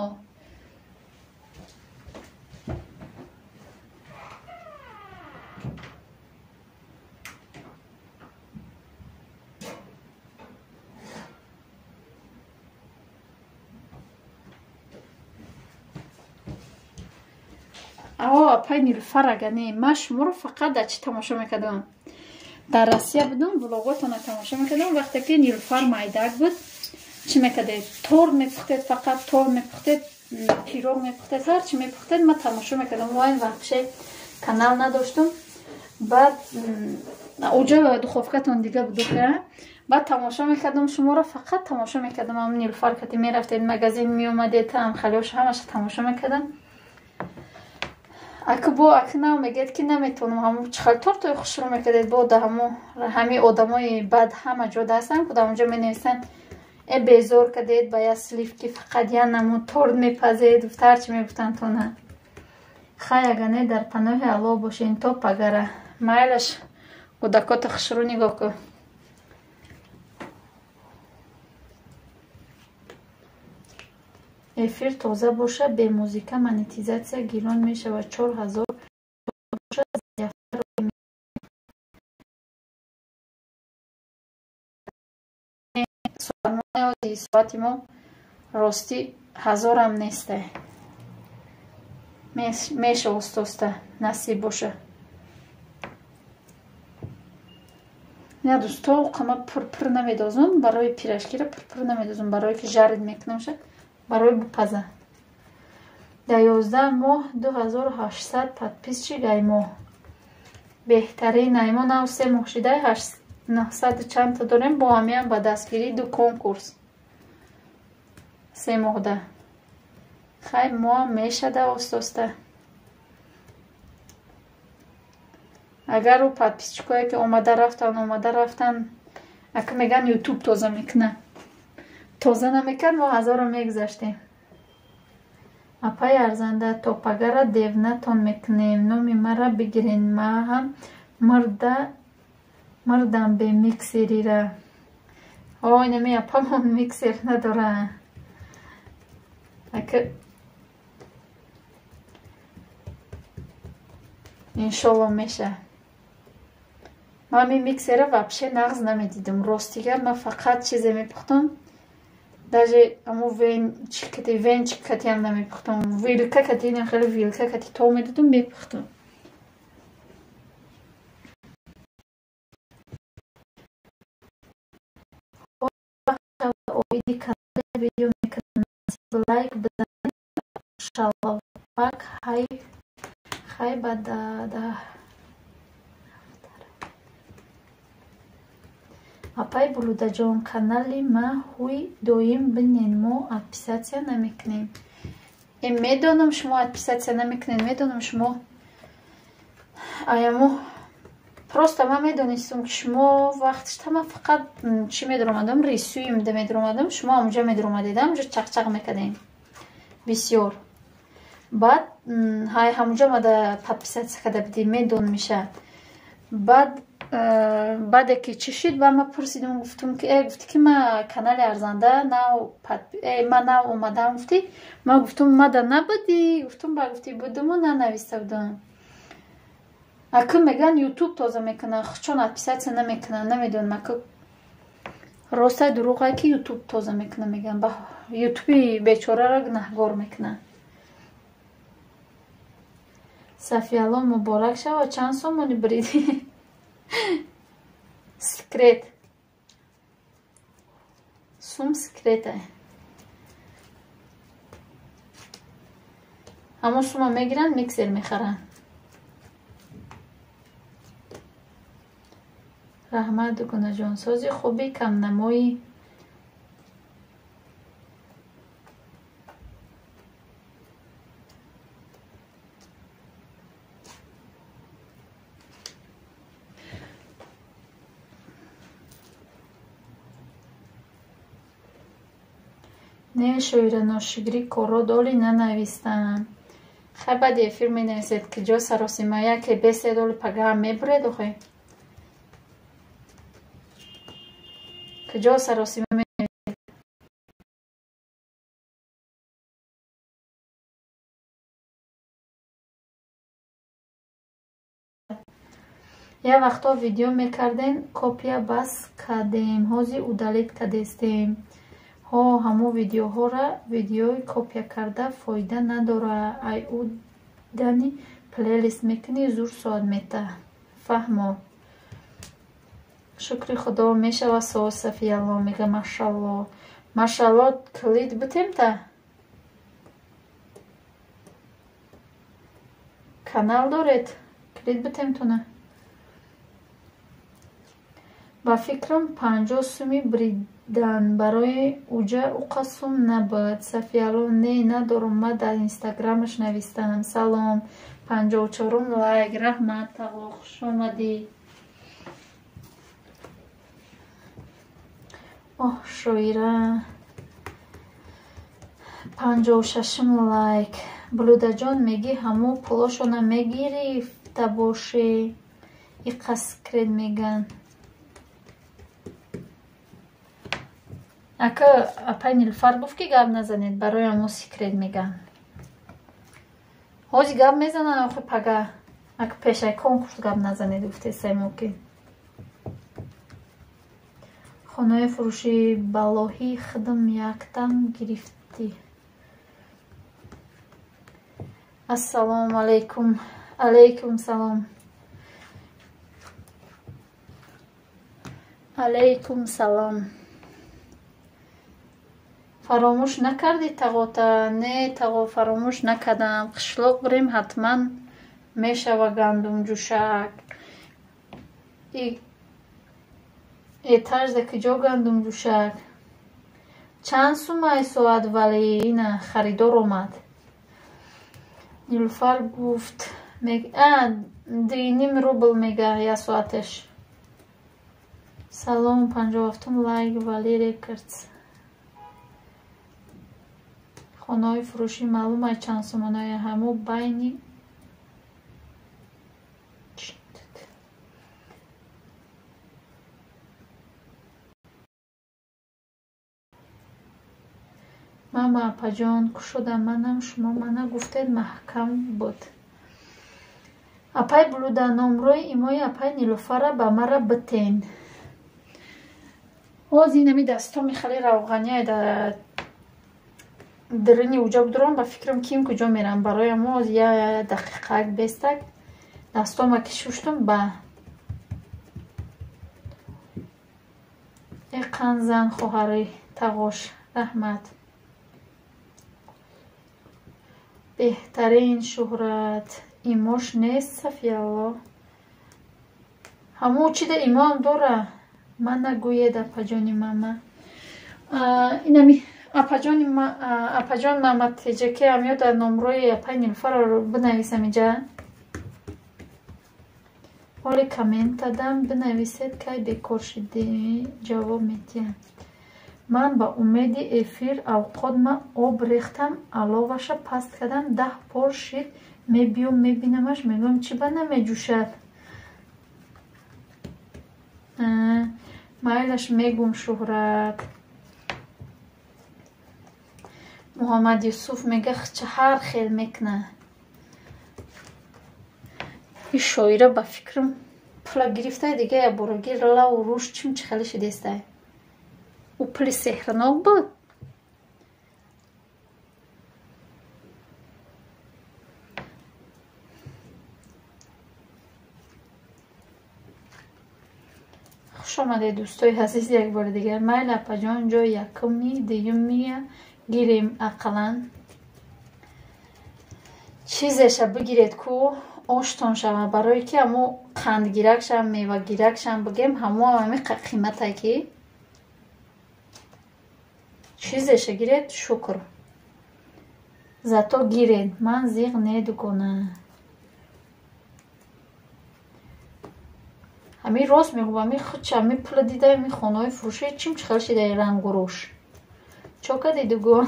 апай нилуфар агане ман шуморо фақат дар чӣ тамошо мекардам дар Россия будам влоготона тамошо мекардам вақте ки нилуфар майдак буд چی میکردید؟ تور میپختید، فقط تور میپختید، پیروگ میپختید، هر چی میپختید من تماشا میکردم. وای وقتش کانال نداشتم. بعد اونجا دخوفکتون دیگه بود که بعد تماشا میکردم شما را، فقط تماشا میکردم. هم نیلوفر کتی میرفتید مگزین میومدید، هم خلیوش همش تماشا میکردم. اگه با اکنه میگید که نمیتونم، همون چخلطور توی خوش رو میکردید بود. همه آدمای بد همه جا دستن کدام اونجا می نویسن ای بیزور کدید باید سلیف که فقط یا نمون تورد میپزید و هرچی میگفتن تو نه. خواهی اگه در پناه الله باشین تو پگره مایلش کودکات خوش رو نگاه کن. افیر تازه باشه به موزیکا مانتیزاسیا گیران میشه و 4000 باشه سوالمانه و دیسواتی ما راستی 1000 هم نیسته، میشه استاسته نصیب باشه. نه دوستا قمه پر نمیدازم برای پیرشگیره، پر نمیدازم برای که جرد میکنم شد برای بپزه. در 11 ماه 2800 پدپیس چی گای ماه بهترین ایما نو 3 ماه شده 900 چند تا داریم با همین با دستگیری 2 کنکورس 3 ماه ده خیلی ما میشه ده استاسته. اگر رو پدپیسچکایی که اومده رفتن اگه میگن یوتیوب تازه میکنه، تازه نمیکن ما 1000 میگذاشتیم. اپای ارزنده توپگره دیونتون میکنیم، نومی مرا بگیرین، ما هم مردم به میکسری را. آی نمی اپا من میکسر نداره. اگه انشالله میشه. من می میکسره وابشه نغز نمیدیدم راستیگر. من فقط چیزی میپختم даже امو وین چکتی هم نمیپختم، ویلکه کتی نه خیلی ویلکه کتی تو میدیدم میپختم. اویدی کانال ویدیو میکنم لایک بزنید انشالله پاک خی بده اپای بلوده جان کانالی ما هوی دویم بینین ما ادپیساتیا نمیکنیم. این میدونم شما ادپیساتیا نمیکنین، میدونم شما ایامو پروستا من میدونستم که شما وقتش تمام فقط چی میدرومدم ریسوی میدرومدم شما اونجا میدرومدیدم اونجا چق میکردین بسیار. بعد های همونجا ما دا پدپیساتیا کده بدیم میدون میشه. بعد که چی شد و من پرسیدم گفتم که گفتی که من کانال ارزنده من نو اومدم گفتی من گفتم اومده نبودی گفتم با گفتی بودم و ننویسته بودم. اکه میگن یوتیوب تازه میکنه چون ادپیساتیا نمیکنه نمیدونم اکه راسته دروغه که یوتیوب تازه میکنه میگن با یوتیوبی بیچاره را گناهگار میکنه. صفیه الله مبارک شو. چند سومونی بریدی؟ سکرت سوم سکرته همون سوم میگیرن میکسر میخرن. رحمت کنه جانسازی خوبی کم نمایی نه شویر ناشگری کارو دالی ننویستن. خیلی بعد یه فیلم می نویسید که جا سراسیمایی که 20 دول پگه میبره دوخه که جا سراسیمایی می نویسید. یه وقتا ویدیو میکردین کپیا بس کردیم هازی اودالیت کردستیم ها همو ویدیوها را ویدیوی کپیا کرده فایده نداره. ای او دانی پلیلیست میکنی زور ساعت میته فهمو. شکر خدا میشه و صفیه الله میگه ماشاءالله машалло клид битем та канал доред клид битем туна ба фикрам 50 суми бридан барои уҷа уқасум набуд. Сафияло не надорум, ма дар инстаграмаш навистанам. Салом 54 лайк. Раҳмат тагло, хуш омадӣ. Оҳ шоира 56 лайк. Блудаҷон мегӣ ҳамо пулошона мегирифта боше иқа секрет меган. Ака апай Нилуфар гуфт ки гап назанед, барои ҳамо секрет меган. ҳози гап мезанад охи пага. Ака пешай конкурс гап назанед гуфтесай моки. хонаи фурӯши балоҳӣ хидм яктам гирифтӣ. ассалому алайкум. алайкум салом. алайкум салом. фаромӯш накардӣ тағота? Не тағо фаромӯш накардам. қишлоқ бирем ҳатман мешава гандумҷӯшак. этажда киҷо гандумҷӯшак? Чанд сумаи соат вале ина харидор омад. Нилуфар гуфт 2.5 рубл мега як соаташ. Салом 57 лайк вали рекордс. хонаи фурӯшӣ маълумай чанд сомонаи ҳамо байни мама апаҷон кушода манам шумо мана гуфтед маҳкам буд. апай блуда номрои имои апай Нилуфара ба мара битен. ҳозир нами дастоми хали равғания да дирини уҷа будурам ба фикрам ким куҷо мерам. барои мо я дақиқак бестак дастома ки шуштум ба эқанзан хоҳари тағош. раҳмат. беҳтарин шӯҳрат имош нест Сафиялло. ҳамо чида имоам дора. ман нагӯед апаҷони мама. инами апаҷон маматиҷаке амёда номрои апай Нилуфарро бинависам иҷа. ҳоли коммент дадам бинависед кай бекор шидӣ ҷавоб медиҳам. ман ба умеди эфир авқотма об рехтам аловаша паст кардам 10 пор шид мебиём мебинамаш мегӯям чӣ ба намеҷӯшад. майлаш мегӯм шӯҳрат. муҳаммад Юсуф мега ҳар хел мекна. ин шоира ба фикрам пула гирифтай дига ябораги лаву рӯш чим чӣ хеле шидестай. ӯ пули сеҳрнок буд. хуш омадед дӯстои азиз як бори дигар. майли апаҷон ҷои якуми дуюмия гирем ақаллан чизеша бигиред ку оштон шава барое ки ҳамо қандгиракшам мевагиракшам бигем ҳамо ҳами қиматае ки чизеша гиред шукр зато гиред ман зиқ недугона. ҳами рост мегӯм ҳами худча ҳами пула дида ҳами хонаҳои фурӯшӣ чим чӣ хел шидаи рангуруш чокади дугон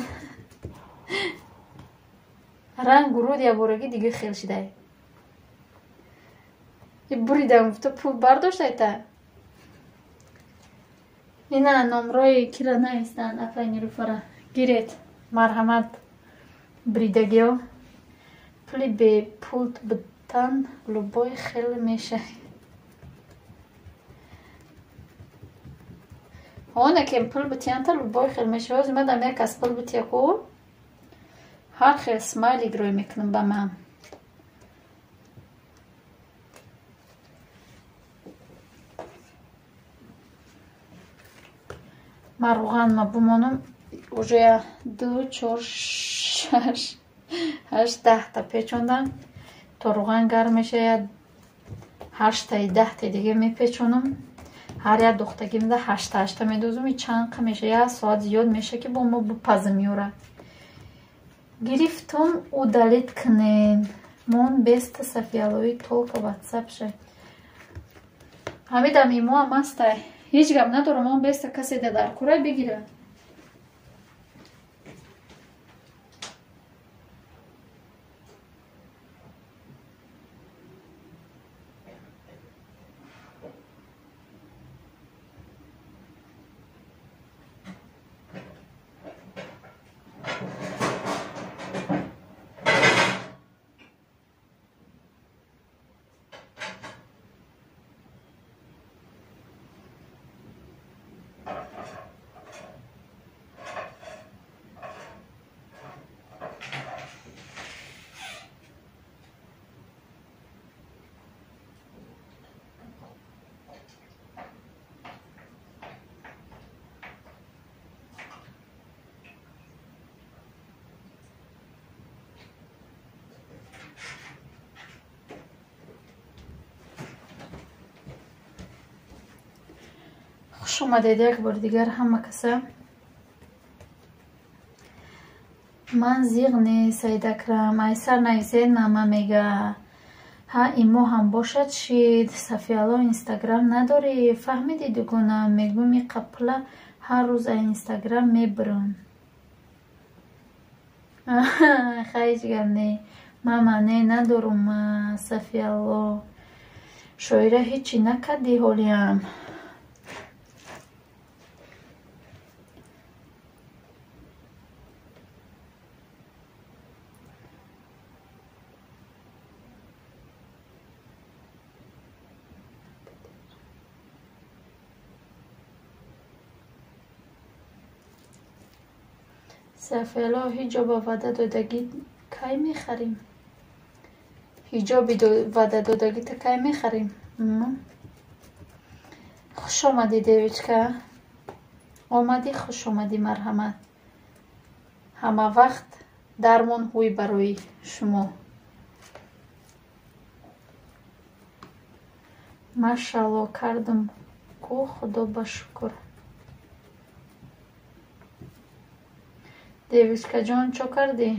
рангуруд ябораги дига хел шидай. буридам гуфта пул бардоштайта. ина номрои кира наистан апай Нилуфара гиред марҳамат бридагиё пули бепулт битан лубои хеле мешай. ona kem pul bitiyanta любой хел мешавад. ҳозир ман дам як аз пул битияку ҳар хел смайли гирой мекунам ба ман. Марған ма бумонам уже 2, 4, 6, 8, 10 та печондам. То руған гарм мешавад 8 та 10 та дига мепечонам. ҳар як духтагимда 8 та медозам. И чанд қа меша, 1 соат зиёд меша ки бо мо бупаза меёрад. Гирифтум удалит кунем. Мон беста Софиялои толка ватсап шай. Ҳамидам имо ам астай. Ҳеҷ гап надорам, он беста каседа дар кура бигира. Хуш омадед як бор дигар ҳама каса. Ман зиғни Сайдакрам айсар нависед нама мега ҳа имо ҳам бошад шид. Софияло инстаграм надори? Фаҳмиди дугуна мегӯ ми қапла ҳар рӯз а инстаграм мебирон. Хайҷ гапне мама не надорум Софияло. Шоира ҳичи накарди ҳолиам. Софияло ҳиҷоба ваъда додагӣ кай мехарем? Ҳиҷоби ваъда додагита кай мехарем? Хуш омадӣ девичка. Омадӣ, хуш омадӣ, марҳамат. Ҳама вақт дармон ҳуй барои шумо. Машалло кардам ку худо ба шукр. Девичкаҷон чо кардӣ?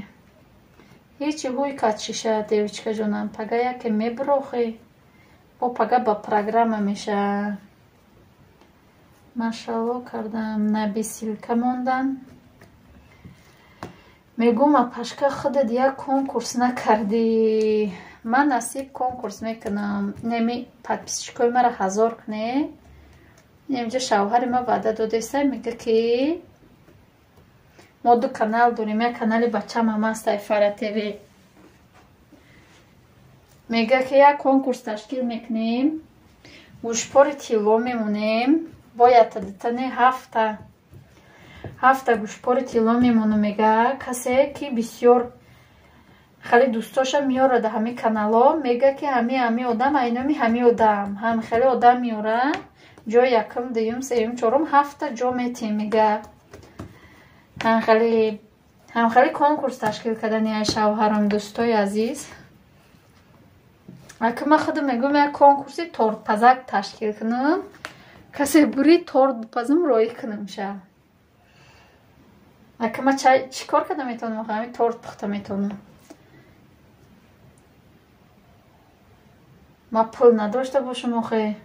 Ҳичи ҳуй катшиша девичкаҷонам. Пага яке мебурохӣ? Бо пага ба программа меша. Машалло кардам. Наби силка мондан. Мегӯма пашка худат як конкурс накардӣ. Ман насиб конкурс мекунам. Неми подписчикои мара 1000 кне. Немҷа шавҳари ма ваъда додеста мега ки мо 2 канал дорем. Як канали бачамам аст Айфара ТВ. Мега ки як конкурс ташкил мекунем. Гӯшпори тилло мемонем. Бояд дитане 7 гӯшпори тилло мемонам. Мега касе ки бисёр хеле дӯстоша меёрад ҳами канало. Мега ки ҳами одам айноми ҳами одам. Ҳам хеле одам меёрад. Ҷо якум, дуюм, сеюм, чорум 7 ҷо метем. Мега ҳам хеле конкурс ташкил кардани ай шавҳарам дӯстои азиз. Ака ма худам мегӯям як конкурси тортпазак ташкил кунам. Касе бури торт бупазам роӣ кунам ша. Ака ма чӣ кор карда метавонам? Ҳами торт пухта метавонам. Ма пул надошта бошам охе.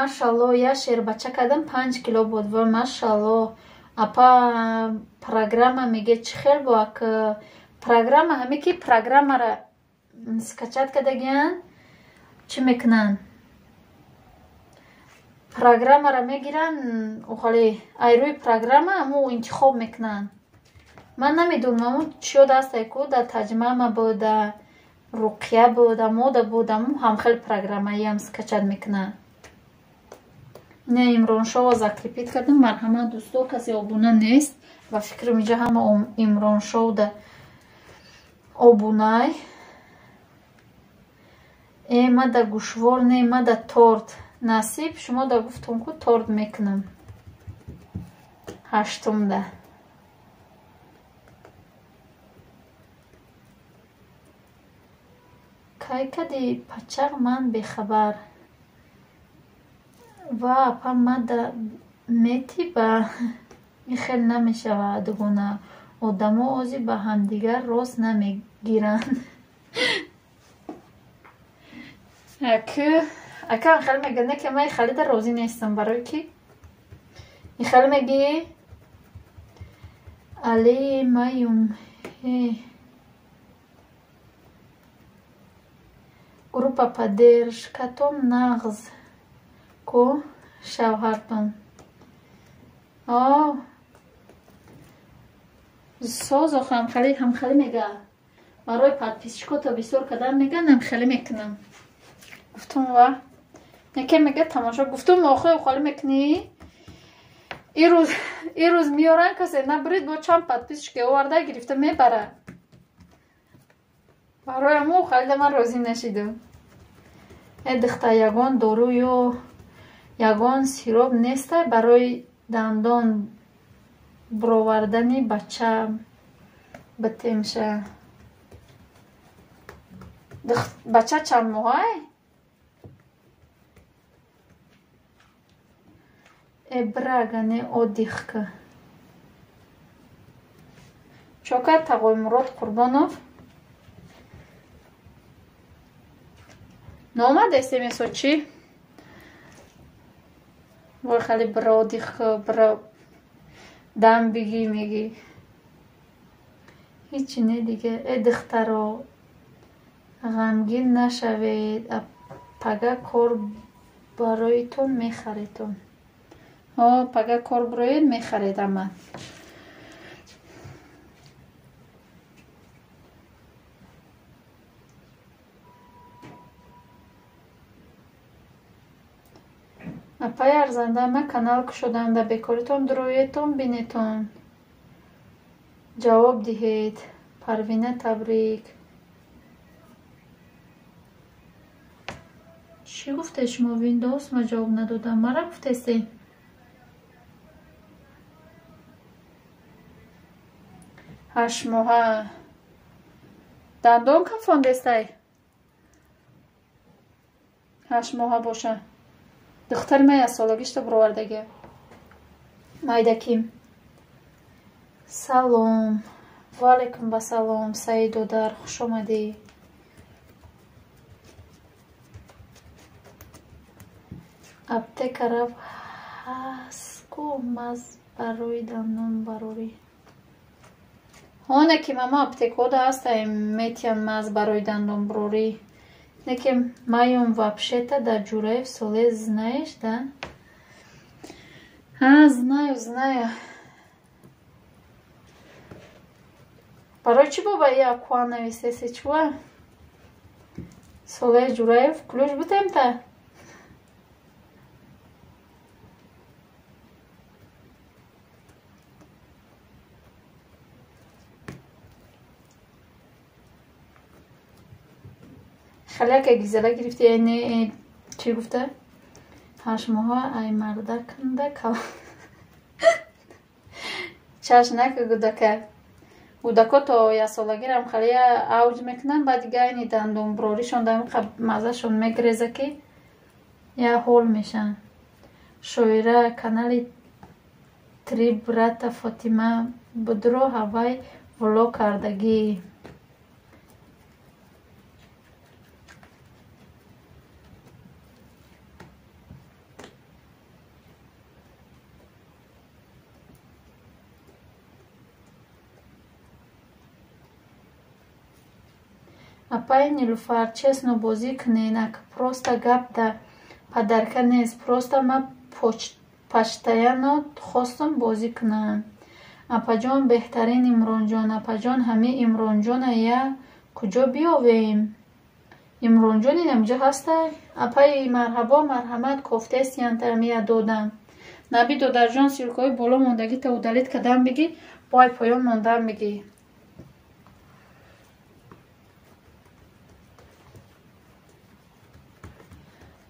Машалло я шербача кардам 5 кило буд. Ва машалло апа программа меге чӣ хел бо ак программа ҳаме ки программара скачат кардагиян чӣ мекунан? Программара мегиран охали ай рӯи программа аму интихоб мекунан. Ман намедонам чӣ дастай ку да таҷмама буда руқия буда мода будам ҳам хел программаиам скачат мекунан. Не Имроншово закрепит кардам. Марҳамат дӯсто, касе обуна нест ва фикрам инҷа ҳама Имроншоу да обунай мада гӯшвор не мада торт насиб шумо да гуфтум ку торт мекунам. ҳаштумда кай кади пачақ ман бехабар ва апа мада метиба михел намешавад гуна одамо ози ба ҳамдигар рост намегиранд. ака хел мега не ки ман халида розӣ нестам барои ки хел меги али маюм группа поддержкатон нағз ку шавҳартон созо ҳамхали мега барои подписчикота бисёр кадан меган ҳамхали мекунам. гуфтум ва яке мега тамошо гуфтум охир хали мекунӣ ин рӯз миёран касе набрид бо чанд подписчик оварда гирифта мебара. барои аму халида ман розӣ нашидам. духта ягон дору ё ягон сироб нестай барои дандон буровардани бача битемша. бача чанд моҳай? брагане отдихка. чокар тағоймурод Қурбонов номад смсо чи вой хали бра отдихка бра дам биги меги ҳичи не дига духтаро ғамгин нашавед пага кор бароитон мехаритон. пага кор бароед мехаридама. апай арзанда ма канал кушодам да бекоритон дуроетон бинетон ҷавоб диҳед. Парвина табрик. чӣ гуфтед шумо? Windows ма ҷавоб надодам. мара гуфтесте? ҳашт моҳа дандон кафондестай? ҳашт моҳа боша. духтари ман ясолагишта буровардаги. майдаким. салом. ваалайкум басалом. Саид додар хуш омадӣ. аптека рав ҳаст ку маз барои дандон барорӣ. ҳоне ки мама аптекода ҳастай метиям маз барои дандон барорӣ. неки маём вообще-то да Ҷураев соле знаеш, да? Знаю. барои чӣ боба я куан нависеси чува? Соле Ҷураев ключ бутем-та? халяка гизала гирифти не чӣ гуфта? ҳашт моҳа ай мардаканда кал чашнака гудака гудако то ясолагирам халия авҷ мекунан ба дига айни дандон буроришон дамиқа мазашон мегреза ки я ҳол мешан. шоира канали три брата Фотима будро ҳавай влог кардагӣ. апай Нилуфар честно бозӣ куненак просто гап да падарка нест. просто ма почтаянот хостум бозӣ кунам. апаҷон беҳтарин Имронҷон. апаҷон ҳами Имронҷона я куҷо биёвем? Имронҷон инамҷо ҳастай? апай марҳабо марҳамат кофтестиянта ҳамия додам. наби додарҷон силкои боло мондагита удалит кадан биги бой поён мондан биги.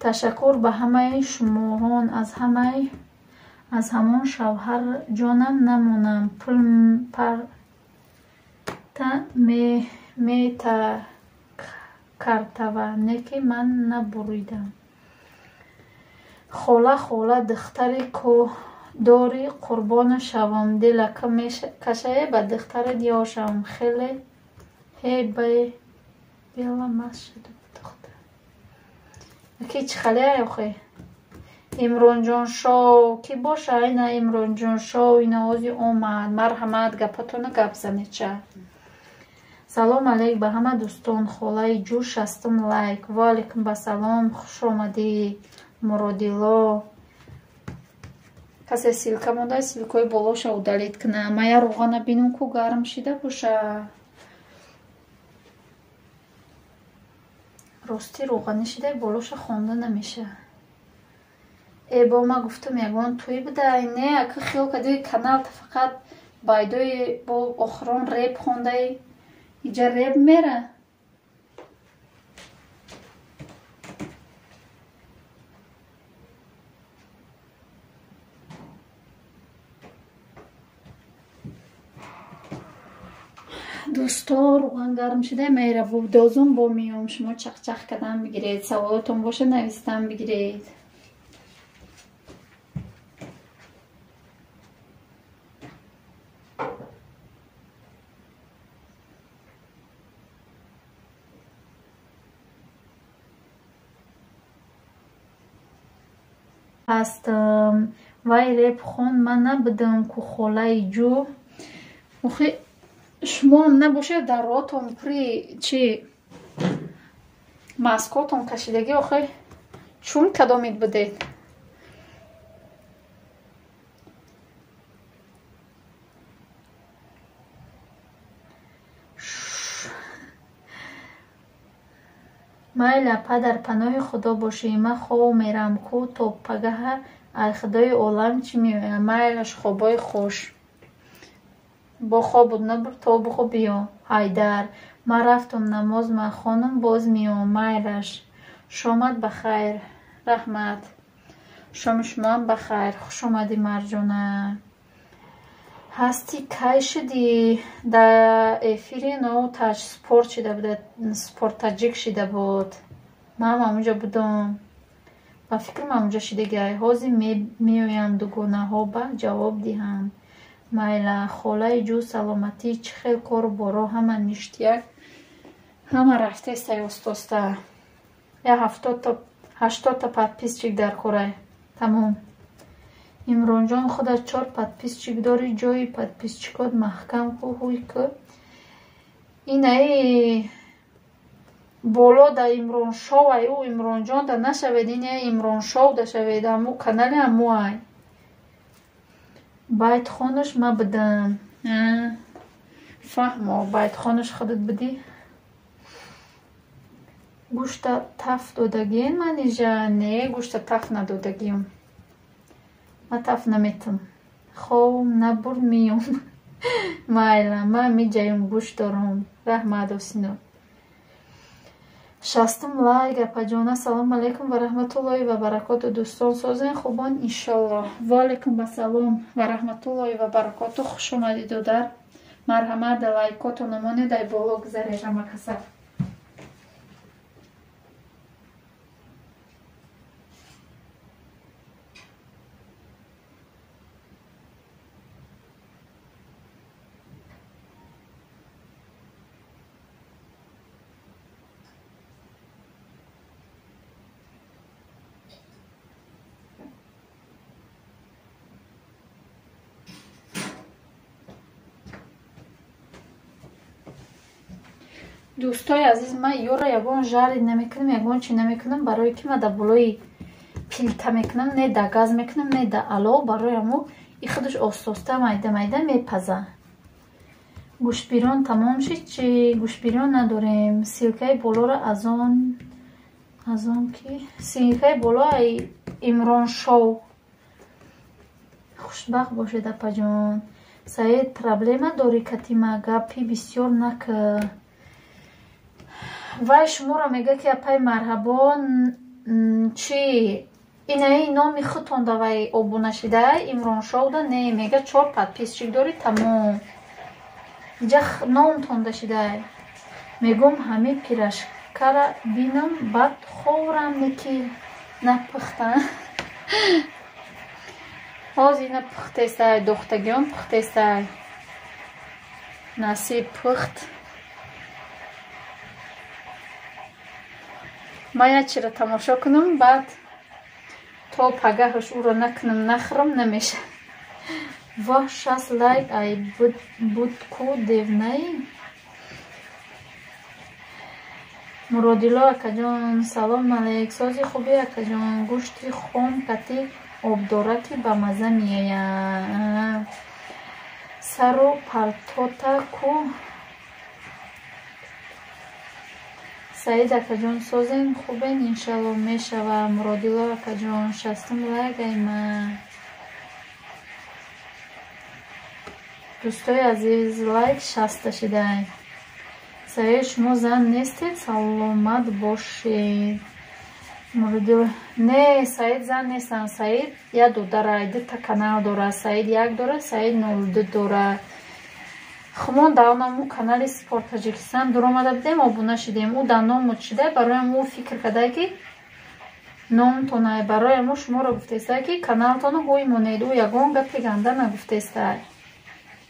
ташаккур ба ҳамаи шумоҳон, аз ҳамон шавҳар ҷонам намонам. Пул парта мета картава, неки ман набуридам. Хола хола духтари кӯдори қурбона шавам. Дилака мекашае ба духтарат ёшам. Хеле бела мас шуда духтар. Аки чӣ хале охе? Имронҷон шов ки боша айна Имронҷон шов ин овози омад. Марҳамат, гапатона гап занеча. Салом алейк ба ҳама дӯстон. Холаи ҷӯ 60 лайк. Ва алейкум басалом. Хуш омадӣ Муродило. Касе силка монда, силкаи болоша удалит кна. Мая рӯғана бинум ку гарм шида боша. Рости рӯғани шидаи болоша хонда намеша. Бо ма гуфтам ягон туй буда. Не ака хиёл кади каналта фақат байдои бо охирон реп хондаи. Иҷа реп мера. дӯсто рӯған гарм шуда мера дозум бо миём. Шумо чахчах кардан бигиред. Саволотон боша навистан бигиред. Аст вай реп хон ман набудам ку холаи ҷӯ. Охи шумо набошед дар роҳтон пури чи маскотон кашидагӣ. Охи чун кадомит будед? майла падар паноҳи худо бошӣ. Ман хоб мерам ку то пагаҳа ай худои олам чӣ меоя. майлаш хобои хуш. бо хобуд набур то бухо биё. ҳайдар ман рафтум намоз ман хонум боз меом. майлаш шомат бахайр. раҳмат. шоми шумоам бахайр. хуш омадӣ марҷона. ҳасти кай шуди? дар эфири нову таҷ спорт шида буда. Спорт таҷик шида буд. ман амуҷа будам. ба фикрам амуҷа шидаги ай ҳозир меоям дугонаҳо ба ҷавоб диҳам. майла холаи ҷӯ саломатӣ чӣ хел кору боро ҳама ништияк ҳама рафтеста ёстоста. я 80 подписчик дар корай. тамом. имронҷон худаш 4 подписчик дори. ҷои подписчикот маҳкам ку ҳуй ку инаи боло да имроншов ай ӯ имронҷон да нашавед. ин имроншов да шавед. аму канали аму ай байтхонуш ма будам. фаҳмо байтхонуш худат будӣ. гӯшта таф додагиен манижа? Не гӯшта таф надодагием. ма таф наметам. хоб набур миём. майла ман миҷаем гӯшт дорам. раҳмат осино. 60 лайк. апаҷона салому алейкум ва раҳматуллоҳи ва баракоту. дӯстон созен хубон иншаллоҳ. ва алейкум басалом ва раҳматуллоҳи ва баракоту. хуш омадид додар. марҳамат да лайкото намонед ай боло гузареша макасар. дӯстои азиз, ман ёро ягон жари намекунам, ягон чи намекунам, барои ки ман да болои плита мекунам, не да газ мекунам, не да алов. барои аму и худаш остоста майда майда мепаза. гӯштбирён тамом шид чи гӯштбирён надорем. силкаи болоро аз он ки силкаи боло ай имроншов. хушбахт бошед апаҷон. саид проблема дори катима гапи бисёр накр. вай шуморо мега ки апай марҳабон чи инаи номи худтон давай обуна шида Имрон Шоуда не мега 4 подписчик дори тамом иҷа номтон дашида мегум ҳами пирашкара бинам баъд ховрам неки напухтан ҳозир ина пухтестай духтагиён пухтестай насиб пухт ман ячира тамошо кунам баъд то пагаҳаш ӯро накунам нахӯрам намеша ва 6 лайк ай будку девнаи Муродило акаҷон салом алейк сози хуби акаҷон гӯшти хом кати обдора ки ба маза меояд сару палтота ку Саид акаҷон созем хубен иншалло мешава Муродило акаҷон 60 лайк айма дӯстои азиз лайк 60 шидай Саид шумо зан нестед саломат бошед Муродило не Саид зан нестан Саид яду дара дита канал дора Саид як дора Саид 02 дора хумон давнаму канали Спорт Таҷикистон дуромада будем обуна шидем ӯ дар номут шида бароям ӯ фикр кадай ки номтонай бароям ӯ шуморо гуфтестай ки каналтона ҳуй монед ӯ ягон гапи ганда нагуфтестай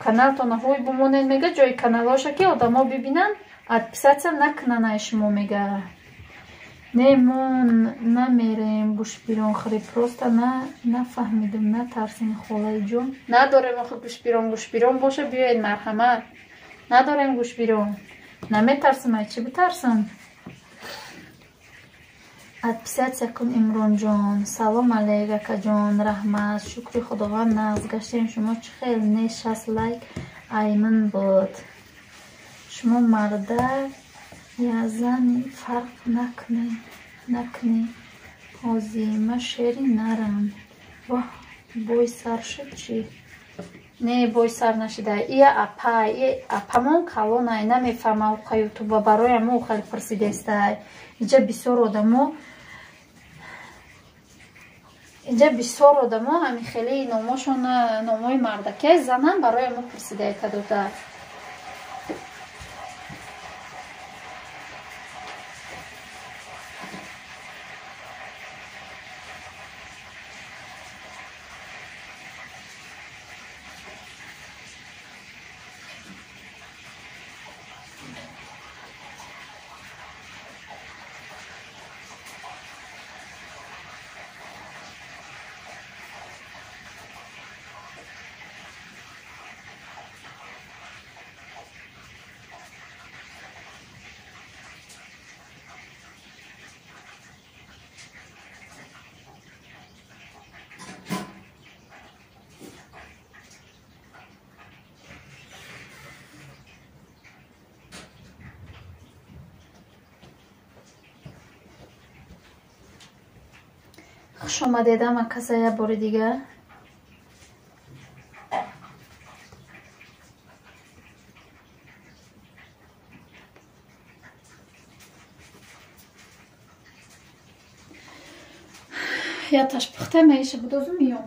каналтона ҳуй бумонед мега ҷои каналоша ки одамо бибинанд отписатсия накунанай шумо мега не мо намерем гӯшбирон хариб просто нафаҳмидим натарсем холаи ҷон надорем охир гӯшбирон боша биёед марҳамат надорем гӯшбирон наметарсим ай чӣ битарсам отписатсия кун Имронҷон салом алейк акаҷон раҳмат шукри худованд нағз гаштем шумо чӣ хел не 60 лайк айман буд шумо мардак я зани фарқ накне ҳозима шери нарам ваҳ бой сар шуд чӣ не бой сар нашида ия апамон калонай намефаҳма уқа ютуба бароям ӯ хеле пирсидестай иҷа бисёр одамо ҳами хеле номошон номои мардакиаш занан бароям ӯ пирсидаета дода хуш омадедам акаса як бори дигар я ташпухта меиша будозу миём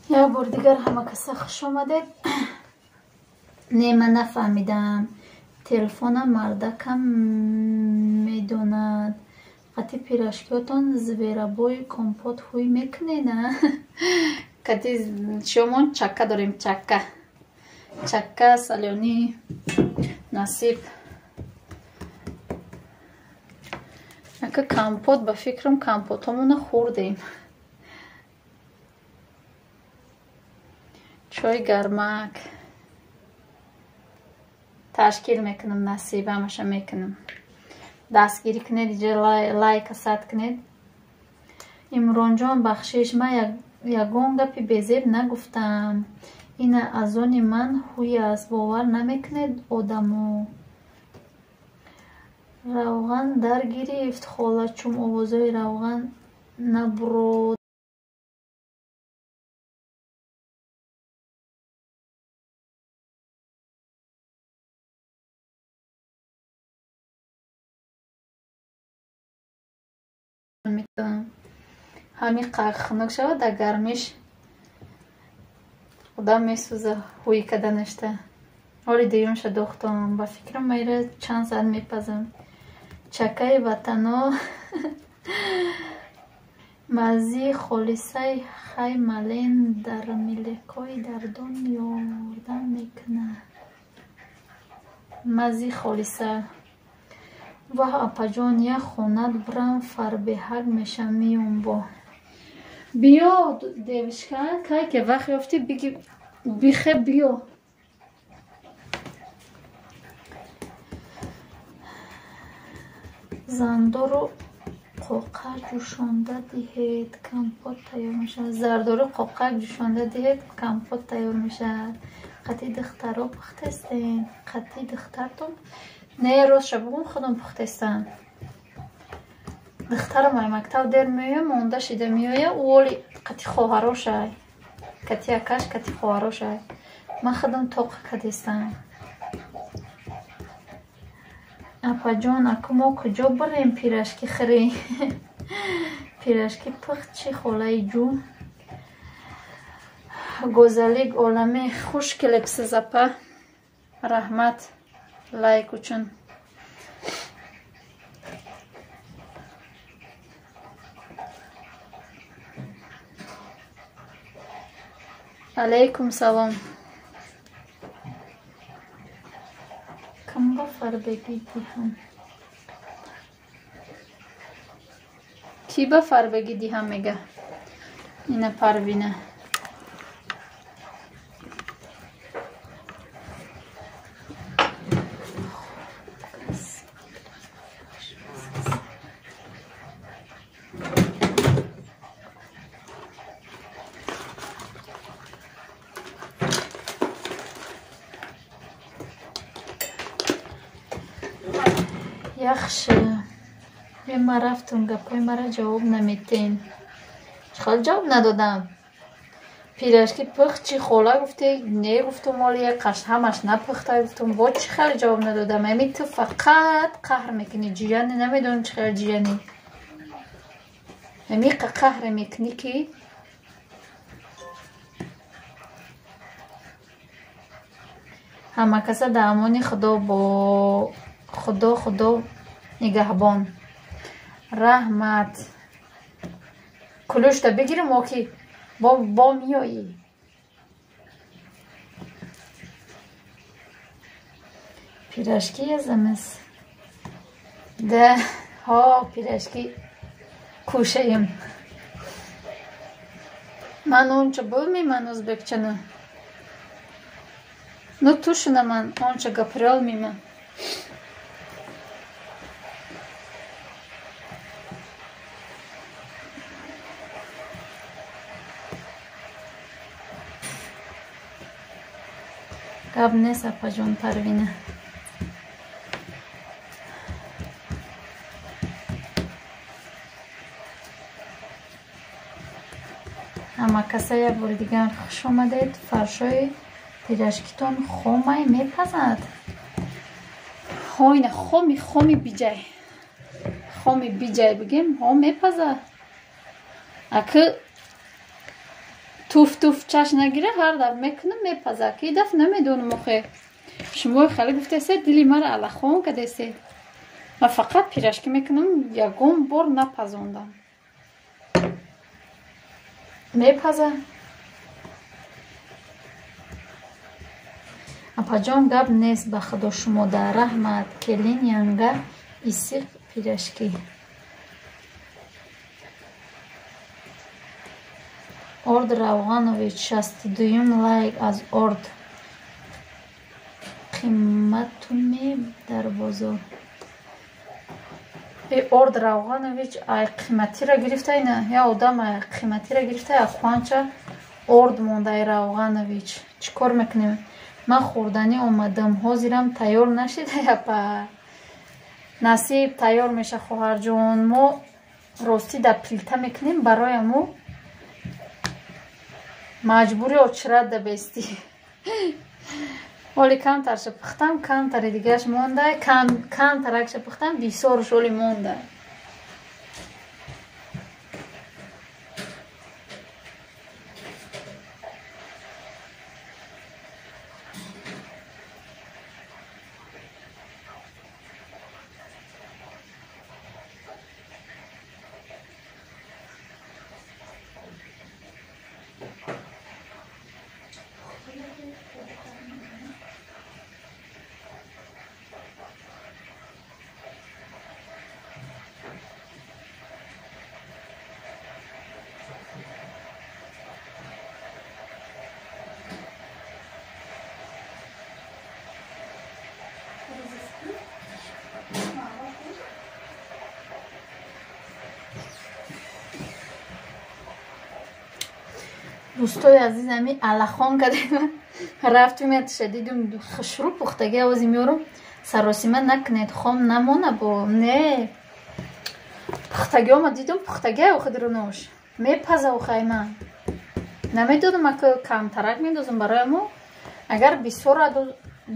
як бор дигар ҳама каса хуш омадед не ман нафаҳмидам телефонам мардакам медонад қати пирашкиётон зверабои компот ҳуй мекунена кати шумон чакка дорем чакка салёни насиб ака компот ба фикрам компотамона хӯрдем. чой гармак ташкил мекунам, насибамаша мекунам. дастгирӣ кунед, иҷо лайка сад кунед. имронҷон бахшиш, ман ягон гапи безеб нагуфтам. ина аз они ман ҳуй аст, бовар намекунед одамо. равған даргирифт холачум, овозои равған набурод. ҳамин қайқ хунук шавад, дар гармиш одам месӯза ҳуй каданашта. ҳоли дуюмша дохтам, ба фикрам майра чанд саат мепазам. чакаи ватано мази холисаи хай мален дар милекои дардон ёрдам мекунад. мази холиса ва апаҷон як хонат бурам фарбеҳак мешам миём бо. биё девушка, кай ки вақт ёфти биги бихе биё. зандору қоқак ҷӯшонда диҳед, компот тайёр мешавад. зардору қоқак ҷӯшонда диҳед, компот тайёр мешавад. қати духтаро пухтестен. қати духтартон не ростша бигӯм, худам пухтестан. духтарам ай мактаб дер меоя, монда шида меоя, уоли қати хоҳарошай, қати акаш, қати хоҳарошай. ман худам тоқ кадестам. апаҷон, аку мо куҷо барем пирашки хӯрем? пирашки пухт чи холаи ҷӯ. гӯзалик оламе хуш клипсиз апа. раҳмат лайк учун. алейкум салом. камба фарбеги диҳам. ки ба фарбеги диҳам мега? ина парвина. яхшы, ма рафтум, гапои мара ҷавоб намедтен. чӣ хел ҷавоб надодам? пирашки пухт чи хола гуфте? не гуфтум, оли якаш ҳамаш напухта гуфтум. бо чӣ хел ҷавоб надодам? ами ту фақат қаҳр мекунӣ, ҷияни намедонам чӣ хел ҷияни. ами қаҳр мекунӣ ки ҳамакаса дар амони худо бо худо нигаҳбон. раҳмат. кулӯшта бигирим оки бо миёӣ. пирашки язамас. да ҳо пирашки кушаем. ман онча булмеман ӯзбекчану. ну тушунаман онча гапиролмеман. гап нест апаҷон парвина. ҳамакаса як бори дигар хуш омадед. фаршои пирашкитон хомай мепазад. ҳойна хоми биҷай. хоми биҷай бигем ҳо мепазад. аки туф чаш нагира, ҳар дафъ мекунам мепаза. ки дафъ намедонам охе. шумо хеле гуфтесед, дили мара алахон кадесед. ман фақат пирашки мекунам, ягон бор напазондам. мепаза. апаҷон гап нест, ба худо шумо дар раҳмат. келин янга исиқ пирашки. Орд Равғанович 62 лайк аз Орд. Қимату меб дар бозор. Орд Равғанович ай қиматира гирифта ина. Я одам ай қиматира гирифта. Я хуанча орд мондай Равғанович. Чикор мекунем? Ман хурдани омадам. Ҳозирам тайёр нашида япа. Насиб тайёр меша хоҳарҷон. Мо рости да плита мекунем барояму маҷбури очрат да бести. Оли камтарша пухтам, камтари дигаш монда, камтаракша пухтам, бисёрш оли монда. دوستای عزیزمی الخان کردیم رفتیم شدیدم خشرو پختگی آوازی میارم سراسیمه نکنید خام نمونه با نه پختگی ها ما دیدم پختگی ها خود رو نوش میپزه و خیمه نمیدونم که کم ترک میدوزم برای ما اگر بسیار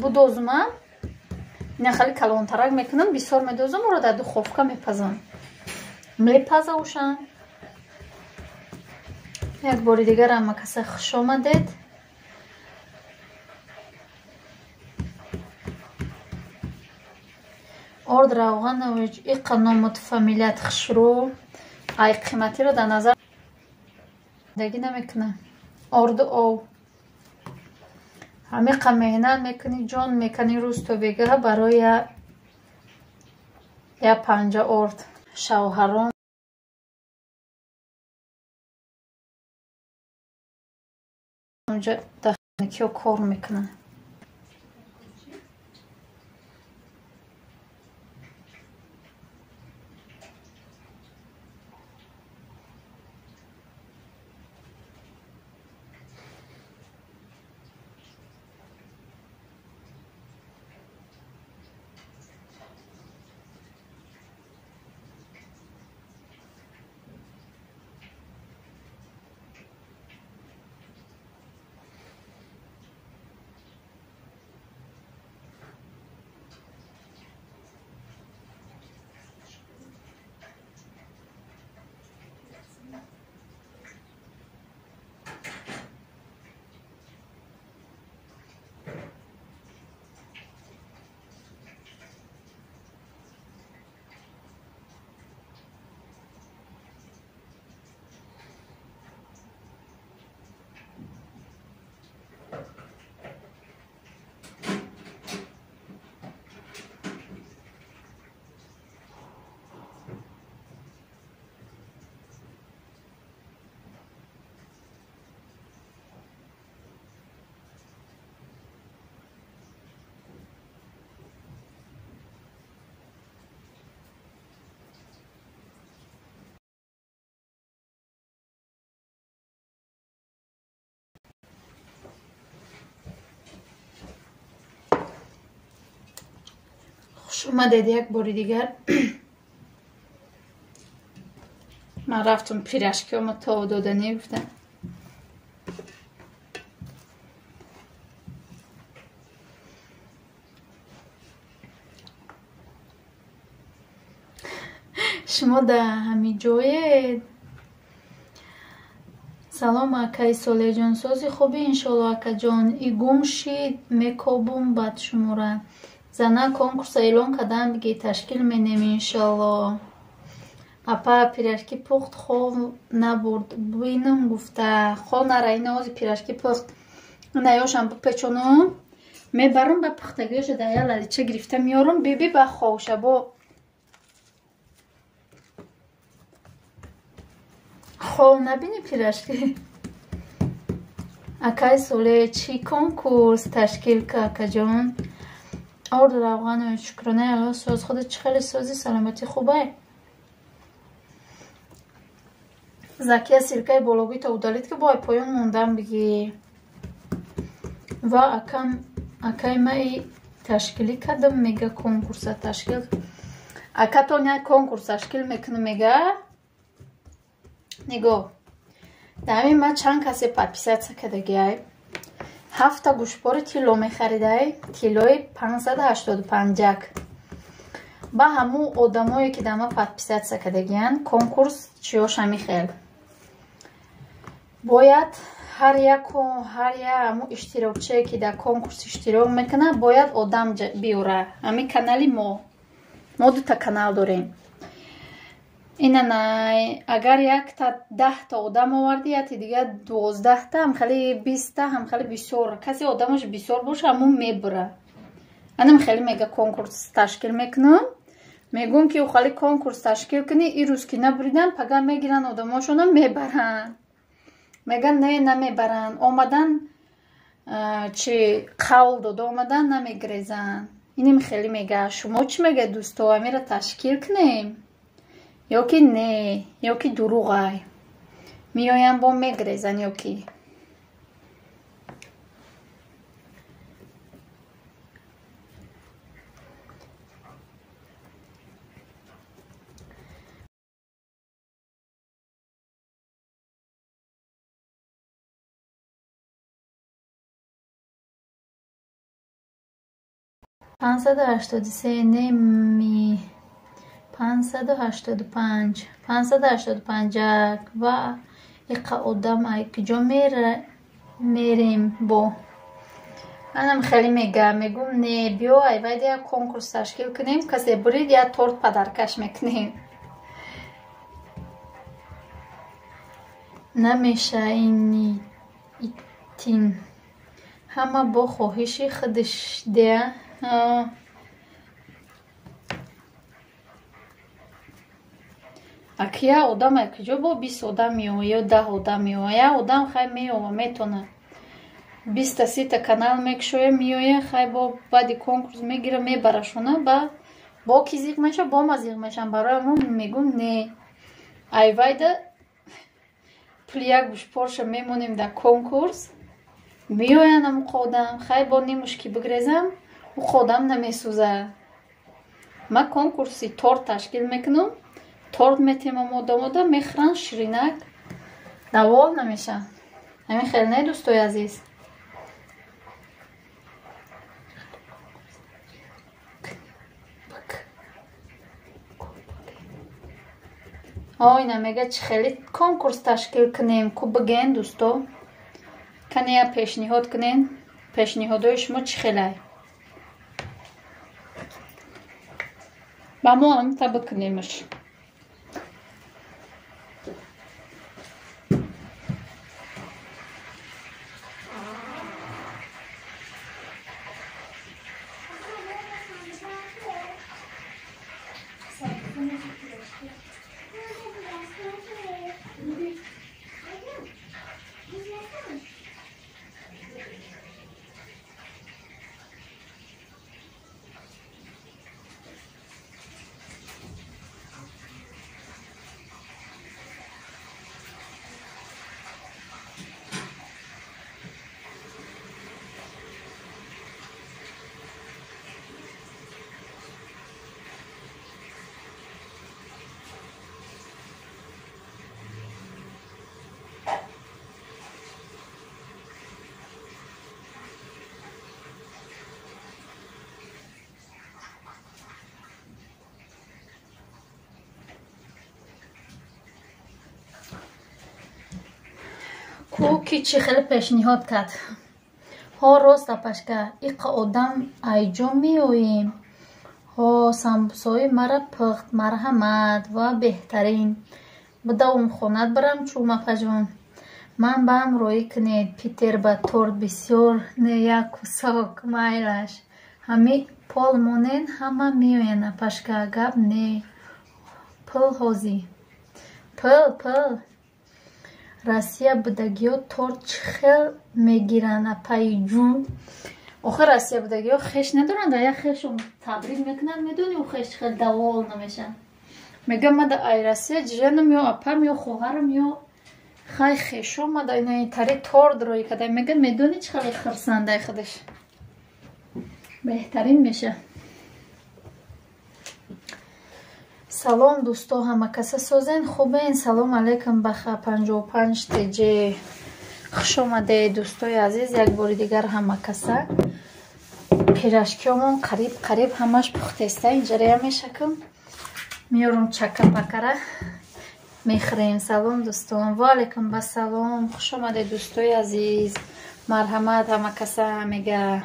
بدوزم نه خیلی کلان ترک میکنم بسیار میدوزم رو در دو خوفکه میپزم میپزه وشن یک باری دیگر هم کسی خوش آمدید Орд Равғанович иқаномат фамилият хушру ай қиматиро дар назар дагӣ намекунад. Орду ов ҳамиқа меҳнат мекунӣ, ҷон мекунӣ рӯз то бегаҳ барои я панҷа орд шавҳарон онҷа дахникиҳо кор мекунанд. خوش اومدید یک باری دیگر. من رفتم پیرشکی ها تا دادنی گفتم شما در همین جایید. سلام اکای ساله جان سازی خوبی انشالله اکا جان ای گم شید میکابم بد شما را زنه کنکورس اعلان کردن بگی تشکیل مینیم انشالله. اپا پیرشکی پخت خواه نبرد بینم گفته خواه نره این آزی پیرشکی پخت نیاشم بپیچونم میبرم به پختگیش در یه للیچه گرفته میارم بیبی به خوشه با خواه نبینی پیرشکی акай соле чӣ конкурс ташкил кард акаҷон? орд равғану шукронаи алло соз худа чӣ хеле сози саломати хубай. Закия силкаи бологита удалид ки бо поён мондан биги. Ва акай маи ташкилӣ кардам мега конкурса ташкил. Акатон як конкурс ташкил мекунам мега. Нигоҳ. Дами ма чанд касе подписатсия кардагиай. 7 гӯшбори тилло мехаридай. Тиллои 585. ба ҳамун одамое ки дама подписатсия кардагиян конкурс чиёша мехел. Бояд ҳар як ҳамун иштирокчие ки дар конкурс иштирок мекунад бояд одам биёра. Ҳамин канали мо 2 канал дорем. Инанай агар 10 одам оварди яки дигар 12 ҳамхали 20 ҳамхали бисёр касе одамаш бисёр боша ҳамун мебура. Анам хеле мега конкурс ташкил мекунам. Мегӯм ки хали конкурс ташкил кунӣ ин рӯз ки набуридан пага мегиран одамошона мебаранд. Меган не намебаранд. Омадан чи қавл дода омадан намегрезанд. Иним хеле мега. Шумо чӣ мега дӯсто? Амира ташкил кунем? Ёки не, ёки дурӯғай. Миёян бо мегрезан ёки. پانصد نمی 585 و یک آدم ای کجا میریم با منم خیلی میگم نه بیا ایوید یک کنکورس تشکیل کنیم کسی برید یا تورت پدرکش میکنیم. نمیشه این همه با خواهشی خودش ده. Акия одам акиҷо бо 20 одам меоя, 10 одам меоя, одам хай меова метона 20-30 канал мекшоя меоя, хай бо баъди конкурс мегира мебарашона ба бо ки зиқ меша бо ма зиқ мешан барои мо мегум не айвайда пул як гӯшпорша мемонем дар конкурс меоян ам қодам хай бо немушки бигрезам у қодам намесӯзад. Ма конкурси торт ташкил мекунам. торт метемам одамода мехӯранд ширинак давол намешанд. ҳамин хеле не дӯстои азиз. ойна мега чӣ хеле конкурс ташкил кунем ку бигӯен дӯсто кане я пешниҳод кунен. пешниҳодҳои шумо чӣ хелай? ба мо ҳамта бикунемаш. ки чӣ хеле пешниҳод кард. ҳо рост апашка иқа одам айҷо меоем. ҳо самбусои мара пухт марҳамат ва беҳтарин бидавом хонат барам чума паҷон. ман ба ҳамроҳӣ кунед. питер ба торт бисёр не як кусок майлаш. ҳами пол монен ҳама меоян апашка гап не. пул ҳозӣ. пул Россия будагиё тор чӣ хел мегиранд апаи ҷун. Охир Россия будагиё хеш надоранд, як хешон табрид мекунанд, медони ӯ хеш хел давол намешанд. Мегӯям мада ай Россия ҷиҷанам ё апам ё хоҳарам ё хай хешо мада инаи тари тор дурои кадай мегӯям медони чӣ хеле хирсандаи худаш. Беҳтарин меша. Салом дӯсто, ҳама каса созен хубен? Салом алейкум баха 55 тж. Хуш омадед дӯстои азиз, як бори дигар ҳама каса. Пирашкиёмон қариб ҳамаш пухтеста. Инҷарея мешакам. Миёрум чака-пакара мехӯрем. Салом дӯстон. Ва алейкум басалом. Хуш омадед дӯстои азиз. Марҳамат ҳама каса мега.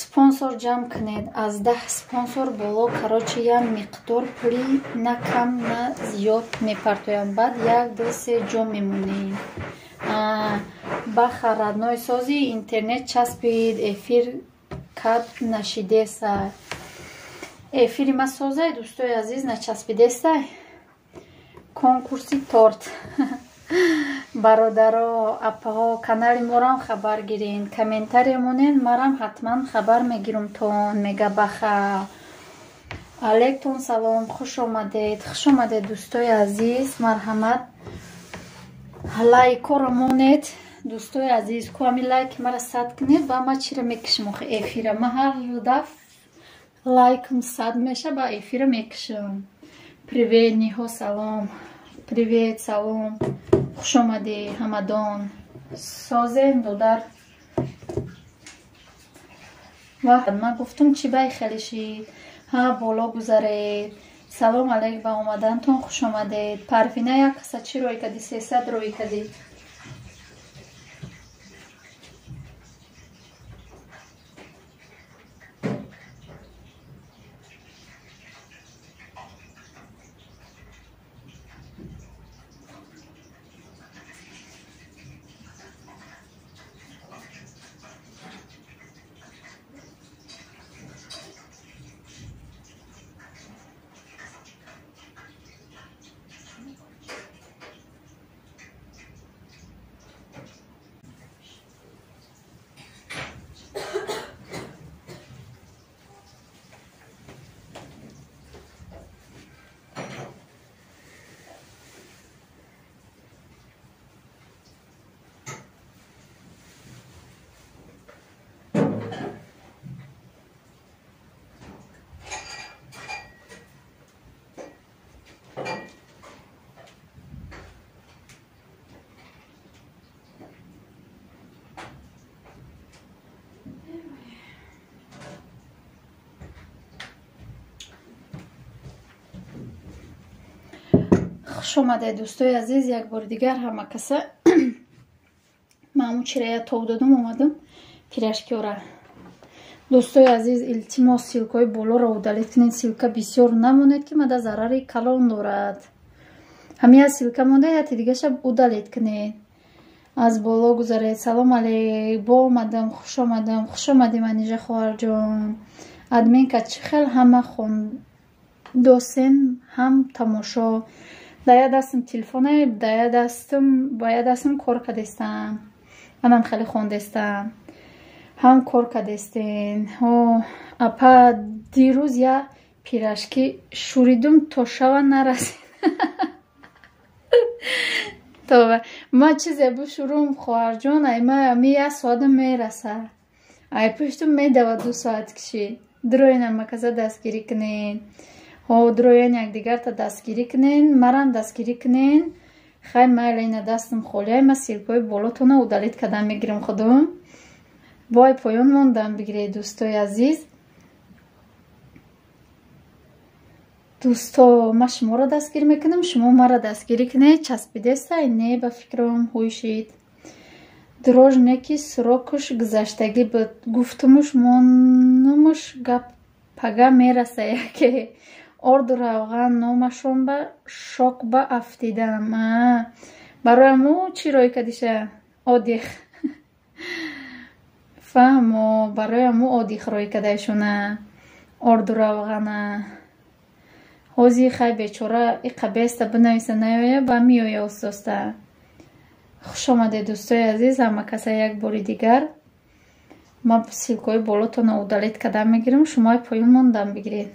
Спонсор ҷамъ кунед. Аз 10 спонсор боло карочи як миқдор пули на кам на зиёд мепартоям. Баъд 1-2-3 ҷо мемонем. Баха радной сози интернет часпид эфир кад нашидесай. Эфири ма созай дӯстои азиз начаспидесай. Конкурси торт. Бародаро, апаҳо, канали морам хабар гирин, комментария монен, марам ҳатман хабар мегирум тон. Мега баха. Алейктон салом, хуш омадед дӯстои азиз. Марҳамат. Лайкора монед дӯстои азиз. Ку ами лайки мара сад кунед, ба ма чира мекишам охи эфира. Ма ҳар даф лайкам сад меша, ба эфира мекишам. Привет, Ниҳо салом. Привет, салом. Хуш омади ҳамадон. Созем додар. Ман гуфтам чӣ бай хелиши ҳа боло гузаред. Салом алейк ба омадантон, хуш омадед. Парвина як каса чӣ рӯй кади? 300 рӯй кади. Хуш омадед дӯстои азиз, як бори дигар ҳама каса. Ман ҳамун чирая тов додам омадам пирашкиёра. Дӯстои азиз, илтимос силкаҳои болоро удалед кунед. Силка бисёр намонед ки мада зарари калон дорад. Ҳамин силка монда, яти дигаша удалед кунед. Аз боло гузаред. Салом алейк. Бо омадам, хуш омадам. Хуш омади манижа хоҳарҷон. Админка чӣ хел ҳама хондосен ҳам тамошо. Дая дастам телефоне, бая дастам кор кадестам. Манам хеле хондестам. ҳам кор кадестен. Апа дирӯз я пирашки шӯридум то шава нарасид. Това ма чизе бушурум хоҳарҷон, айма ами 1 соатам мераса. Ай пуштум медава 2 соат кишид. Дроинам маказа дастгирӣ кунен. Дроян якдигарта дастгирӣ кунен, марам дастгирӣ кунен. Хай майла ина дастам холия, ма силкаҳои болотона удалед кадан мегирам худум. Вой поён мондам бигиред дӯстои азиз. Дӯсто, ма шуморо дастгирӣ мекунам, шумо мара дастгирӣ кунед. Часпидестай не ба фикрам ҳуйшид. Дрож неки сурокуш гузаштагӣ буд. Гуфтумуш монумуш гапага мераса яке. Орду равған номашон ба шок ба афтидам. Барояму чӣ рой кадиша? Одих. Фаҳмо, барояму одих рой кадайшона. Орду равғана. ҳозир хай бечора иқабеста бинависа наёя ба миёя устоста. хуш омадед дӯстои азиз, ҳама каса як бори дигар. Ман силкаҳои болотонро удалит кардан мегирам, шумои поёнмон дам бигиред.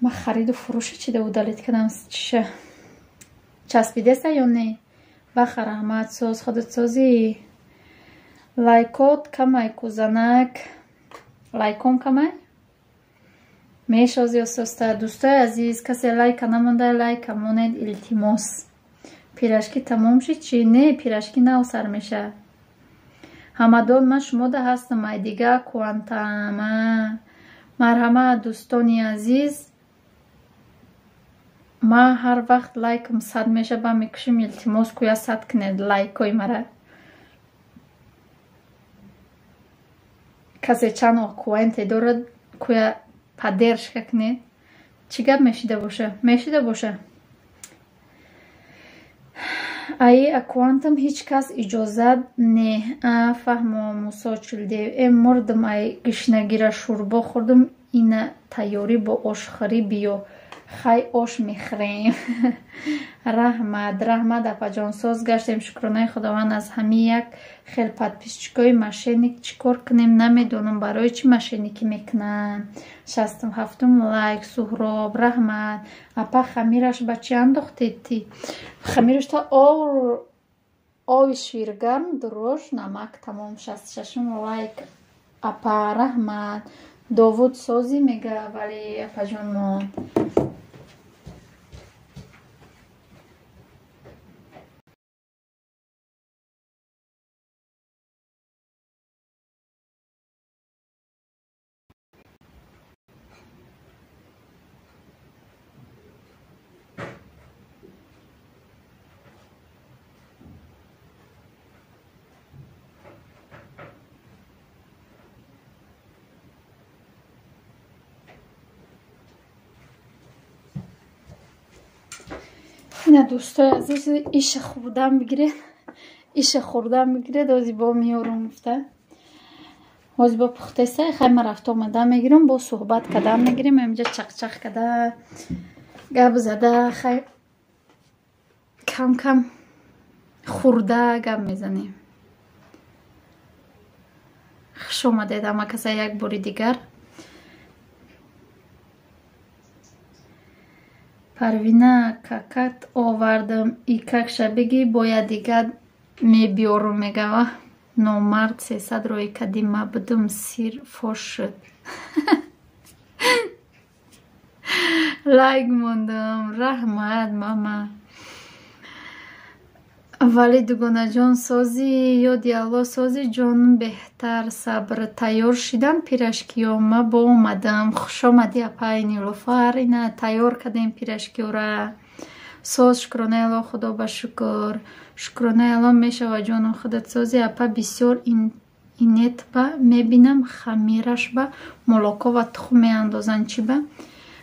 Ман хариду фурӯша чида удалит кардам, чиша часпидеста ё не? Бахар Аҳмад соз худат созӣ. Лайкот камай кузанак. Лайком камай? Мешози ососта. Дӯстои азиз, касе лайка намонда лайка монед илтимос. Пирашки тамом шид чи? Не, пирашки нав сар меша. Ҳамадон ман шумода ҳастам айдига квантама. Марҳама дӯстони азиз. Ман ҳар вақт лайкам 100 меша ба мекушим, илтимос куя 100 кунед лайкои мара. касе чанд кванте дорад куя поддержка кунед. Чӣ гап мешида боша? Мешида боша? Ай аквантам ҳеҷ кас иҷозат не фаҳмо мусочилдев э мурдам ай гишнагира шӯрбо хӯрдам ина тайёрӣ бо ошхӯрӣ биё хай ош мехӯрем. раҳмат апаҷон соз гаштем. шукронаи худованд аз ҳами як хел подписчикои мошенник чӣ кор кунем намедонам барои чӣ мошенникӣ мекунанд. 67 лайк Суҳроб раҳмат. апа хамираш ба чӣ андохтед ти? Хамираш та ови ширгарм дурӯш намак тамом. 66 лайк апа раҳмат. Довуд созӣ мега вале апаҷон мо ина дӯстои азиз иша хӯрдан бигиред озибо меёрум муфта озибо пухтеста хай ма рафта омадан мегирам бо суҳбат кардан мегирем инҷа чақчақ када гап зада хай кам хӯрда гап мезанем. хуш омадед ҳама каса як бори дигар. Парвина какат овардам и как шабиги бояд дигар мебиёрум мегава номард 300 рои кадима будам сир фош шуд. лайк мондам раҳмат мама. валӣ дугонаҷон созӣ ё диалло созӣ ҷон беҳтар сабр тайёр шидан пирашкиё ма бо омадам. хуш омадӣ апай нилуфар ина тайёр кардем пирашкиёра соз шукронаи алло худо ба шукр шукронаи алло мешава ҷоном худат созӣ апа бисёр инет ба мебинам хамираш ба молоко ва тухм меандозанд чӣ ба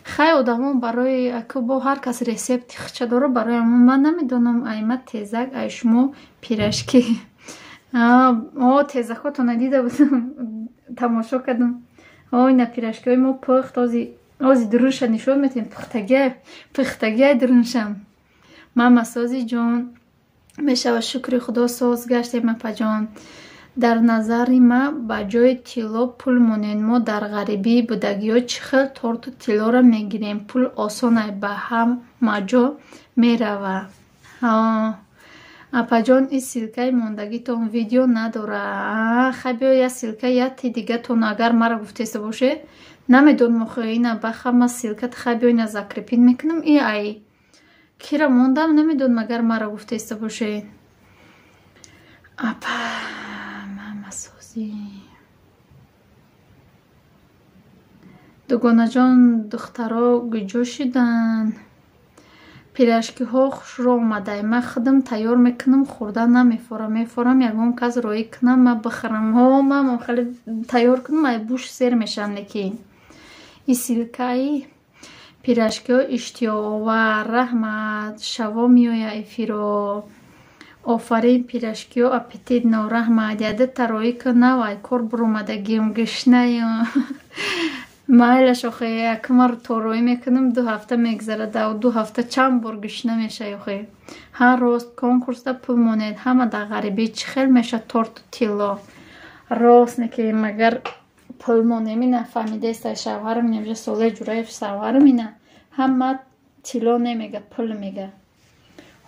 хай одамон барои акубо ҳар кас ресепти хича дора барои амон ман намедонам айма тезак ай шумо пирашки тезакотона дида будам тамошо кардам ина пирашкиҳои мо пухт ози дурунша нишон метем пухтагиай дуруншам мама созӣ ҷон мешава шукри худо соз гаштем апаҷон. дар назари ма ба ҷои тилло пул монед мо дар ғарибӣ будагиҳо чӣ хел торту тиллоро мегирем пул осонай ба ҳама ҷо мерава. апаҷон ин силкаи мондагитон видео надора хай биё я силка я ти дигатон агар мара гуфтеста бошед намедонам охо ина бахама силкат хай биё ина закрепин мекунам и ай кира мондам намедонам агар мара гуфтеста бошед апа дугонаҷон духтаро гуҷо шиданд пирашкиҳо хушро омадай ман худам тайёр мекунам хӯрдан намефорам ягон кас роӣ кунам ман бихӯрам мама хеле тайёр кунам ай буш сер мешавам лекин и силкаи пирашкиҳо иштиёқовар раҳмат шаво меоя эфиро офарин пирашкиҳо аппетитно раҳмат яда тарои кунав ай кор буромадагим гишнаё майлаш охе якмар тороӣ мекунам 2 ҳафта мегзарад 2 ҳафта чанд бор гӯшна меша охе ҳар рост конкурсда пул монед ҳама да ғарибӣ чӣ хел меша торту тилло рост неки магар пул монемина фаҳмидеста шавҳарам немҷа соле ҷураев шавҳарам ина ҳама тилло немега пул мега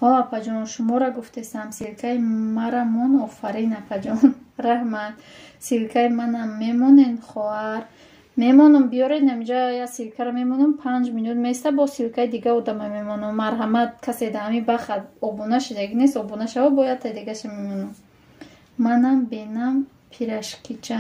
ҳо апаҷон шуморо гуфтесам силкаи мара мон офарин апаҷон раҳмат силкаи манам мемонен хоҳар мемонам биёред намҷа я силкаро мемонам 5 минут места бо силкаи дига одама мемонам марҳамат касе да ҳами бахад обуна шидаги нест обуна шава бояд та дигаша мемонам манам бенам пирашкича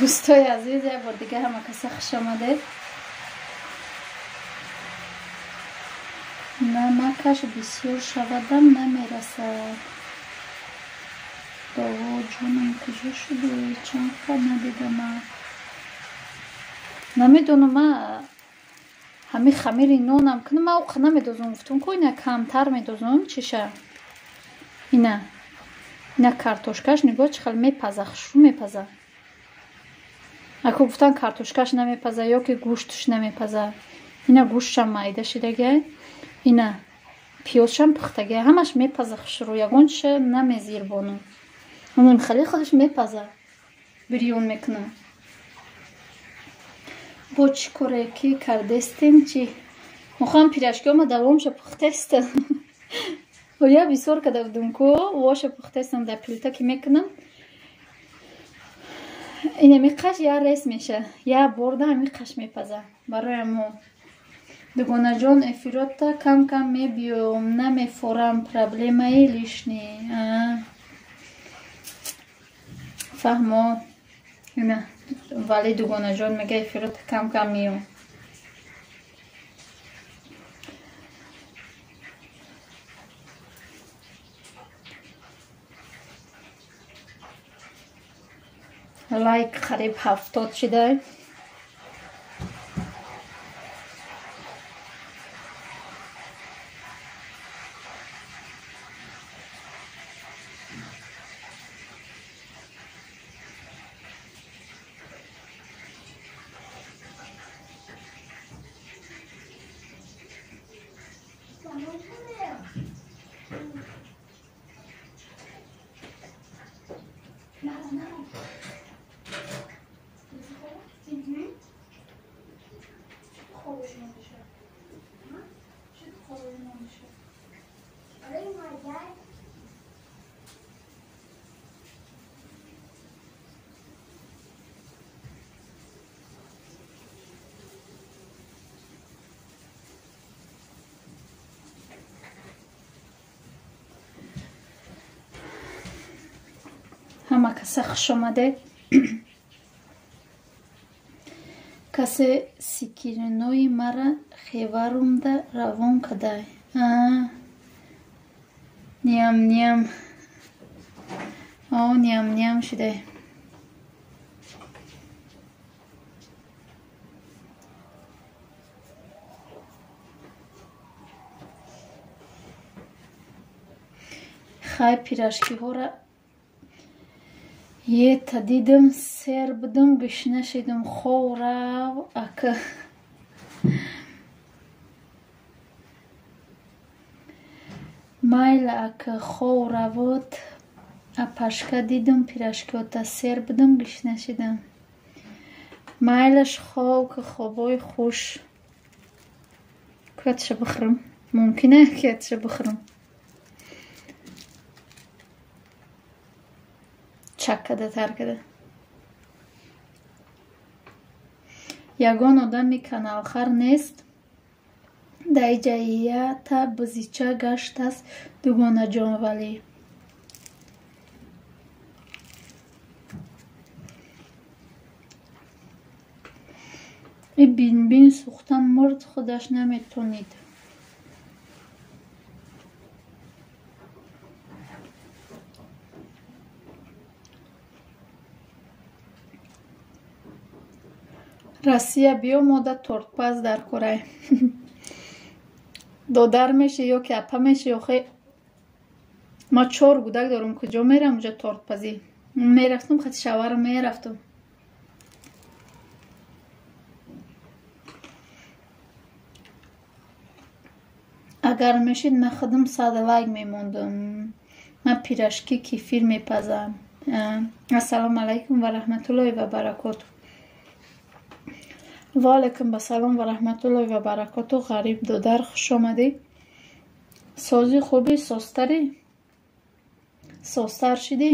дӯстои азиз як бор дига ҳама каса хуш омадед намакаш бисёр шавадам намерасад дово ҷонам куҷо шудаи чанд вақт надидама намедонам ма ҳами хамири нонам кунам ма уқа намедозам гуфтум ко ина камтар медозам чиша ина картошкаш нигоҳ чӣ хел мепаза хушрӯ мепаза ако гуфтан картошкаш намепаза ё ки гӯштш намепаза ина гӯштшам майда шидагия ина пиёзшам пухтагия ҳамаш мепаза хушрӯ ягон чиша намезирбонам ҳамон хали худаш мепаза бирён мекунам бо чӣ коре ки кардестем чи мохам пирашкиёма давомша пухтеста я бисёр када будам ко воша пухтестам дар плита ки мекунам инами қаш я рес меша я борда ҳами қаш мепаза барои мо дугонаҷон эфиротта кам кам мебиём намефорам проблемаи лишни фаҳмо ина вале дугонаҷон мега эфиротта кам кам меём лайк қариб 70 шидай ҳама каса хуш омадед касе сикиринои мара хеварумда равон кадай ням ням ням ням шидай хай пирашкиҳора ета дидам сер будам гӯшна шидам ховрав ака майла ака ховравот апашка дидам пирашкиота сер будам гӯшна шидам майлаш хов ки хобои хуш кӯяташа бихӯрам мумкина кӯяташа бихӯрам чак када тар када ягон одами каналхар нест дар ҷаията бизича гаштаст дугона ҷонвалӣ. бинбин сӯхтан мурд худаш наметонид. Россия биёмода тортпаз дар Курай. додар меши ё ки апа меши. охе ма 4 гудак дорам, куҷо мерам уҷа тортпазӣ? Мерафтам хати шавар мерафтам. агар мешид ман худам 100 лайк мемондам. ман пирашки кефир мепазам. ассалому алайкум ва раҳматуллоҳи ва баракоту. ва алайкум ассалом ва раҳматуллоҳи ва баракоту. ғариб додар хуш омадӣ. сози хуби состарӣ? состар шидӣ?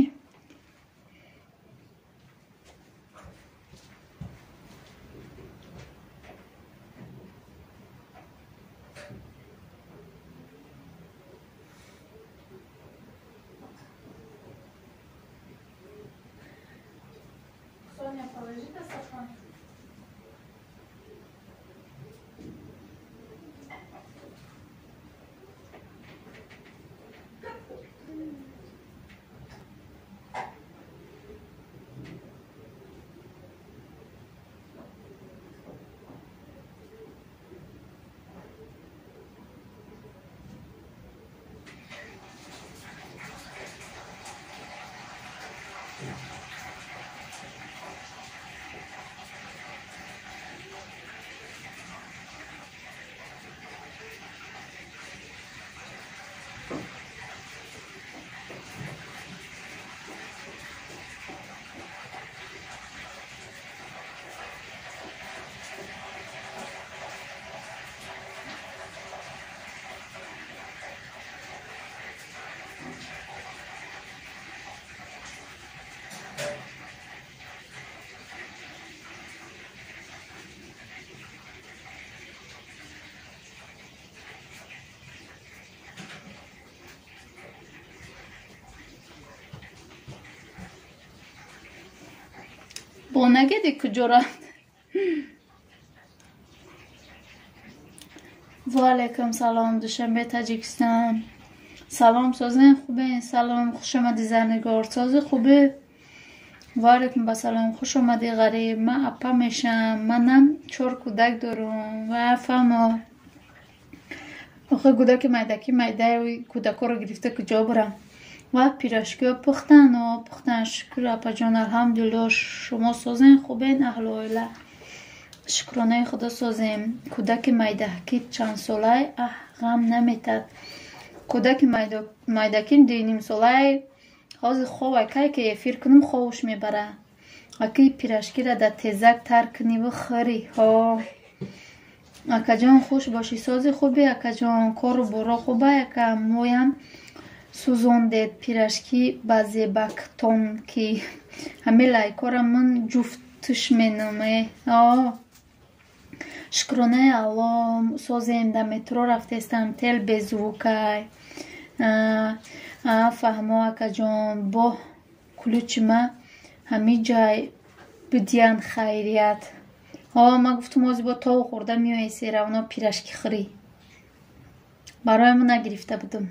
бо нагеди куҷо рафт? ва алайкум салом душанбе таҷикистон. салом созен хубе? салом хуш омадӣ зарнигор. сози хубе? ва алайкум басалом хуш омадӣ ғариб. ман апа мешам. манам 4 кӯдак дорам. ва фаҳмо охе кӯдаки майдаки майдаи кӯдакоро гирифта куҷо бурам? ва пирашкиҳо пухтан. шукр апаҷон, алҳамдулилло. шумо созен хубен? аҳли оила шукронаи худо созем. кӯдаки майдаки чандсолаи ғам наметад. кӯдаки майдаки 2.5 ҳозир ховай кай ки эфир кунам ховуш мебара. аки пирашкира да тезак тар куниву хӯри. акаҷон хуш бошӣ. сози хуби акаҷон? кору боро хуба? яка моям сӯзондед пирашки ба зебактон ки ҳамин лайкора ман ҷуфтш меноме. шукронаи аллом. созем да метро рафтестам тел беззвукай. фаҳмо акаҷон бо кулучима ҳамин ҷай бидиян хайрият. ман гуфтам ҳозир бо тову хӯрда миёи сера оно пирашки хӯрӣ. бароямо нагирифта будам.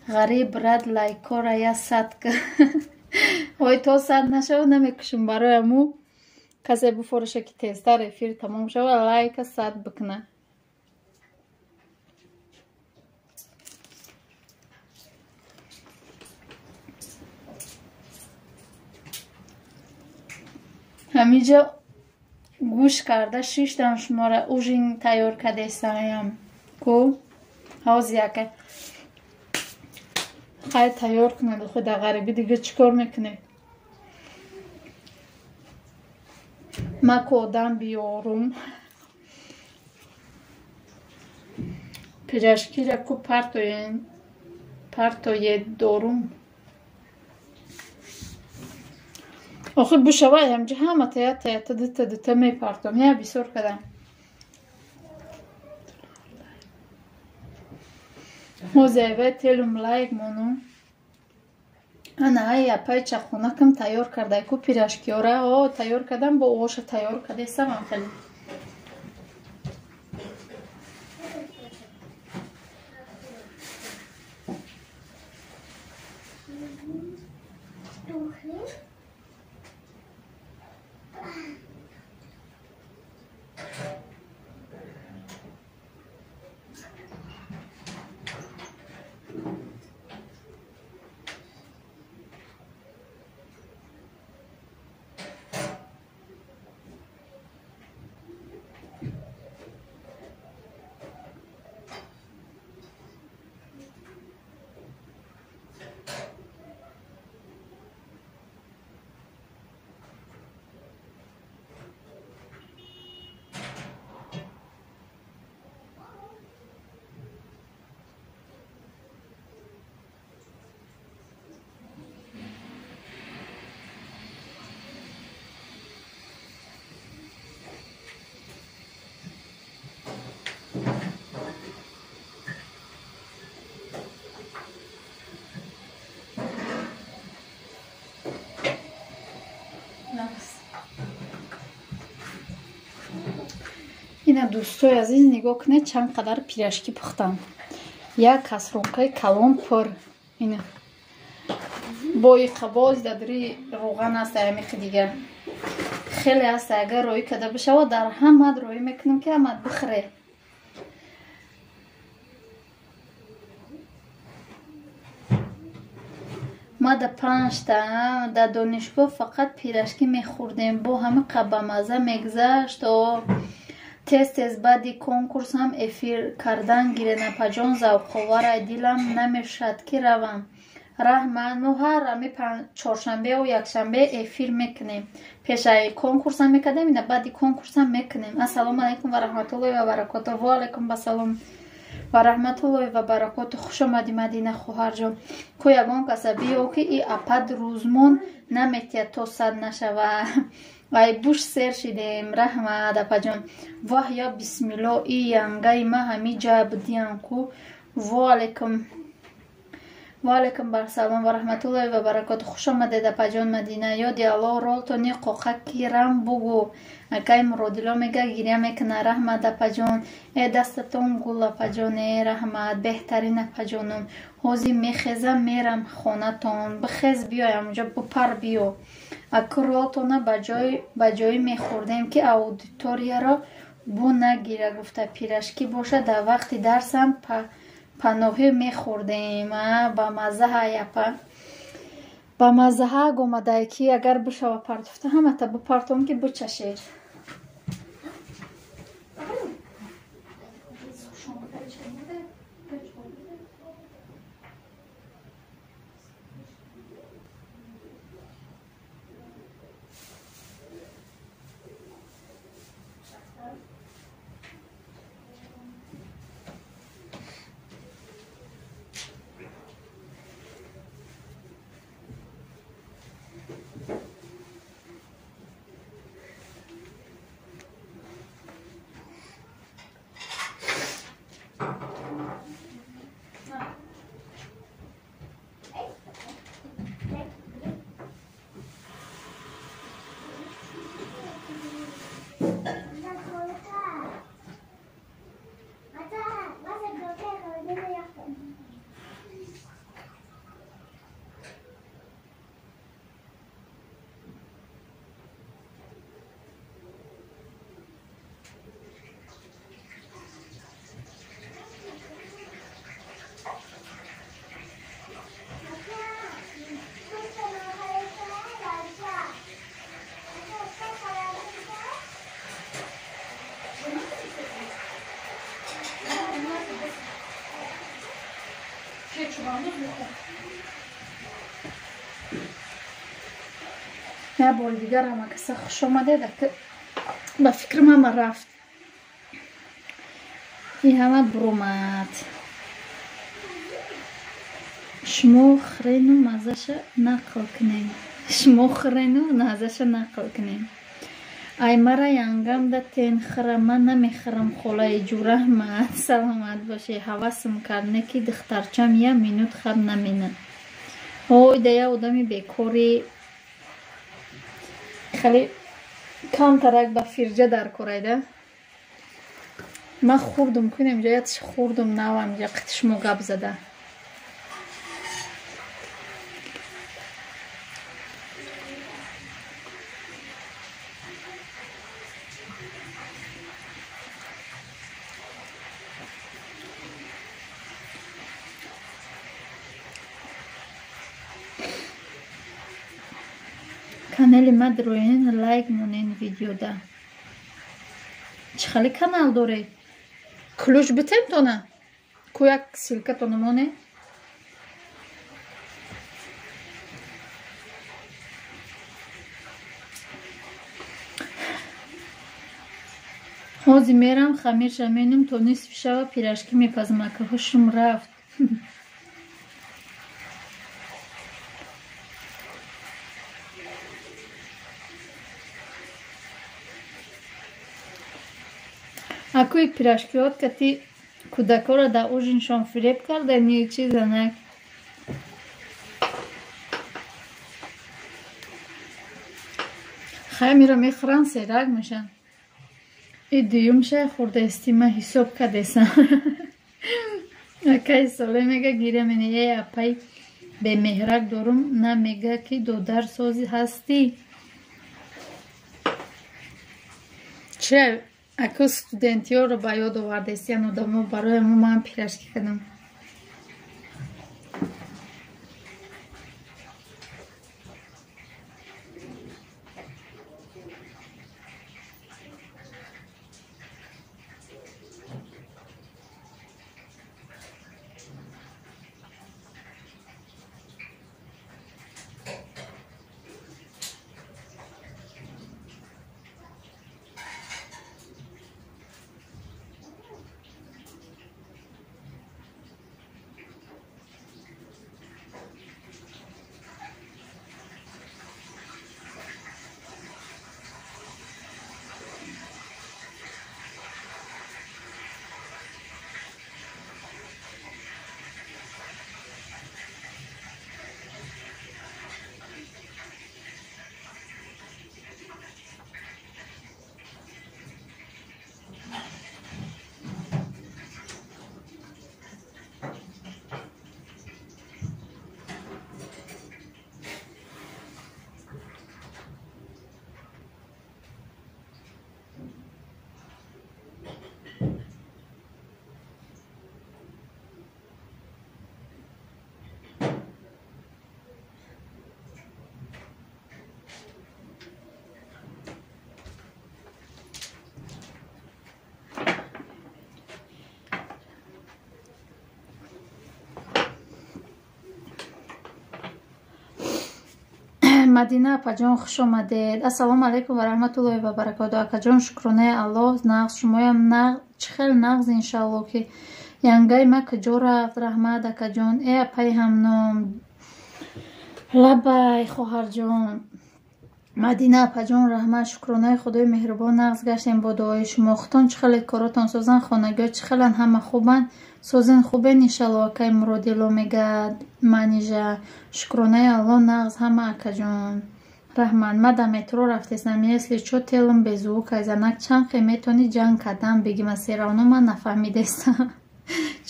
ғариб рад лайкора я 100 ой то 100 нашава намекушам. барояму касе бифороша ки тезтар эфир тамом шава лайка 100 бикна. ҳаминҷо гӯш карда 6 дам шумора ужин тайёр кардестаям. ку ҳозир яка хай тайёр кунед. худа ғарибӣ дига чӣ кор мекунед? ман ку одам биёрум. пирашкира ку партоед дорум. охир бушавай ҳамҷи ҳама тая дута мепартом. я бисёр кадам. ҳозеве телум лайк мону ана ай апай чахонакам тайёр кардайку пирашкиёра о тайёр кардам бо оша тайёр кардесамам хеле ина дӯстои азиз нигоҳ кунед чанд қадар пирашкӣ пухтам як касронкаи калон пур ина бо иқабоз дадри роған аст ямиқи дигар хеле аст агар роӣ када бишавад дар ҳамат роӣ мекунам ки ҳамат бихӯре ма да 5 та дар донишгоҳ фақат пирашкӣ мехӯрдем бо ҳамиқа ба мазза мегузашт тез баъди конкурс ҳам эфир кардан гиренапаҷон завқовара дилам намешад ки равам раҳмат мо ҳар чоршанбеу якшанбе эфир мекунем пешаи конкурсам мекардем ина баъди конкурсам мекунем ассалому алайкум ва раҳматуллоҳи ва баракату ва алайкум ассалом ва раҳматуллоҳи ва баракату хуш омади Мадина хоҳарҷон ку ягон каса биё ки и апад рӯзмон наметиҳад то 100 нашава ай буш сер шидем раҳмат апаҷон ваҳ я бисмилло и янгаи ма ҳами ҷа будиям ку ва алайкум барсалом ва раҳматуллоҳи ва баракату хуш омадед апаҷон Мадина ёди аллоҳ ролтони қоқаки рам бугу акай муродило мега гиря мекуна раҳмат апаҷон дастатон гул апаҷон раҳмат беҳтарин апаҷоном ҳозир мехезам мерам хонатон бихез биё амҷо бупар биё аку ролтона ба ҷои мехӯрдем ки аудиторияро бу нагира гуфта пирашкӣ боша дар вақти дарсам паноҳӣ мехӯрдем ба маззаҳа гомадай ки агар бишава партофта ҳамата бупартом ки бучашед я бори дигар ҳама каса хуш омадед ба фикрам ҳама рафт и ҳама буромад шумо хӯрену маззаша нақл кунед ای مرا ینگم ده تین خرم من نمیخرم خلای جو رحمت سلامت باشه حواسم کرنه که دخترچم یه مینوت خب نمینه اوی ده یه آدمی بیکاری خیلی کم ترک با فرجه در کرایده من خوردم کنیم اینجا یادش خوردم نوام اینجا قطش مگب زده канали ма дроин лайк монен видеода чӣ хеле канал доред ключ битем тона ку як силка тона моне ҳозир мерам хамирша менум то нисфи шава пирашки мепазам ака ҳушум рафт акӯи пирашкиёт ка ти кӯдакоро дар ужиншон фиреб кардани чизанак хамиро мехӯран серак мешан и дуюмша хурдаисти ма ҳисоб кардесам акаи соле мега гиря мени е апай бемеҳрак дорум на мега ки додар сози ҳастӣ чӣ аку студентиёро ба ёд овардестиян одамо барои мо ман пирашки кардам мадина апаҷон хуш омадед. Ассалому алайкум ва раҳматуллоҳи ва баракатуҳ. Акаҷон шукронаи Аллоҳ нағз шумоям чӣ хел нағз иншаалло ки янгаи ма куҷо рафт. Раҳмат акаҷон. Э апаи ҳамном лаббай хоҳарҷон. мадина апаҷон раҳмат шукронаи худои меҳрубон нағз гаштем бо дуои шумо. хутон чӣ хеле коротон созан хонагиҳо чӣ хелан ҳама хубанд созен хубен иншаалло. акаи муродило мегӯяд манижа шукронаи Аллоҳ нағз ҳама акаҷон. раҳмат. ма да метро рафтесам если чо телам беззвук айзанак чанд хе метони ҷанг кардан бигима серавно ман нафаҳмидестам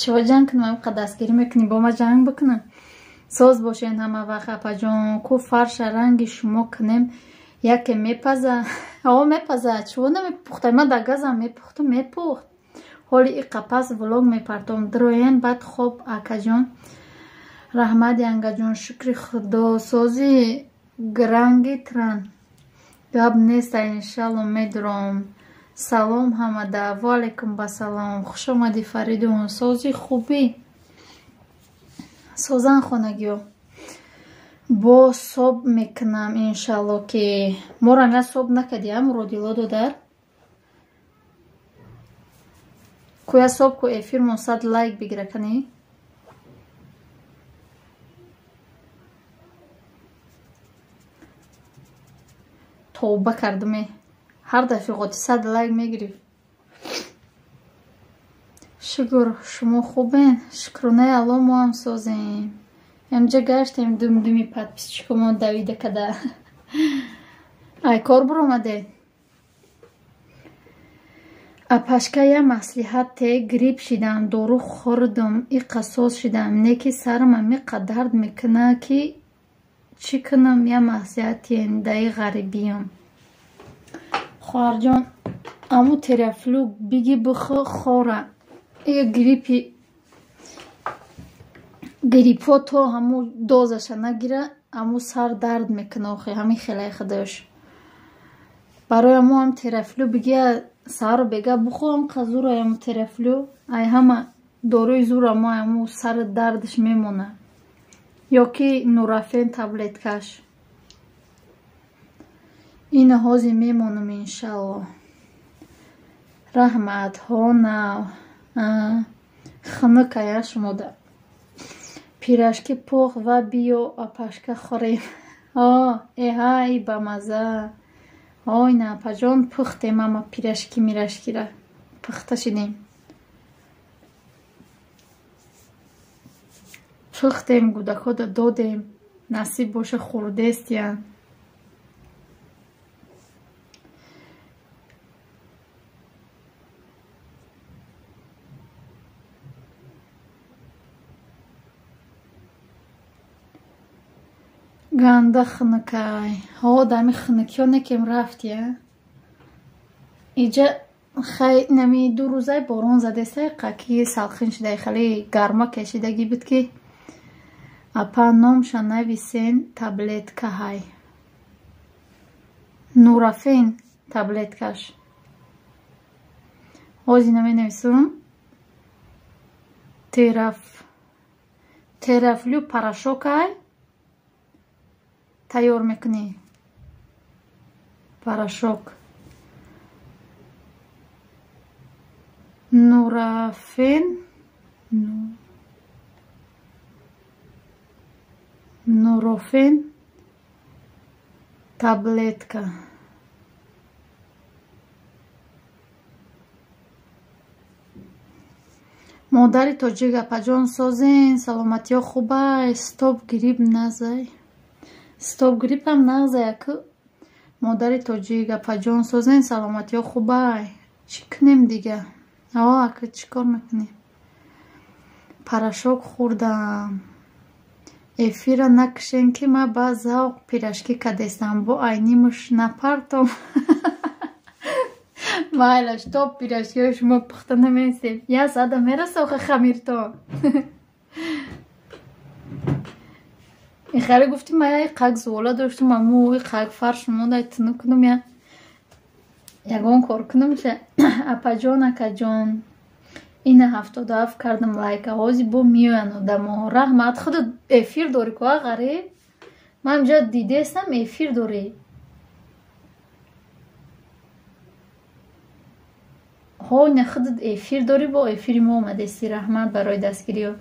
чиҳо ҷанг кунам амқа дастгирӣ мекунӣ бо ма ҷанг бикунам соз бошен ҳама вақт апаҷон. ку фарша ранги шумо кунем яке мепаза ао мепаза чиҳо намепухта ма да газам мепухту мепухт ҳоли и қапас влог мепартом дроен бад хоб акаҷон. раҳмат янгаҷон шукри худо сози грангитран гап неста иншалло медуром. салом ҳамада ваалайкум басалом хуш омадӣ фаридун сози хубӣ созан хонагиҳо бо соб мекунам иншаалло ки мора на соб накардиам родило додар куя соб ку эфир 100 лайк бигира канӣ товба кардаме ҳар дафиқоти 100 лайк мегирифт. шукр, шумо хубен? Шукрунаи алло мо ҳам созем. Амҷа гаштем думдуми подписчикамон давида када. Ай кор буромадед. Апашка я маслиҳате грипп шидам, дору хӯрдам, иқасос шидам. Неки сарам амиқа дард мекуна ки чӣ кунам? Я маслиҳатиен даи ғарибиям. Хоҳарҷон, аму терафлу биги бихӯ хора. Я гриппо то ҳаму дозаша нагира, аму сар дард мекуна. Охи ҳамин хелаи худош. Барои аму ам терафлу биги саро бега бухӯ, ам қазура аму терафлу. Ай ҳама доруи зур аму аму сар дардаш мемона. Ё ки нурафен таблеткаш. Ина ҳози мемонам иншалло. Раҳмат ҳона ханукая шумода. Пирашки пух ва биё апашка хӯрем. Эҳай бамаза. Ой напаҷон пухтем ама пирашки мирашкира. Пухта шидем. Пухтем гудакода додем. Насиб боша хурдестиян. Ганда хнукай. Дами хнукиё некем рафтия. Иҷа хай нами ду рӯзаи борон задестай қаки салхин шидай хали гарма кашидаги буд ки апа номша нависен таблетка ҳай. Нурафен таблеткаш. Ҳози наменависум. Терафлю парашокай. Тайёр мекунӣ. Порошок. Нурофен таблетка. модари тоҷик апаҷон созен, саломатиё хубай, стоп грипп назай. Стоп гриппам нағзая ку модари тоҷик апаҷон созен, саломатиё хубай. Чӣ кунем дига? Ака чӣ кор мекунем? Порошок хӯрдам. Эфира накушен ки ма ба завқ пирашки кадестам бо айнимуш напартом. Майлаш то пирашкиҳо шумо пухта намесем. Я сада мераса оха хамирто. ихари гуфтим ая иқак зуола доштум аму иқак фарш монда тину кунум ягон кор кунум ша. Апаҷон акаҷон ина 77 кардам лайка. ҳози бо миёян одамоҳо. Раҳмат. худ эфир дорӣ ку ғариб. ман ҷа дидестам эфир дорӣ. ина худат эфир дорӣ, бо эфири мо омадести. раҳмат барои дастгириё.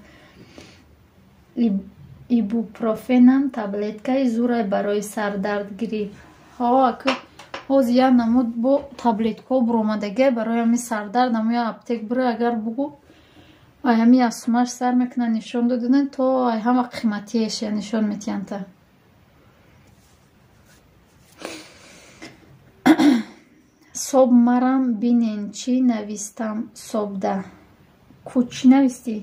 ибупрофенам таблеткаи зурай барои сардард грипп. ҳози як намуд бо таблеткаҳо буромадагия барои ҳами сардард ҳами аптек бира агар бугу ай ҳами аз сумаш сар мекунад нишон додунан то ай ҳама қиматиеша нишон метиянта. соб марам бинен чӣ навистам собда. Ку чӣ навистӣ?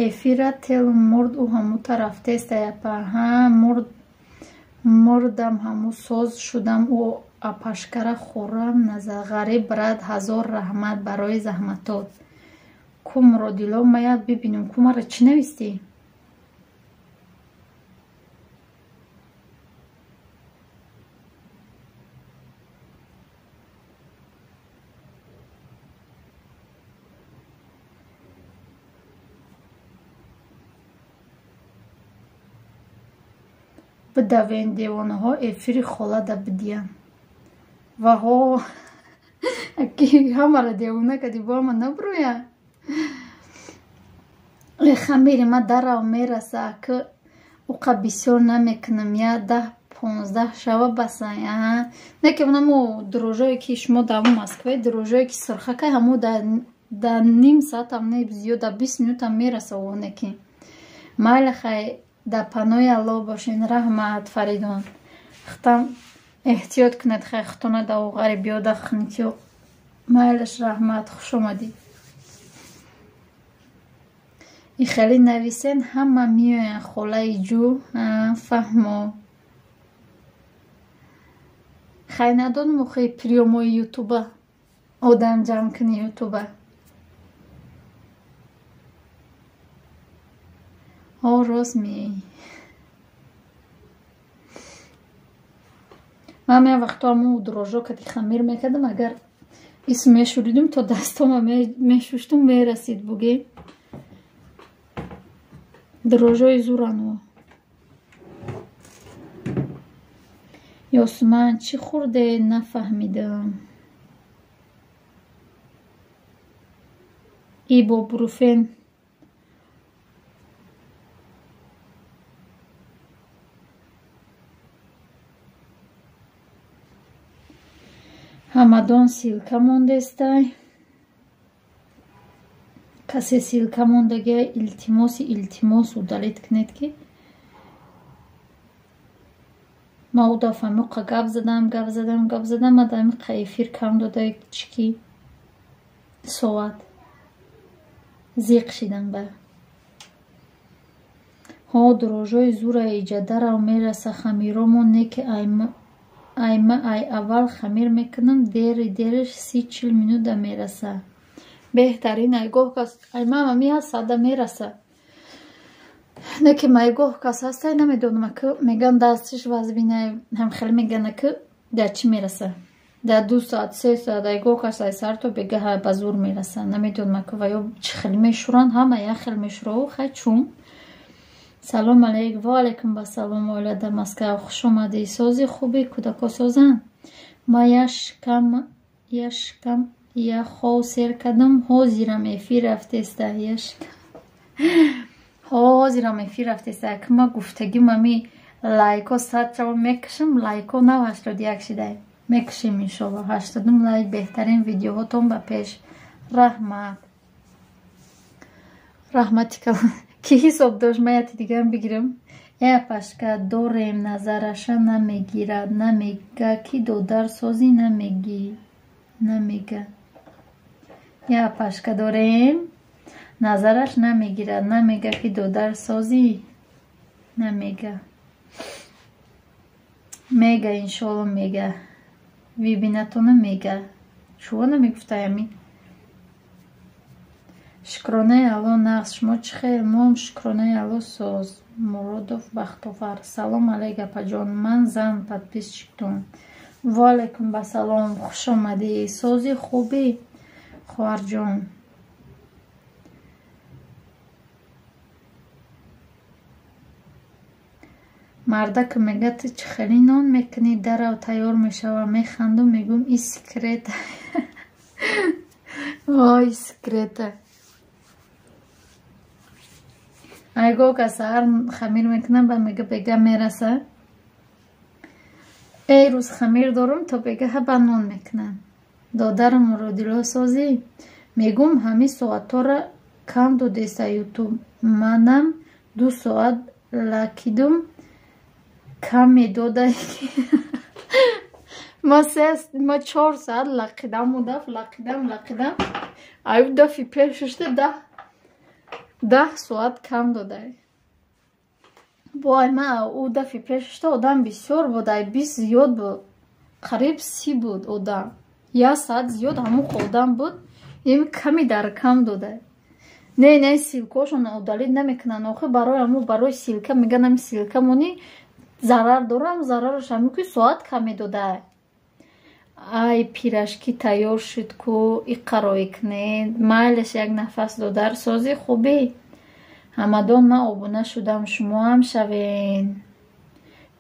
эфира тел мурд ӯ ҳаму тарафтеста япа. мурдам ҳаму соз шудам ӯ апашкара хӯрам наза. ғариб брат ҳазор раҳмат барои заҳматот. ку муродило маяд бибинем. Ку мара чӣ навистӣ? Бидавен девонаҳо эфири холада бидиян. Ваҳо ки ҳамара девона кади бо ҳама набруя. Хамири ма дарав мераса ки уқа бисёр намекунам, я 10-15 шава басан. Не ки ҳаму дрожжое ки шумо дар Москваи дрожжое ки сурхака ҳамо дар ним саат ҳам не зиёд дар 20 минут ҳам мераса воне ки майли хай дар панои Аллоҳ бошен. Раҳмат Фаридон. хитам эҳтиёт кунед хай хитона дар оғари биёда хинтиё. майлаш раҳмат, хуш омадӣ. И хеле нависен ҳама миёян холаи ҷӯ фаҳмо. хай надонам охи приёмои ютуба одам ҷамъ кuni ютуба. рост меи. ман я вақтҳо ҳамон дрожжо кади хамир мекардам, агар исм мешӯридим то дастома мешуштум мерасид буге. дрожжои зурану. ёсман чӣ хӯрде нафаҳмидам. ибобруфен ҳамадон силка мондестай. касе силка мондагия илтимос удалит кунед ки ма удафамуқа гап задам мадами қаифир кам додай чики соат зиқ шидан ба ҳо дрожжои зура иҷадарав мераса хамиромо неки айма ай аввал хамир мекунам дериш 30-40 минута мераса. беҳтарин айгоҳ кас аймама миҳастада мераса. неки майгоҳ кас ҳастай намедонам ки меган дастиш вазбинай ҳам хеле мегана ки дар чӣ мераса. дар 2 соат 3 соат айгоҳ кас ай сарто бегаҳа ба зур мераса. намедонам ки ва ё чӣ хеле мешӯранд. ҳама як хел мешӯраву хай чун. салом алейк. ва алейкум басалом. оила дар Москва хуш омадӣ. сози хуби кӯдако созан. ма яшкам я хов сер кардам. ҳозирам эфир рафтеста. ҳозирам эфир рафтеста. ки ма гуфтагим ами лайко 100 ҷавоб мекашам. лайко на 81 шидай мекашем иншолло. 80 лайк. беҳтарин видеоҳотон ба пеш. раҳмат. раҳматика ки ҳисоб дошт. ма яти дигарам бигирам. пашка дорем назараша намегирад. намега ки додар созӣ намега. я пашка дорем назараш намегирад. намега ки додар созӣ намега. мега иншолло мега. вибинатона мега. шуво намегуфтаями. шукронаи Алло нағз. шумо чӣ хел? мом шукронаи Алло соз. муродов бахтовар. салом алейк апаҷон. ман зан подписчиктон. ва алейкум басалом. хуш омадӣ. сози хубӣ хоҳарҷон. марда ки мега ту чӣ хеле нон мекунӣ дарав тайёр мешава. механдум мегӯм и секрета. ой секрета. айгоҳ ка саҳар хамир мекунам ба мега бега мераса. рӯз хамир дорум то бегаҳа ба нон мекунам. додарам муродило созӣ. мегӯм ҳамин соатҳора кам додеста ютуб. манам 2 соат лакидум кам медодай. ма 4 соат лақидам лақидам. аю дафи пешушта 10 соат кам додай. вой ма у дафи пешушта одам бисёр буд. ай 20 зиёд буд. қариб 30 буд одам. 1 соат зиёд ҳамуқ одам буд. ин ками дар кам додай. не силкошон удалид намекунан. охир барои силка меганам силка мони зарар дорам. зарараш ҳамин ки соат кам медодай. ай пирашки тайёр шуд ку иқарои кунед. майлаш як нафас додар сози хубӣ. ҳамадон ма обуна шудам. шумоам шавен.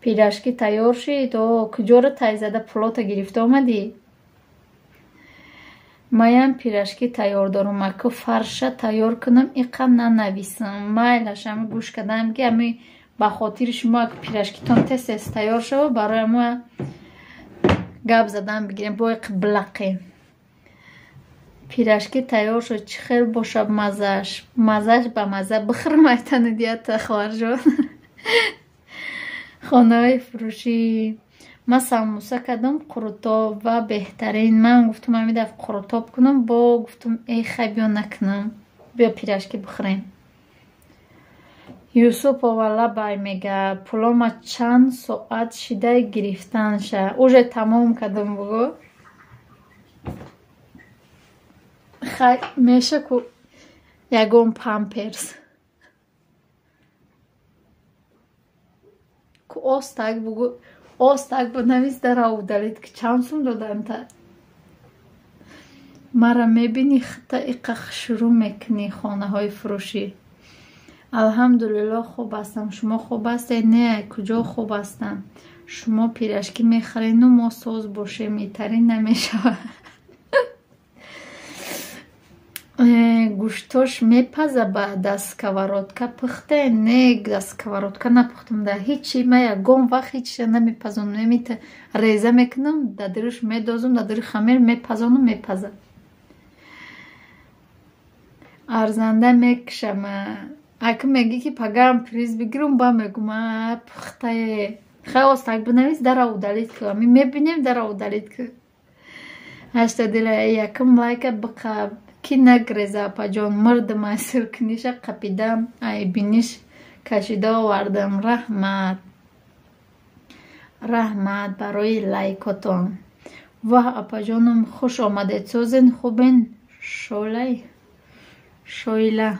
пирашки тайёр шуд. куҷоро тай зада плота гирифта омадӣ. маям пирашки тайёр дорам. аку фарша тайёр кунам иқа нанависам. майлаш ами гӯш кардам ки ами ба хотири шумо пирашкитон тез тайёр шава барои мо гап задан бигирем бо қиблақем. Пирашки тайёр шуд, чӣ хел бошад маззаш ба мазза бихӯрам айтану дията хоҳарҷон. хонаҳои фурӯшӣ ман самуса кардам қурутоб ва беҳтарин. ман гуфтам ҳамин дафъа қурутоб кунам, бо гуфтам эй хай биё накунам, биё пирашки бихӯрем. Юсуп овалабай мега пулома чанд соат шидай гирифтанша уже тамом кардам бугу. хай меша ку ягон памперс ку остак бугу остак бинавис дара удалид ки чанд сум додам та мара мебини хита иқақ шурӯъ мекунӣ хонаҳои фурӯшӣ. алҳамдулилло хуб ҳастам. шумо хуб ҳастед? Не, куҷо хуб ҳастам. шумо пирашки мехӯрену мо соз бошем, итарин намешавад. гӯштош мепаза ба дастсковородка пухте? Не, дастсковородка напухтам. Да ҳичи ма ягон вақт ҳичиша намепазонам. немита реза мекунам, дадируш медозам, дадири хамир мепазонам, мепаза. арзанда мекушам. ака меги ки пагарам приз бигирам, ба мегум пухтае. хай остак бинавис дара удалид ку. ами мебинем дара удалид ку. 81 лайка биқа ки нагреза апаҷон. мирдам ай сиркиниша қапидам, ай биниш кашида овардам. раҳмат барои лайкотон. ваҳ апаҷонам хуш омадед. созен хубен? шойла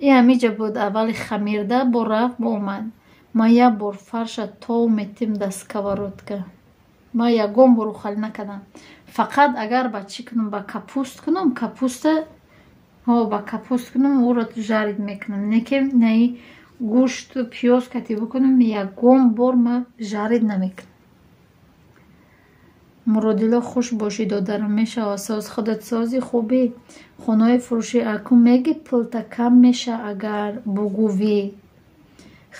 и ҳамиҷа буд аввали хамирда бо рафт омад. ман як бор фарша тов метим да сковородка. ман ягон бор ухал накардам. фақат агар ба чӣ кунам, ба капуст кунам, ба капуст кунам ӯро жарид мекунам. неки наи гӯшт пиёз кати бикунам, ягон бор ман жарид намекунам. муродило хуш бошӣ, додарам мешавад. соз худат сози хубӣ. хонаҳои фурӯшӣ акум меги пулта кам меша агар бугувӣ.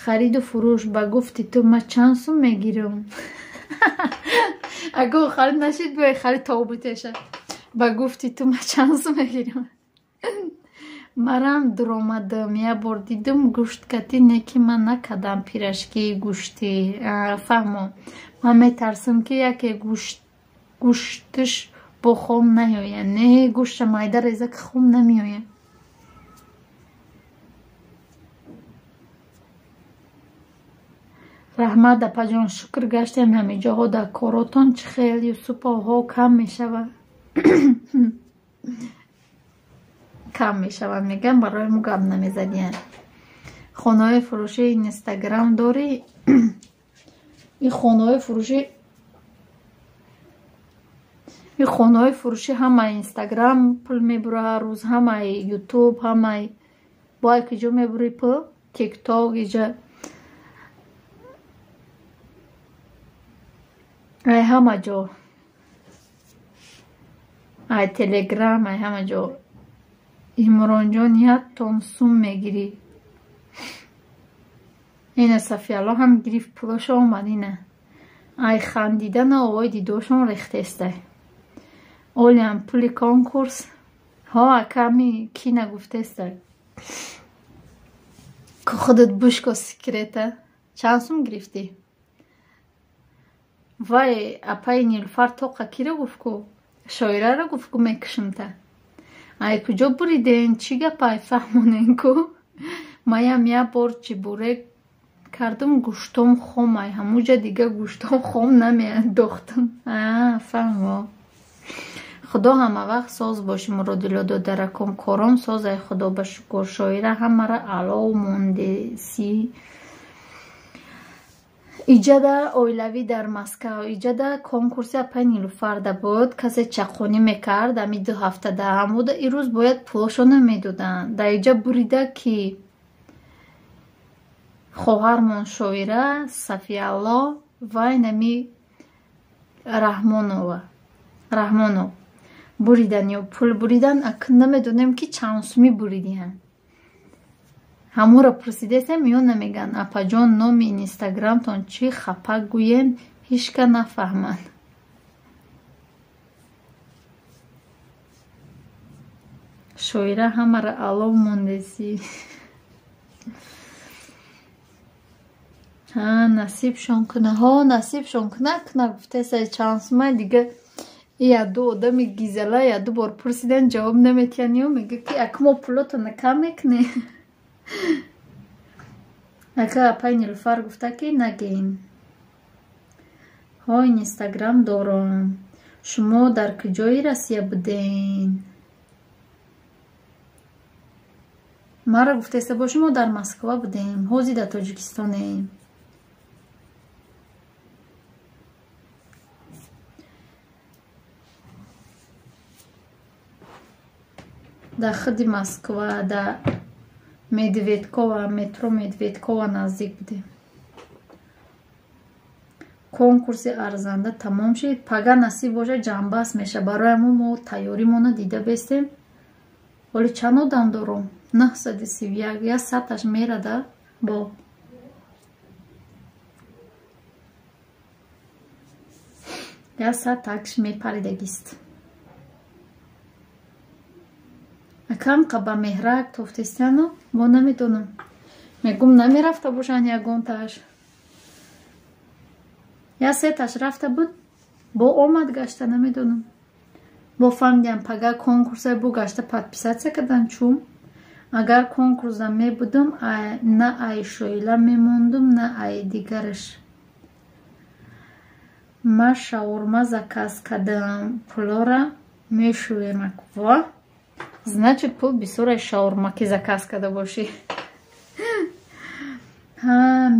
хариду фурӯш ба гуфти ту ма чанд сум мегирам? агар харид нашид биёй харид тобутеша. ба гуфти ту ма чанд сум мегирам? марам дуромадам. як бор дидам гӯшткатӣ, неки ман накардам пирашкии гӯштӣ. фаҳмо ман метарсам ки яке гӯштиш бо хом наёяд. не гӯшта майда реза ки хом намеояд. раҳмат апаҷон, шукр гаштем ҳамиҷоҳо дар коротон чӣ хел? юсупоҳо кам мешавад. кам мешавад мегам, барои мо гап намезадиям. хонаҳои фурӯшӣ инстаграм дорӣ? ин хонаҳои фурӯшӣ ҳамаи инстаграм пул мебурад рӯз, ҳамаи ютуб, ҳамаи бояд куҷо мебурӣ пул? тикток иҷа ай ҳама ҷо, ай телеграм, ай ҳама ҷо. имронҷон 1 тон сум мегирӣ. ина сафиялло ҳам гирифт пулашо омад. ина ай хандидана овои дидошон рехтестай. олиам пули конкурс. ҳо аками ки нагуфтестай. ку худат бушко секрета. чанд сум гирифтӣ? вай апаи нилуфар тоқа кира гуфтку? шоираро гуфтку мекушимта? ай куҷо буриден? чӣ гапай фаҳмонен ку? маям як бор ҷибурек кардам, гӯштом хом. ай ҳамуҷа дига гӯштом хом намеандохтам. фаҳмо. худо ҳама вақт соз боши. муродило додараком кором соз. ай худо ба шукр. шоира ҳамара аъло муҳандисӣ. иҷада оилавӣ дар Москав. иҷада конкурси апай нилуфарда буд. касе чақонӣ мекард. ами 2 ҳафта даҳам буда. ирӯз бояд пулошо намедоданд. дар иҷа бурида ки хоҳармон шоира Сафиялло ва нами раҳмонов буридан ё пул буридан. акн намедонем ки чанд суми буридиҳанд. ҳамуро пурсидесем ё намеган апаҷон номи инстаграмтон чӣ хапак гӯен ҳишка нафаҳмад. шоира ҳамара алов мондеси насибшон куна насибшон куна гуфтесай чансумай дига яду одами гизала яду бор пурсидан ҷавоб наметиҳан ё мега ки акмо пулото накам мекуне. ака апай нилуфар гуфта ки нагем инстаграм дорам, шумо дар куҷои Россия буден? мара гуфтеса бо шумо дар Москва будем, ҳозир дар Тоҷикистонем. дар худи Москва дар Медведкова, метро Медведкова наздик будем. конкурси арзанда тамом шид. пага насиб боша ҷанбас меша. бароямо мо тайёримона дида бестем. оли чанд одам дорум? 931 я саташ мерада бо я сат такш мепаридагист. акам қаба меҳрак тофтестяно бо намедонам. мегум намерафта бошан ягонташ. я сеташ рафта буд бо омад гашта намедонам. бо фамдиям пага конкурса бу гашта подписатсия кардан чум. агар конкурса мебудум на ай шоила мемондум на ай дигараш. ма шаурма заказ кардам пулора мешӯем аква. значит пул бисура шаурма ки заказ карда бошӣ.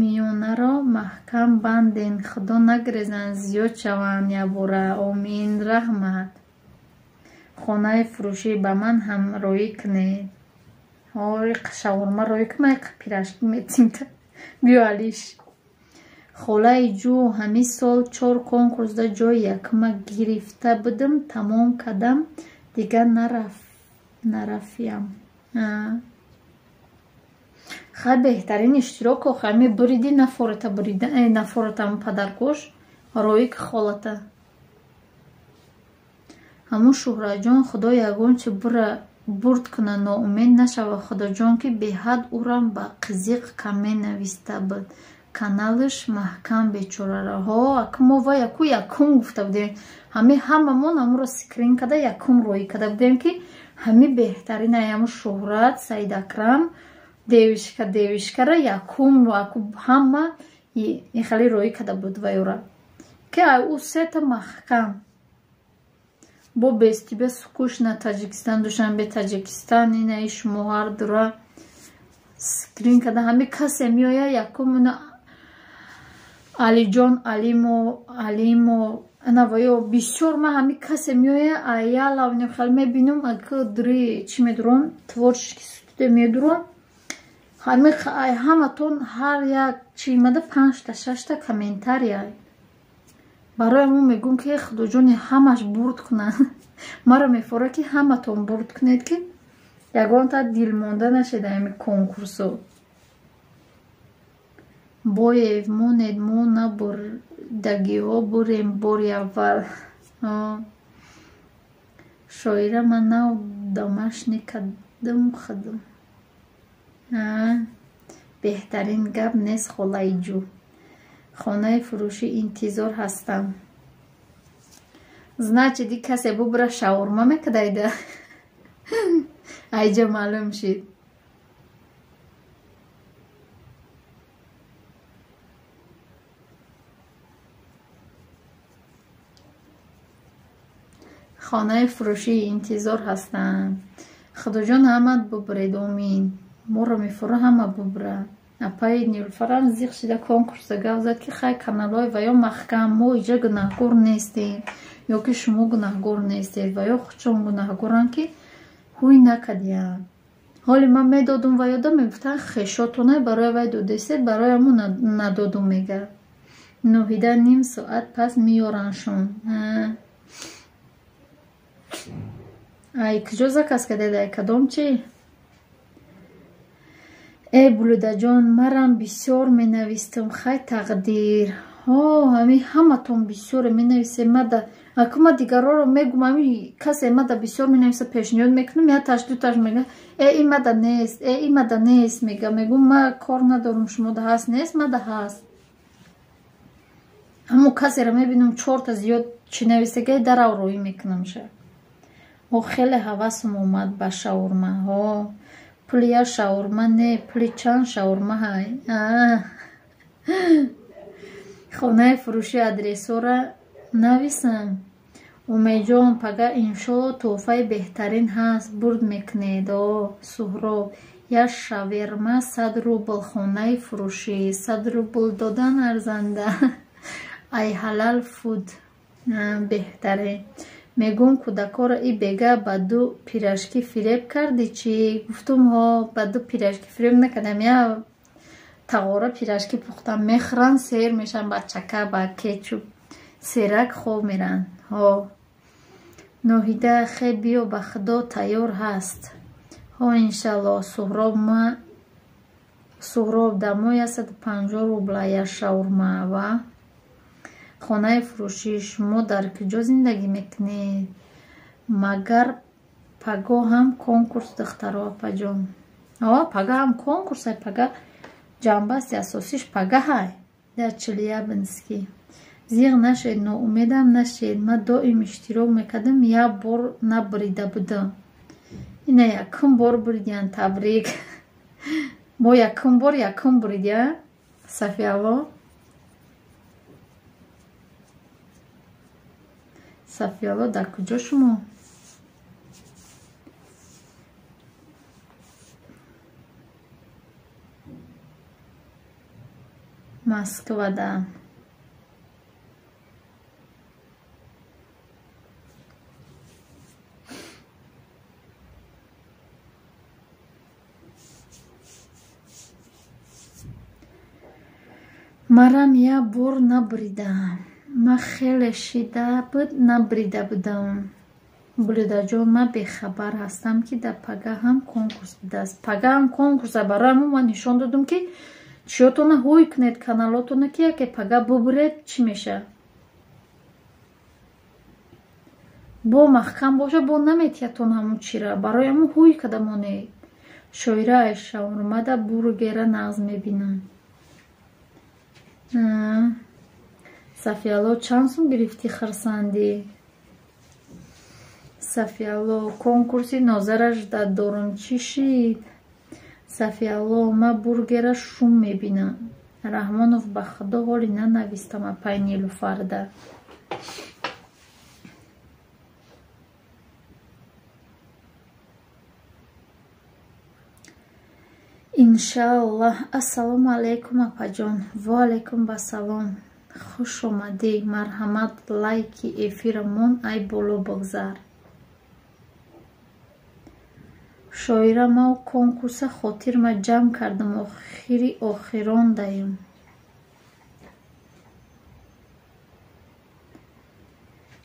миёнаро маҳкам банден, худо нагрезанд зиёд шаванд ябора. омин. раҳмат. хонаи фурӯшӣ ба ман ҳам роӣ кунед. шаурма роӣ кунай пирашки метимта биё алиш. холаи ҷӯ ҳамин сол 4 конкурсда ҷои якума гирифта будам. тамом кардам дигар нарафям. хай беҳтарин иштирок охай мебуриди нафоратам падаргош роик холата. ҳамун шӯҳраҷон худо ягон чи бурд куна ноумед нашава. худоҷон ки беҳад урам ба қизиқ каменависта буд. каналиш маҳкам бечораро. акмо ва якум гуфта будем. ҳамамон ҳамуро скрин када якум роӣ када будем ки ҳами беҳтарин ҳамун шӯҳрат Саидакрам девишкара якум ҳама ихали роӣ када буд вайора ки ӯ сета маҳкам бо бестибе сукуш на Таҷикистан Душанбе Таҷикистан инаи шумо ҳар дура скрин када ҳами касе меоя якум алиҷон алимо навоё бисёр ма ҳами касе меоя аялавни хал мебинум ака дури чӣ медурон творчески студе медурон ҳаматон ҳар як чимада 5-та 6-та комментария барои мо мегӯм ки худоҷони ҳамаш бурд кунад. мара мефора ки ҳаматон бурд кунед ки ягонта дилмонда нашед ҳами конкурсо. боев монед мо набурдагиҳо бурем бори аввал. шоира ман нав домашни кадум худум. беҳтарин гап нест холаи ҷӯ. хонаи фурӯшӣ интизор ҳастам. значит касе бубра шаурма мекадайда айҷа маълум шид. хонаи фурӯшӣ интизор ҳастам. худоҷон ҳамат бубред. омин. моро мефора ҳама бубра. апай нилуфарам зиқ шида конкурса гап зад ки хай каналҳои ва ё маҳкам мо иҷа гунаҳгор нестем ё ки шумо гунаҳгор нестед ва ё худшон гунаҳгоранд ки ҳуй накардиям. ҳоли ман медодум ва ёда мегуфтан хешотона барои вай додестед барои ҳамун надодум мега 9:30 соат пас миёраншон. ай куҷо заказ кардед? ай кадом чи? Булудаҷон, марам бисёр менавистам, хай тақдир. Ҳаматон бисёр менависем. Мада акума дигароро мегум, ами касе мада бисёр менависа, пешниҳод мекунам, яташ дуташ мега имада нест, имада нест мега. Мегум ма кор надорам, шумода ҳаст нест, мада ҳаст. Ҳамун касеро мебинам 4 та зиёд чӣ нависага, дарав роҳӣ мекунамша. Хеле ҳавасам омад ба шаурма. Пули як шаурма не, пули чанд шаурма ҳай. Хонаи фурӯши адресора нависам. Умедҷон пага иншоалло тӯҳфаи беҳтарин ҳаст, бурд мекунед. Суҳроб, як шаверма 100 рубл, хонаи фурӯшӣ 100 рубл додан арзанда. Ай ҳалал фуд беҳтаре. Мегум кӯдакоро и бега ба 2 пирашки фиреб карди чӣ? Гуфтум ба 2 пирашки фиреб накардам. Я тағора пирашки пухтам мехӯранд, сер мешан ба чака, ба кетчуп, серак хоб меранд. Ноҳида хе биё ба худо тайёр ҳаст. Иншалло. Суҳроб дамо 150 рубла я шаурма. Ва хонаи фурӯшӣ, шумо дар куҷо зиндагӣ мекунед? Магар паго ҳам конкурс духтаро апаҷон. Пага ҳам конкурс, пага ҷанбасти асосиш пага ҳай. Дар Челябински. Зиғ нашед, ноумедам нашед. Ма доим иштирок мекардам, як бор набурида будам. Ина якум бор буридиян, табрик. Бо якум бор буридия. Сафияло. Сафияло дар куҷо шумо? Москвада. Марам як бор набуридам. Ма хеле шида буд, набурида будам. Булудаҷон, ма бехабар ҳастам ки дар пага ҳам конкурс будааст. Пага ҳам конкурс. Барои ҳамон ман нишон додам ки чиётона ҳуй кунед, каналотона ки яке пага бубуред чӣ меша. Бо маҳкам боша, бо наметиятон ҳамун чира. Барои ҳамон ҳуй када монед. Шоира Айша омада бургера нағз мебинам. Сафияло, чанд сум гирифти хурсандӣ? Сафияло, конкурси нозарашда дорум, чӣ шид? Сафияло, ма бургера шум мебинам. Раҳмонов, ба худо ҳоли нанавистам апай Нилуфарда. Иншаллоҳ. Ассалому алайкум апаҷон. Ва алайкум басалом. Хуш омадӣ. Марҳамат, лайки эфирамон ай боло богзар. Шоира, ма конкурса хотирма ҷамъ кардам, охири охирон даем.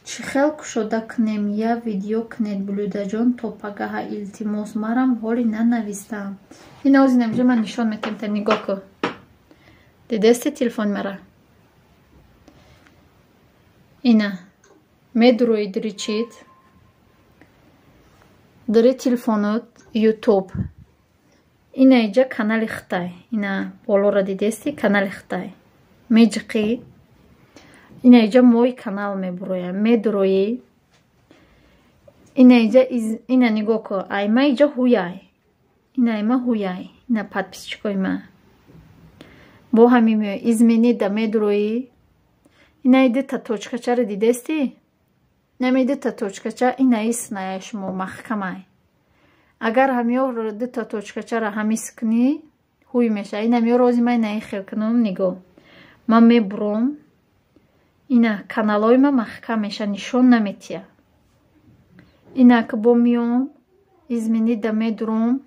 Чӣ хел кушода кунем? Я видео кунед Булудаҷон то пагаҳа, илтимос. Марам ҳоли нанавистам. Ина озинам ҷо ман нишон метем, та нигоҳ ку. Дидести телефон мара? Ина медурои дури чит? Дури телефонот YouTube. Ина иҷа канали Хитай. Ина болора дидести канали Хитай. Меҷиқӣ. Ина иҷа мои канал мебуроям. Медурои. Ина иҷа ина нигоҳ ку. Айма иҷа ҳуяй. Ина айма ҳуяй. Ина подписчикои ма. Бо ҳамин изменида медурои. Ина иди таточкачаро дидести? Намеди таточкача ина исная шумо маҳкамай. Агар ҳамиё ди таточкачара ҳамис куни ҳуй меша. Ина миё розимай наи хел кунум нигоҳ. Ман мебуром. Ина каналои ма маҳкам меша, нишон наметия. Ина ки бо миём изменида медуром.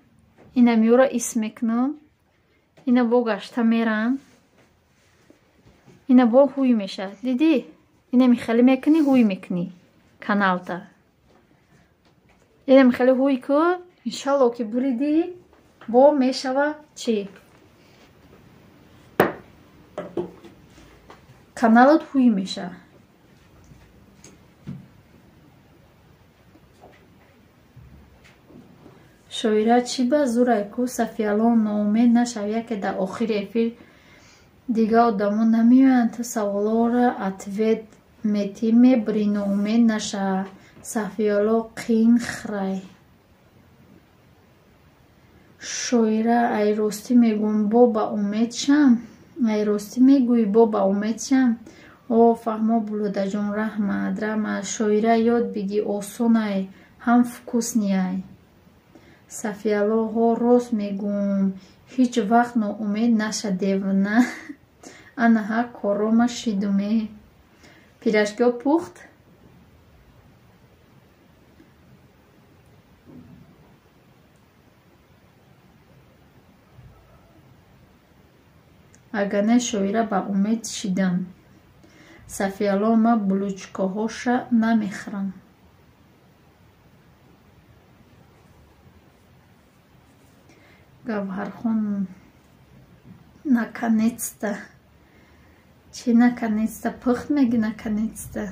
Ина миёра ис мекунам. Ина бо гашта мерам. Ина бо ҳуй меша. Диди? Ина михали мекуни ҳуй мекуни каналта. Ина михали ҳуй ку. Иншалло ки буриди бо мешава чӣ каналот ҳуй мешава. шоира чӣ ба зурай ку Сафияло ноумед нашавия ки дар охири эфир дига одамо намеоянд ту саволора ответ метӣ мебурӣ ноумед наша. Сафияло қин храй. шоира ай ростӣ мегӯм бо ба умед шам. ай ростӣ мегӯӣ бо ба умед шам. о фаҳмо булудаҷон раҳмат раҳмат. шоира ёд биги осонай ҳам вкуснияй. Сафияло ҳо рост мегӯм ҳеҷ вақт ноумед нашадевна. анаҳа корома шидуме. пирашкиҳо пухт. агар не шоира ба умед шидам. Сафияло ма булучкаҳоша намехӯрам. Гавҳархон наконец-то. Чӣ наконец-то? Пухт меги наконец-то.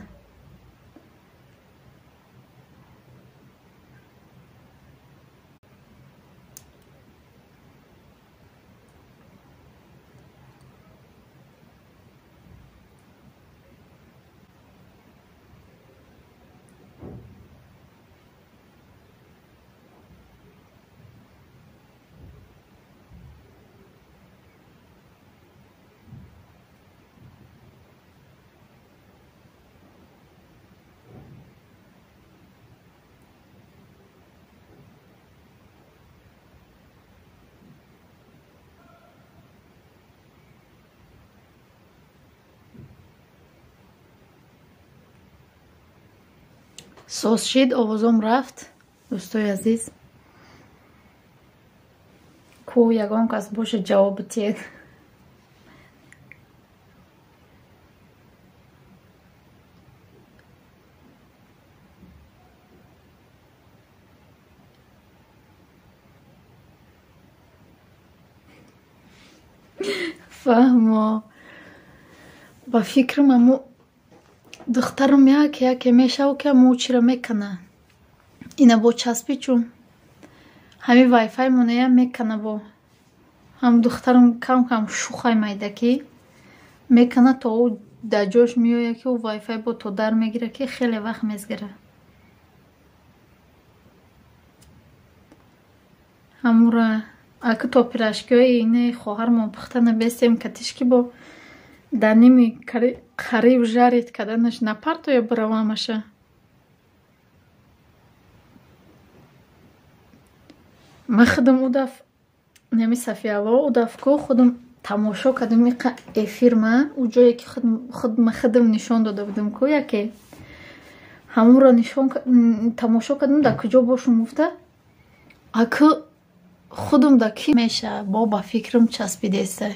соз шид, овозом рафт. дӯстои азиз, ку ягон кас боша ҷавоб тиҳед. фаҳмо ба фикрам аму духтарам яке мешаву ки аму чира мекана. ина бо часпи чун ҳами вайфай монея мекана бо ҳам духтарам кам шухай майдаки мекана то ӯ дар ҷош меоя ки ӯ вайфай бо то дар мегира ки хеле вақт мезгира. ҳамура аки то пирашкиҳои ини хоҳармон пухтана бестем катишки бо дар ними қариб жарит каданаш напартоя биравамаша. ма худам удаф нами Сафияло удафку худам тамошо кадам иқа эфирма у ҷое ки худам нишон дода будам ку яке ҳамура нишон тамошо кадам дар куҷо бошум гуфта аки худам да ки меша бо ба фикрам часпидеста.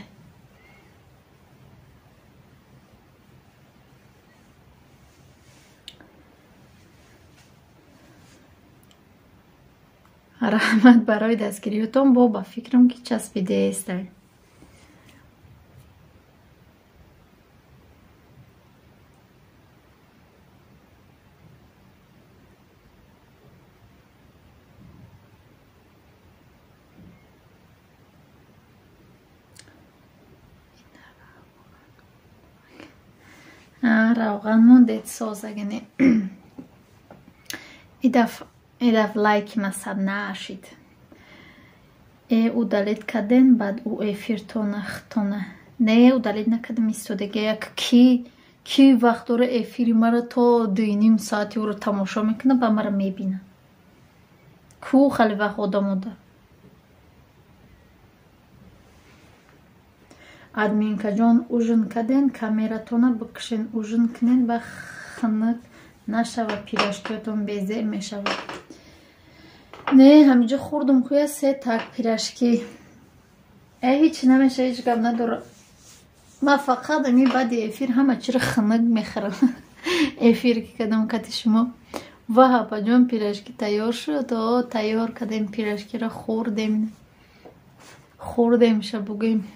раҳмат барои дастгириётон бо ба фикрам ки часпидеста. равған мондед созагини идаф лайки масаб наашид удалит каден баъд ӯ эфиртона хитона не удалит накадам истодаги як ки вақт дора эфири мара то 2.5 соати ӯро тамошо мекуна ба мара мебина ку хали вақт одамода админкаҷон ужин каден камератона бикшен ужин кунен ба ханак нашава пирашкиётон безе мешавад. не ҳамиҷо хӯрдум куя 3 так пирашки ҳеҷ намеша ҳеҷ гап надора. ма фақат ами баъди эфир ҳама чиро ханак мехӯрам. эфир ки кадам кати шумо ваҳапаҷон пирашки тайёр шуд тайёр кадем пирашкиро хӯрдем خوردیم شب بگیم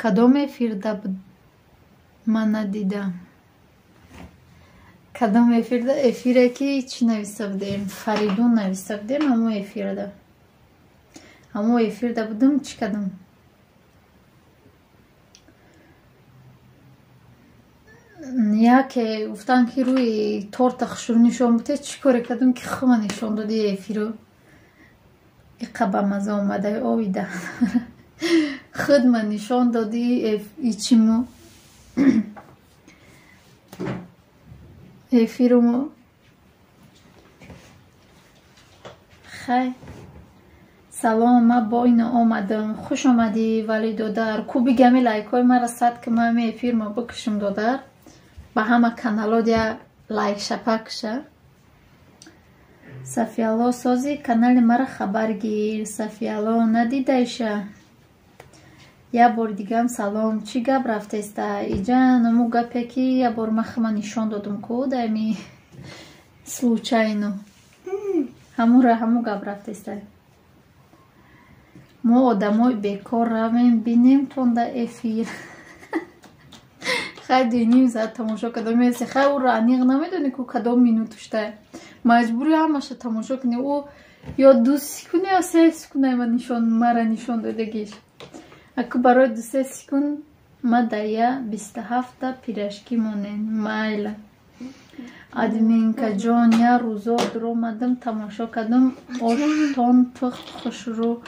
کدام افیر من ندیدم کدام افیره که چی نویسته بودیم فریدون نویسته بودیم همون افیر ده همون افیر ده بودم چی کدام یا که افتان که روی تورت خشور نشون بوده چی کاره کدام که خمه نشون دادی افیرو ای قبا مزه اومده اوی ده خود من نشون دادی ایچیمو افیرومو خیلی سلام ما با این آمدم خوش آمدی ولی دادر کو بگمی لایک های مرا صد که من می افیر ما بکشم دادر با همه کانال ها دیا لایک شپک شه صفیالا سازی کانال مرا خبر گیر صفیالا ندیده ایشه یا بار دیگه هم سلام چی گب رفته استه ایجا نمو گپه که یا بار مخمه نشان دادم که دایمی سلوچاینو همو گب رفته استه ما آدمای بیکار رویم بینیم تونده افیر خیلی دینیم زد تماشا کدام میرسی خیلی او را انیق نمیدونی که کدام مینوتشته مجبوری همش تماشا کنی او یا 2 سکونه یا 3 سکونه مرا نشان دادگیش اکو برای 2-3 سکون ما دایا 27 پیرشکی مونین مایل ادمین که جان یا روزا درو مدم تماشا کدم آشتان پخت خوش رو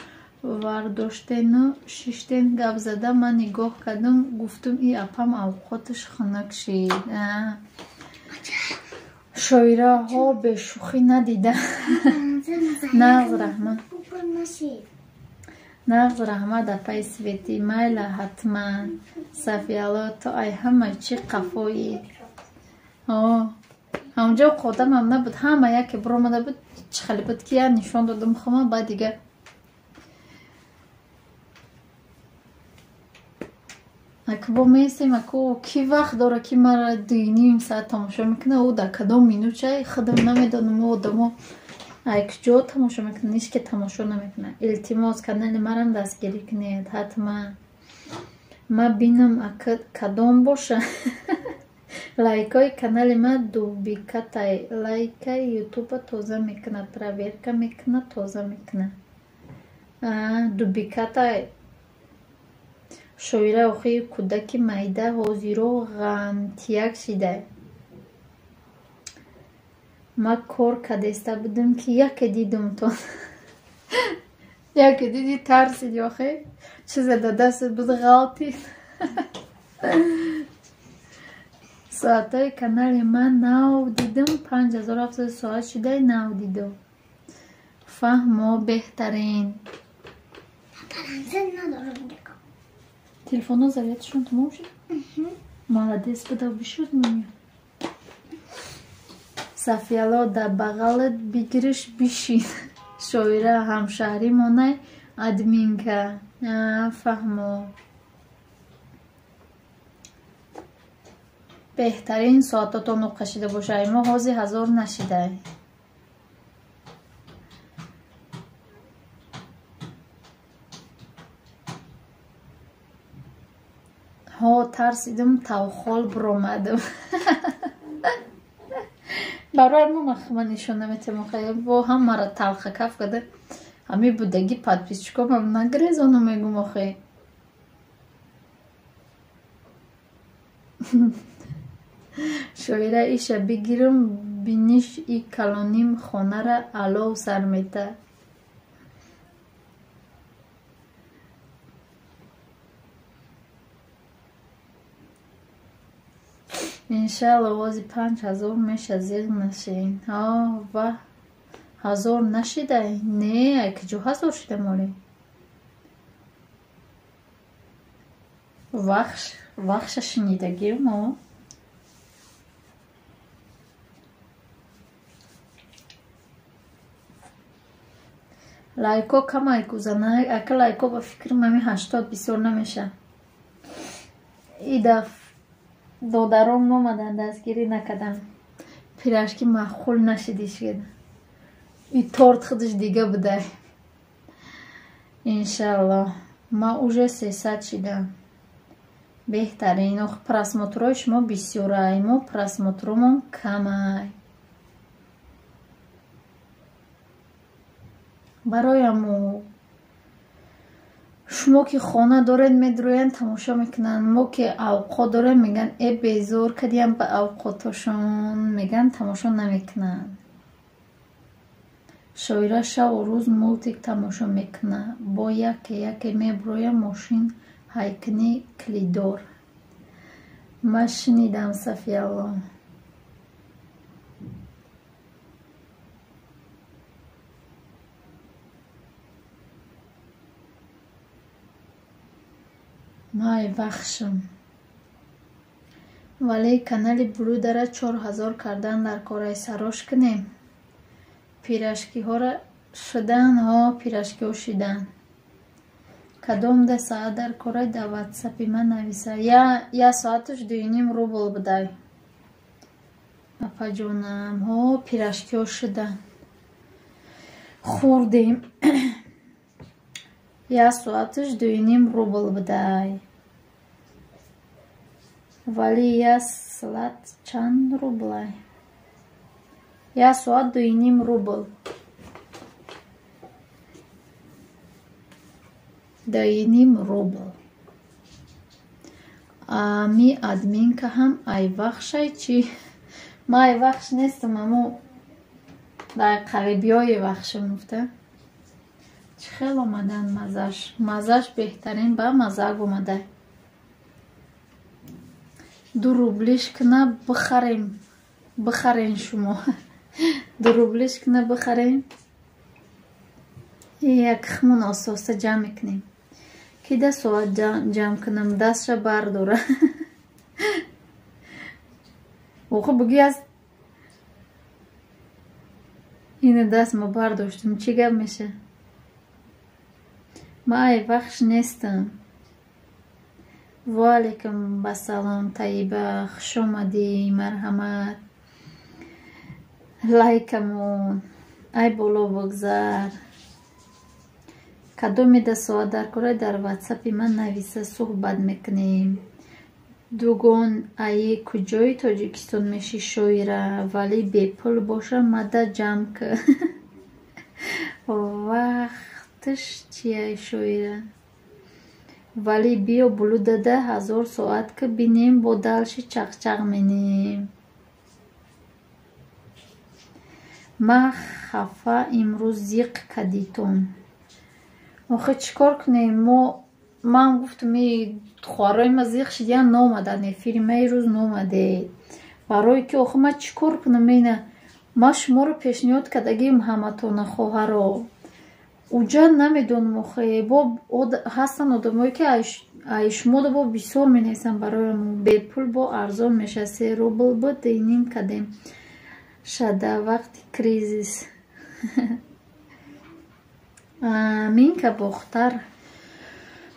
ورداشتن و شیشتن گب زده من نگاه کدم گفتم ای اپم اوقاتش خنک شید شایره ها به شوخی ندیده نغز رحمه نغز رحمه در پای سویتی مایل حتما صفیالا تو ای همه چی قفایی همونجا قدم هم نبود همه یکی برامده بود چخلی بود که نشان دادم خمه بعد دیگه اکو با میسیم اکو کی وقت داره که مرا 2.5 ساعت تماشا میکنه او در کدام مینو چای خودم نمیدونم او دمو ایک جا تماشا میکنه نیست که تماشا نمیکنه التماس کانال مرم دستگیری کنید حتما ما بینم کدام باشه لایک های کانال ما دوبیکتای لایک یوتیوب تازه میکنه پرویرکا میکنه تازه میکنه دوبیکتای شویره اوخی کودک مایده حاضیرو غمتیک شیده ما کار کدسته بودم که یکی دیدم تو یکی دیدی ترسیدی آخی چیز در دست بود غلطی ساعتای کانال من نو دیدم 5700 ساعت شده نو دیدم فهم بهترین تلفن ها زریتشون تمام شد مالدیس بده و بشود میاد صفیالا در بغلت بگیرش بشین شایره همشهری مانه ادمین که فهمو بهترین ساعتاتو نقشیده باشه ما حاضی 1000 نشیده ها ترسیدم توخال برامدم برای ما مخمه نشون نمیتیم خیلی با هم مرا تلخه کف کده همی بودگی پادپیسچکم هم نگریزانو میگم خیلی شایره ایشه بگیرم بینیش ای کلانیم خانه را علاو سر میته انشالله وازی 5000 میشه زیغ نشین و 1000 نشیده نه که جو 1000 شده مالی وقش شنیدگی ما لایکو کم ایکو زنه اکه لایکو با فکر ممی 80 بسیار نمیشه ای دف دادرام نامدن دستگیری نکدن پیرشکی مخول نشدیش گده ای تارت خودش دیگه بوده иншаллоҳ. Ман уже 300 шидам. Беҳтарин. Ох, просмотрҳои шумо бисёрай, мо просмотрҳомон камай. бароям шумо ки хона доред медроян тамошо мекунанд, мо ки авқот дорем меган безор кадиям ба авқотошон, меган тамошо намекунанд. шоира шаву рӯз мултик тамошо мекунад. Бо яке меброя мошин ҳайкни клидор. Ман шинидам Сафиялло. май вахшам. Вале канали Блудара 4000 кардан дар кораи сарош кунем. Пирашкиҳоро шудан, пирашкиҳо шидан. Кадом да соат дар кораи да ватсапи ман нависа. Я соаташ 2.5 рубл будай. Апаҷонам, пирашкиҳо шудан. Хурдем. Я соаташ 2.5 рубл будай. Вали я салат чанд рублай? Я соат 2.5 рубл. 2.5 рубл. Ми админка ҳам айвахшай чи? Ма айвахш нестам, аммо дар қарибиёи вахшам муфта. Чӣ хел омадан мазаш? Мазаш беҳтарин ба мазаг омадай. 2 рублиш кна бихарен шумо. 2 рублиш кна бихарен. Як хмун ососта ҷамъ мекунем. Ки да соат ҷамъ кунам, дастша бардора. Охо буги аст ина даст ма бардоштам, чӣ гап меша? Ма айвахш нестам. Ваалейкум басалом Таиба, хуш омадӣ, марҳамат. Лайкамон, ай боло бигзар. Кадоми да соат дар кора дар ватсапи ман нависа, суҳбат мекунем. Дугон аи куҷои Тоҷикистон меши шоира, вале бепул боша мада ҷамъ кун. Вақтиш чия шоира? Вале биё Блудада 1000 соат ки бинем бо далши чақчақ менем. Ма хафа имрӯз зиқ кадитон. Охе чӣ кор кунем? Ман гуфтам хӯрои ма зиқ шидия номадан эфири ма ирӯз номадед. Барои ки охе ма чӣ кор кунам? Ма шуморо пешниҳод кардагим ҳаматона хоҳаро. Уҷа намедонам охе бо ҳастан одамое ки ай шумода бо бисёр менависам бароям бепул бо арзон меша 3 рубл буд иним кадем шада вақти кризис. Минка бохтар.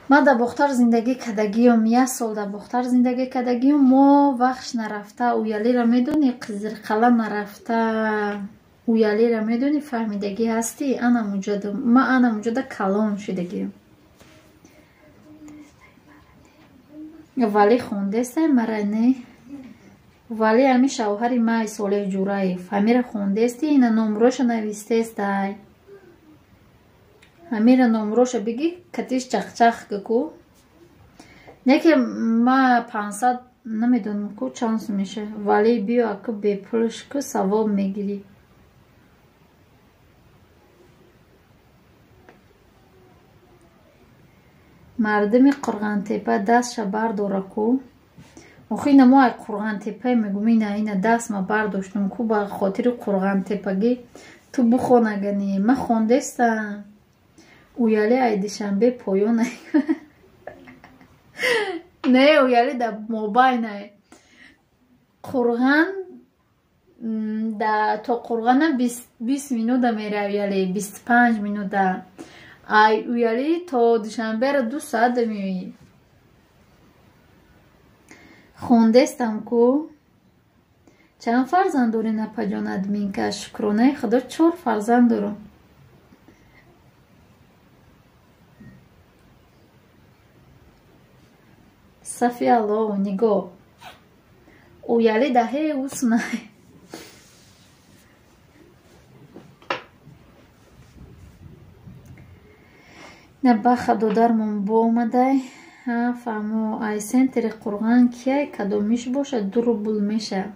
Ма да бохтар зиндагӣ кардагиём, 1 сол да бохтар зиндагӣ кардагиём. Мо вахш нарафта, уялира медони Қизилқала нарафта. Уялира медони фаҳмидагӣ ҳастӣ? Ма анамуҷада калон шидагиём. Вале хондестай мара не? Вале ами шавҳари май Солеҳ Ҷураев ҳамира хондести, ина номроша навистестай. Ҳамира номроша биги катиш чахчах ку. Неке ма 500 намедонам ку чанд сум меша. Вале биё аку бепулш ку савоб мегирӣ. Мардими Қурғантепа дастша бардора ку. Охи ина мо ай Қурғантепа мегум ина даст ма бардоштам ку ба хотири Қурғантепагӣ ту бухонагани. Ма хондестам. Уяли ай душанбе поён ай. Не уяли да мобайнай. Қурған да то Қурғана 20 минута мерав яли 25 минута. Ай уяли то душанбера 2 соат меои. Хондестам ку. Чанд фарзанд дори напаҷон админка? Шукронаи Худо 4 фарзанд дорам. Safia lo nigo. Uyali dahi usnay. Набаха додармон бо омадай. Фаҳмо ай сентри Қурған кияй кадомиш боша 2 рубл меша.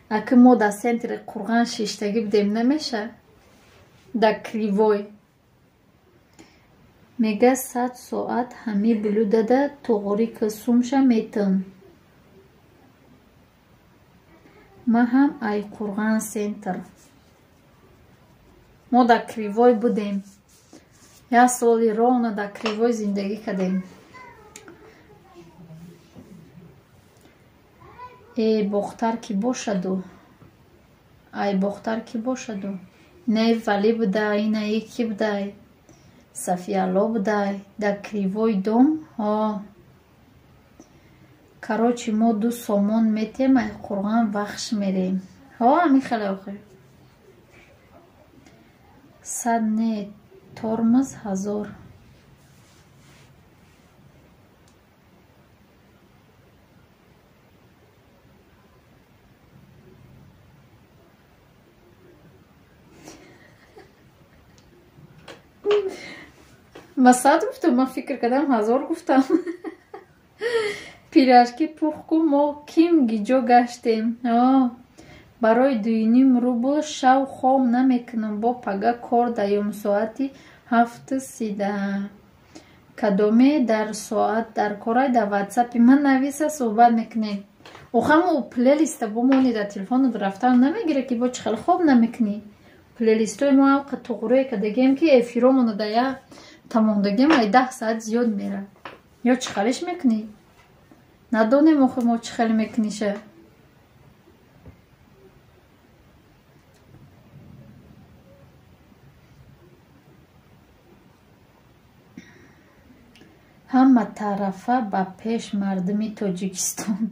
Аки мо да сентри Қурған шиштагӣ будем намеша? Да Кривой. Мега 100 соат ҳами булудада тоғори касумша метам. Ма ҳам ай Қурған сентр. Мо да Кривой будем. Я соли ровно да Кривой зиндагӣ кардем. Бохтар ки бошаду. Ай бохтар ки бошаду. Не Вали будай, не ки будай. Сафияло будай. Да Кривой дом. Короче, мо 2 сомон метем, ай Қурған вахш мерем. Михале охир. 100 не тормоз 1000. Ма 100 гуфтам, ма фикр кардам 1000 гуфтам. Пирашки пухку мо ким гиҷо гаштем. Барои 2.5 рубл шав хом намекунам бо пага кор да ёмсоати 7:30. Кадоме дар соат дар корай да ватсапи ман нависа суҳбат мекунем. Охамо плейлиста бо мони да телефону рафтан намегире ки бо чихел хоб намекуни. Плейлистои мо алқа туғуре кадагем ки эфиромону да я тамондагем ай 10 саат зиёд мера. Ё чихелиш мекуни? Надонем охи мо чихел мекуниша. ҳама тарафа ба пеш мардуми Тоҷикистон.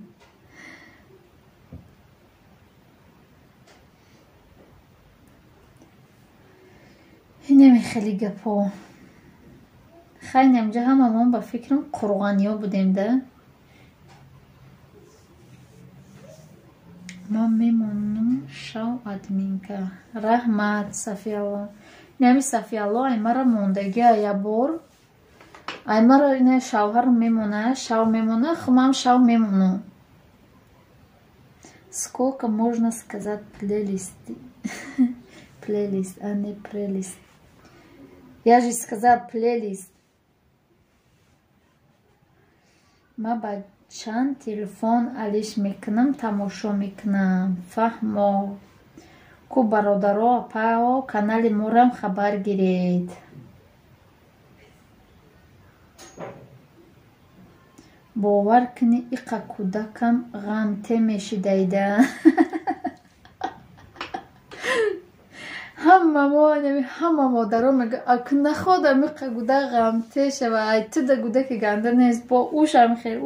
инеми хеле гапо. Хайни амҷа ҳамамон ба фикрам қурғаниё будем да. Ман мемонам шав админка. Раҳмат Сафиялло. Инеми Сафиялло ай мара мондагӣ ая бор. Ай мара ина шавҳар мемона, шав мемона, хумам шав мемону. Сколько можно сказать плейлисты? Плейлист, а не плейлист. Я же сказала плейлист. Ма ба чанд телефон алиш мекунам, тамошо мекунам. Фаҳмо. Ку бародаро апао канали морам хабар гиред. бовар кунӣ иқа кӯдакам ғамте мешидайда. ҳама модаро мега аку находам иқа кӯдак ғамте шава. ай ту да кӯдаки ганда нест бо ушам хел.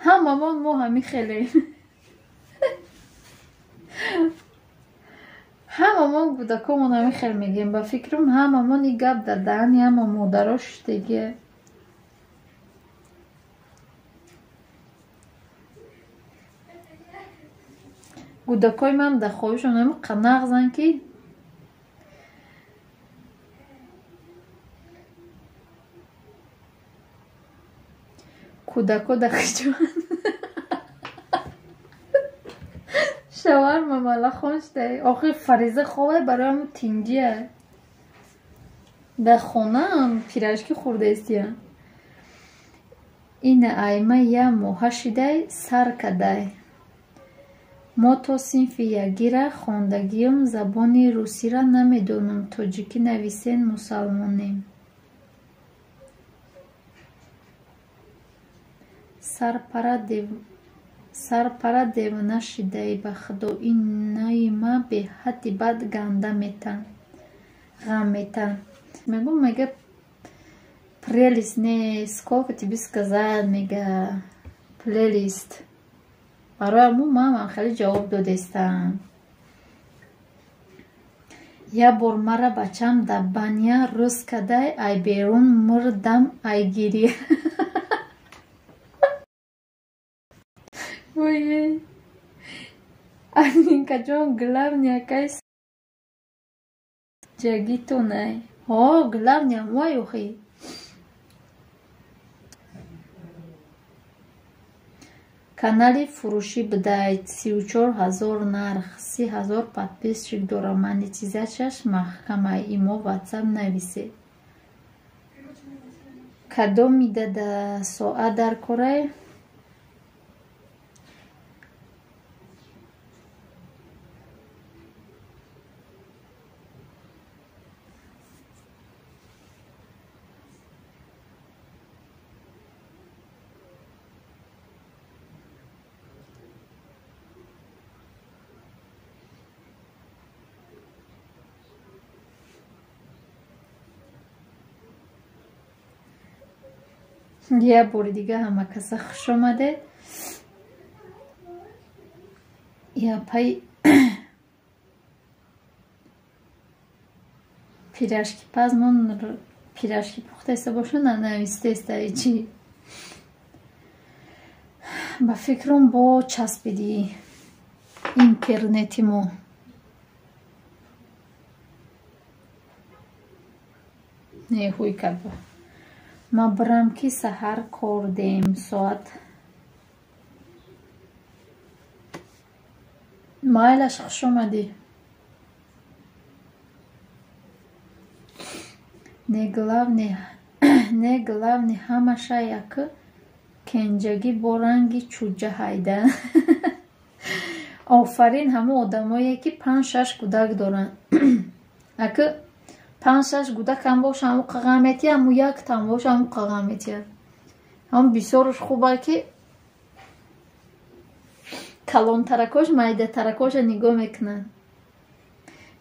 ҳамамон мо ҳами хелем. ҳамамон кӯдакомон ҳами хел мегем. ба фикрам ҳамамон и гап дар даҳани ҳама модаро шудагие. кӯдакои ман да хоҳишам нами қанағзан ки кӯдако да хиҷван. шаварма малахон шудай. охир фариза ховай барои ҳамун тинҷия. Да хонаам пирашки хӯрдаистия. ина айма я моҳа шидай сар кадай. мо то синфи ягира хондагиём забони русира намедонам тоҷикӣ нависен мусалмонем. сарпара девона шидай ба худо инаи ма беҳадди бад ганда ғам метан. Мегум мега плейлист не сколько тебе сказать мега плейлист. барои ҳамун ман хеле ҷавоб додестам. я бор мара бачам да баня рӯз кадай ай берун мурдам ай гирия. Ой, Анинка ҷон, главняка ҷагитонай. О, главня мой ухи. Канали фурӯшӣ бидаyd 34 000 нарх, 30 000 подписчик дорам. Монетизатсияш маҳкамаи имо ватсап нависед. Кадом мидада соат дар корай? Я бори дига ҳама каса хуш омадед. Я пай пирашки пазмон пирашки пухтаиста бошу нанавистаиста чӣ ба фикрам бо часпиди интернети мо не ҳуй каба ма бирам ки саҳар кор дем соат майлаш хуш омадӣ. Не главне ҳамаша як кенҷагӣ бо ранги чуҷа ҳайда. Офарин ҳама одамое ки 5-6 кӯдак доранд. Аки 5-6 кӯдак ҳам боша ҳаму қағамети ҳаму яктам боша ҳаму қағамети ҳам бисёрш хубай ки калонтаракош майдатаракоша нигоҳ мекунанд.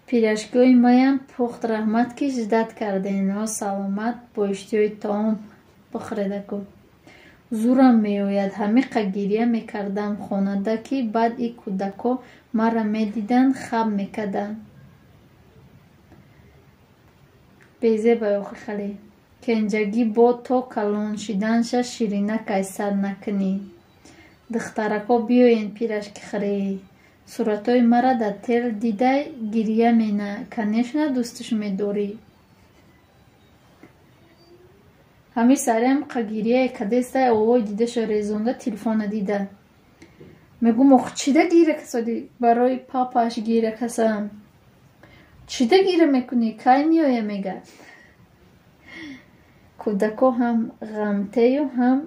Пирашкои маям пухт, раҳмат ки жиддат карден. Саломат бо иштиёи таом бихӯредаку. Зурам меояд, ҳамиқа гирья мекардам хонада ки баъд и кӯдако мара медиданд хаб мекарданд. Безебай охи хали. Кенҷагӣ бо то калон шиданша ширина кайсар накунӣ. Духтарако биёен пирашки хӯред. Суратҳои мара дар тел дидай гирья мена. Конечно, дӯстиш медорӣ. ҳами сарем қагирьяе кадеста овои дидаша резонда телефона дида. Мегум ох чида гиря касади барои папаш гиря касам. Чида гиря мекунӣ? Кай меоя мега. Кӯдако ҳам ғамтею ҳам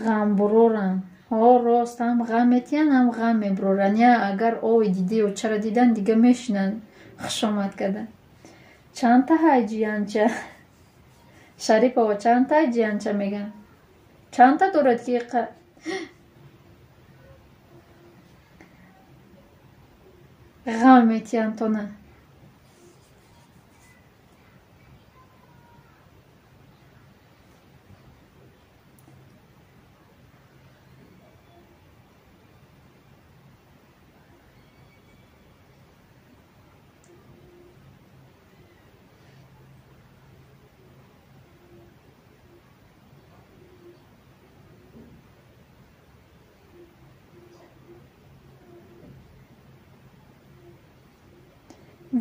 ғамбуроранд. Ҳо рост ҳам ғам метиҳанд ҳам ғам мебуроранд. Я агар ови дидиё чара дидан дига мешинанд хушомад кардан. Чандта ҳайҷи янча? Шарипова чандта ҳайҷи янча меган? Чандта дорад ки ғам метиҳанд то на?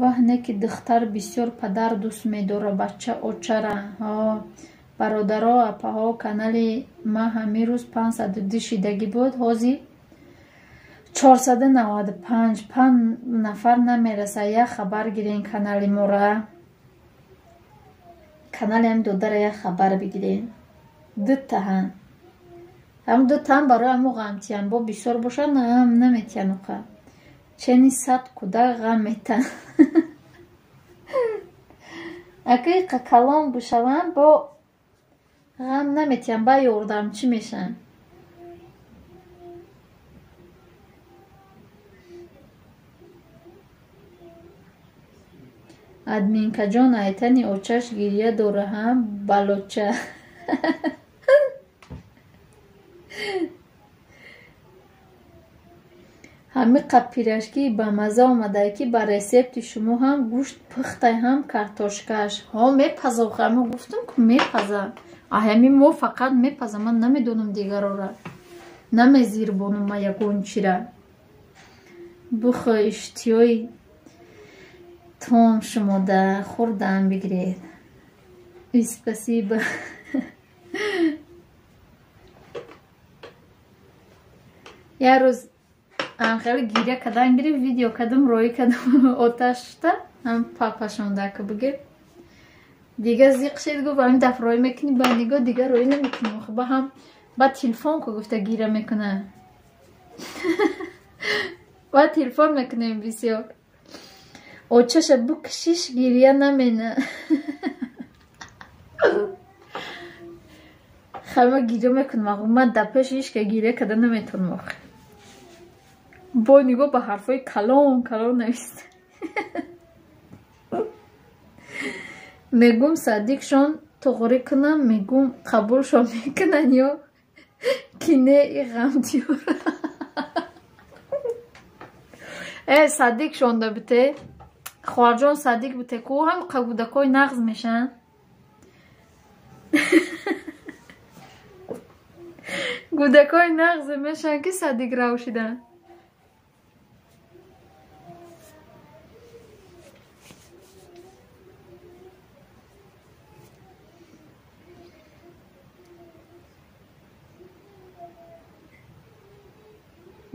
ваҳне ки духтар бисёр падар дӯст медорад, бача очара. Бародаро апаҳо канали ма ҳами рӯз 502 шидагӣ буд, ҳозир 495. 5 нафар намераса. як хабар гирен канали мора. Канали ҳам додара як хабар бигирен. дутаҳан ҳам дутаҳан барои ҳамо ғамтиян бо бисёр бошад ҳам наметиян оқа. Чени 100 кӯдак ғам метан. Аки калон бушаванд бо ғам наметиян ба ёрдам чӣ мешан? Админкаҷон айтани очаш гирья дора ҳам балоча. ҳамиқа пирашки ба маза омадай ки ба ресепти шумо ҳам гӯшт пухтай ҳам картошкаш. Мепаза охамо гуфтам ки мепаза. Ҳами мо фақат мепаза, ман намедонам дигарора. намезир бонума ягон чира бухо иштиёи том шумо да хурдам бигиред. Спасибо. Я роз хеле гиря кадан гири видео кадам рои кадам оташта ам папашон дака буге дига зиқ шед гуфт ам даф рои мекунӣ ба нигоҳ дига рои намекунӣ ба ҳам ба телефон ку гуфта гира мекуна ба телефон мекунем бисёр очаша букшиш гирия намена хама гиря мекунам ағо ман да пешиш ка гиря када наметавонам охир бо нигоҳ ба ҳарфои калон калон навист мегум садиқшон туғри кунам мегум қабулшон мекунан ё кине и ғамдиёр садиқшон да бите хоҳарҷон садиқ бите ку ҳам қагудакои нағз мешан гудакои нағз мешан ки садиқ равшидан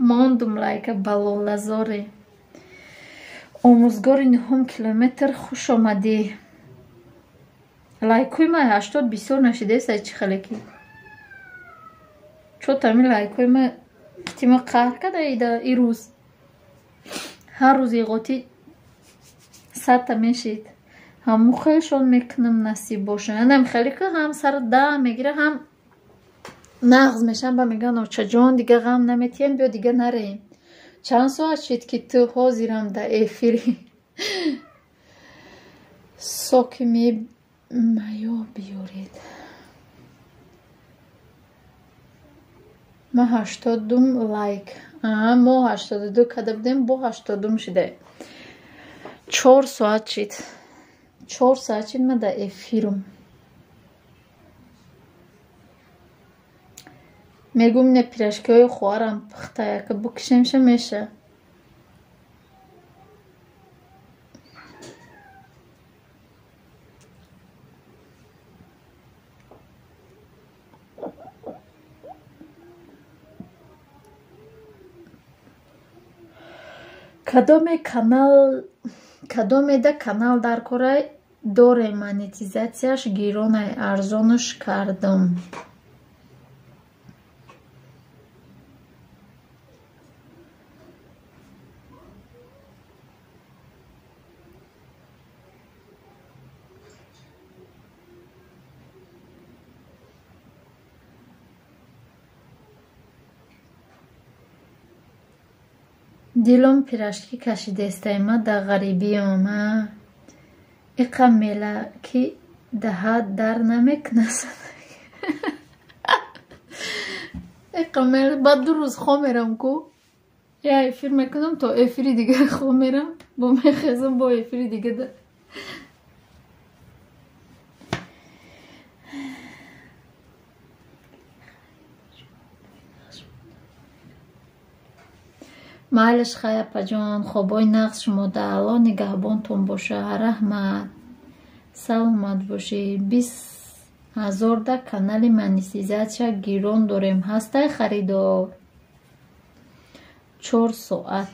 мондум лайка балолазоре омӯзгори 9 километр хуш омадӣ лайкои ман 80 бисёр нашидеса чи халеки чотами лайкои ман тима қаҳр када ида и рӯз ҳар рӯз иғоти 100 мешид ҳаму хелшон мекунам насиб боша янам хеле ки ҳам сар да мегира ҳам нағз мешан ба меган очаҷон дига ғам наметием биё дига нарем чанд соат шид ки ту ҳозирам да эфири соки маё биёред ма 80 лайк мо 82 када будем бо 80 шида 4 соат шид 4 соат шид ма да эфирум мегум не пирашкиҳои хоҳарам пухта яка букишемша меша кадомеда канал дар кораи доре монетизатсияш гиронай арзонуш кардам дилом пирашкӣ кашидестай ма да ғарибиём иқа мела ки даҳад дар намекунад иқа мела ба 2 рӯз хо мерам ку я эфир мекунам то эфири дига хо мерам бо мехезам бо эфири дига да майлаш хаяпаҷон хобои нағз шумо да алло нигаҳбонтон боша раҳмат саломат бошӣ 20,000 да канали монетизатсия гирон дорем ҳастай харидор 4 соат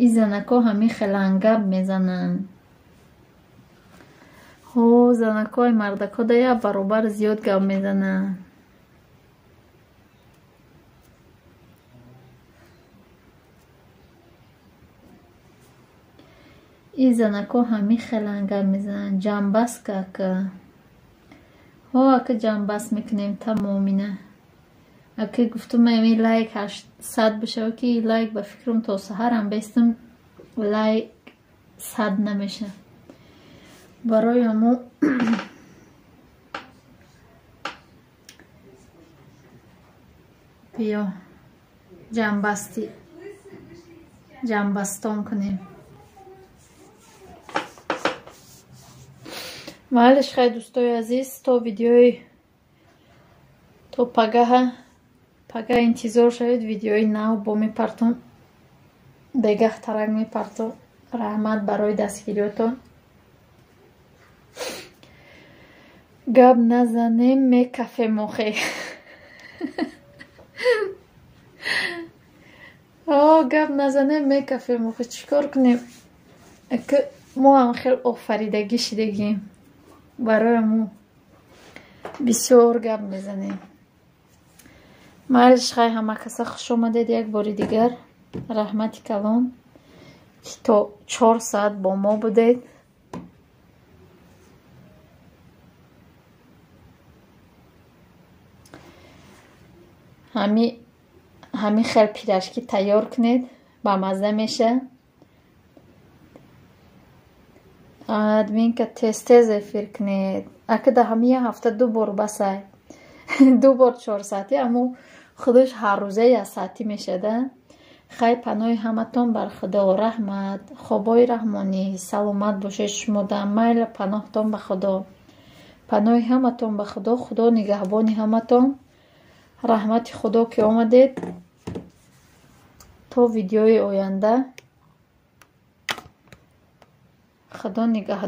и занако ҳами хелангаб мезананд занакои мардако да я баробар зиёд гап мезананд и занако ҳами хелангаб мезананд ҷамбаска ака ака ҷамбас мекунем тамомина ака гуфтум ами лайк 800 бишава ки лайк ба фикрам то саҳарам бестам лайк 100 намеша барои аму биё ҷамбастон кунем маҳалиш хай дӯстои азиз то видеои то пагаҳа пага интизор шавед видеои нав бо мепартон бегаҳтарак мепартон. раҳмат барои дастгириётон. гап назанем мекафемохе. гап назанем мекафемохе. чикор кунем? мо ҳам хел офаридагӣ шидагим. барои мо бисёр гап мезанем. майлиш хай ҳама каса хуш омадед як бори дигар. раҳмати калон ки то 4 соат бо мо будед. ҳами хел пирашкӣ тайёр кунед, ба мазза меша. админка тез эфир кунед. акида ҳами як ҳафта 2 бор басай 2 бор 4 соати, аммо худаш ҳар рӯза 1 соати мешада. хай паноҳи ҳаматон бар худо. раҳмат. хобои раҳмонӣ. саломат бошед шумода. майла паноҳтон ба худо. паноҳи ҳаматон ба худо. худо нигаҳбони ҳаматон. раҳмати худо ки омадед. то видеои оянда. худо нигаҳ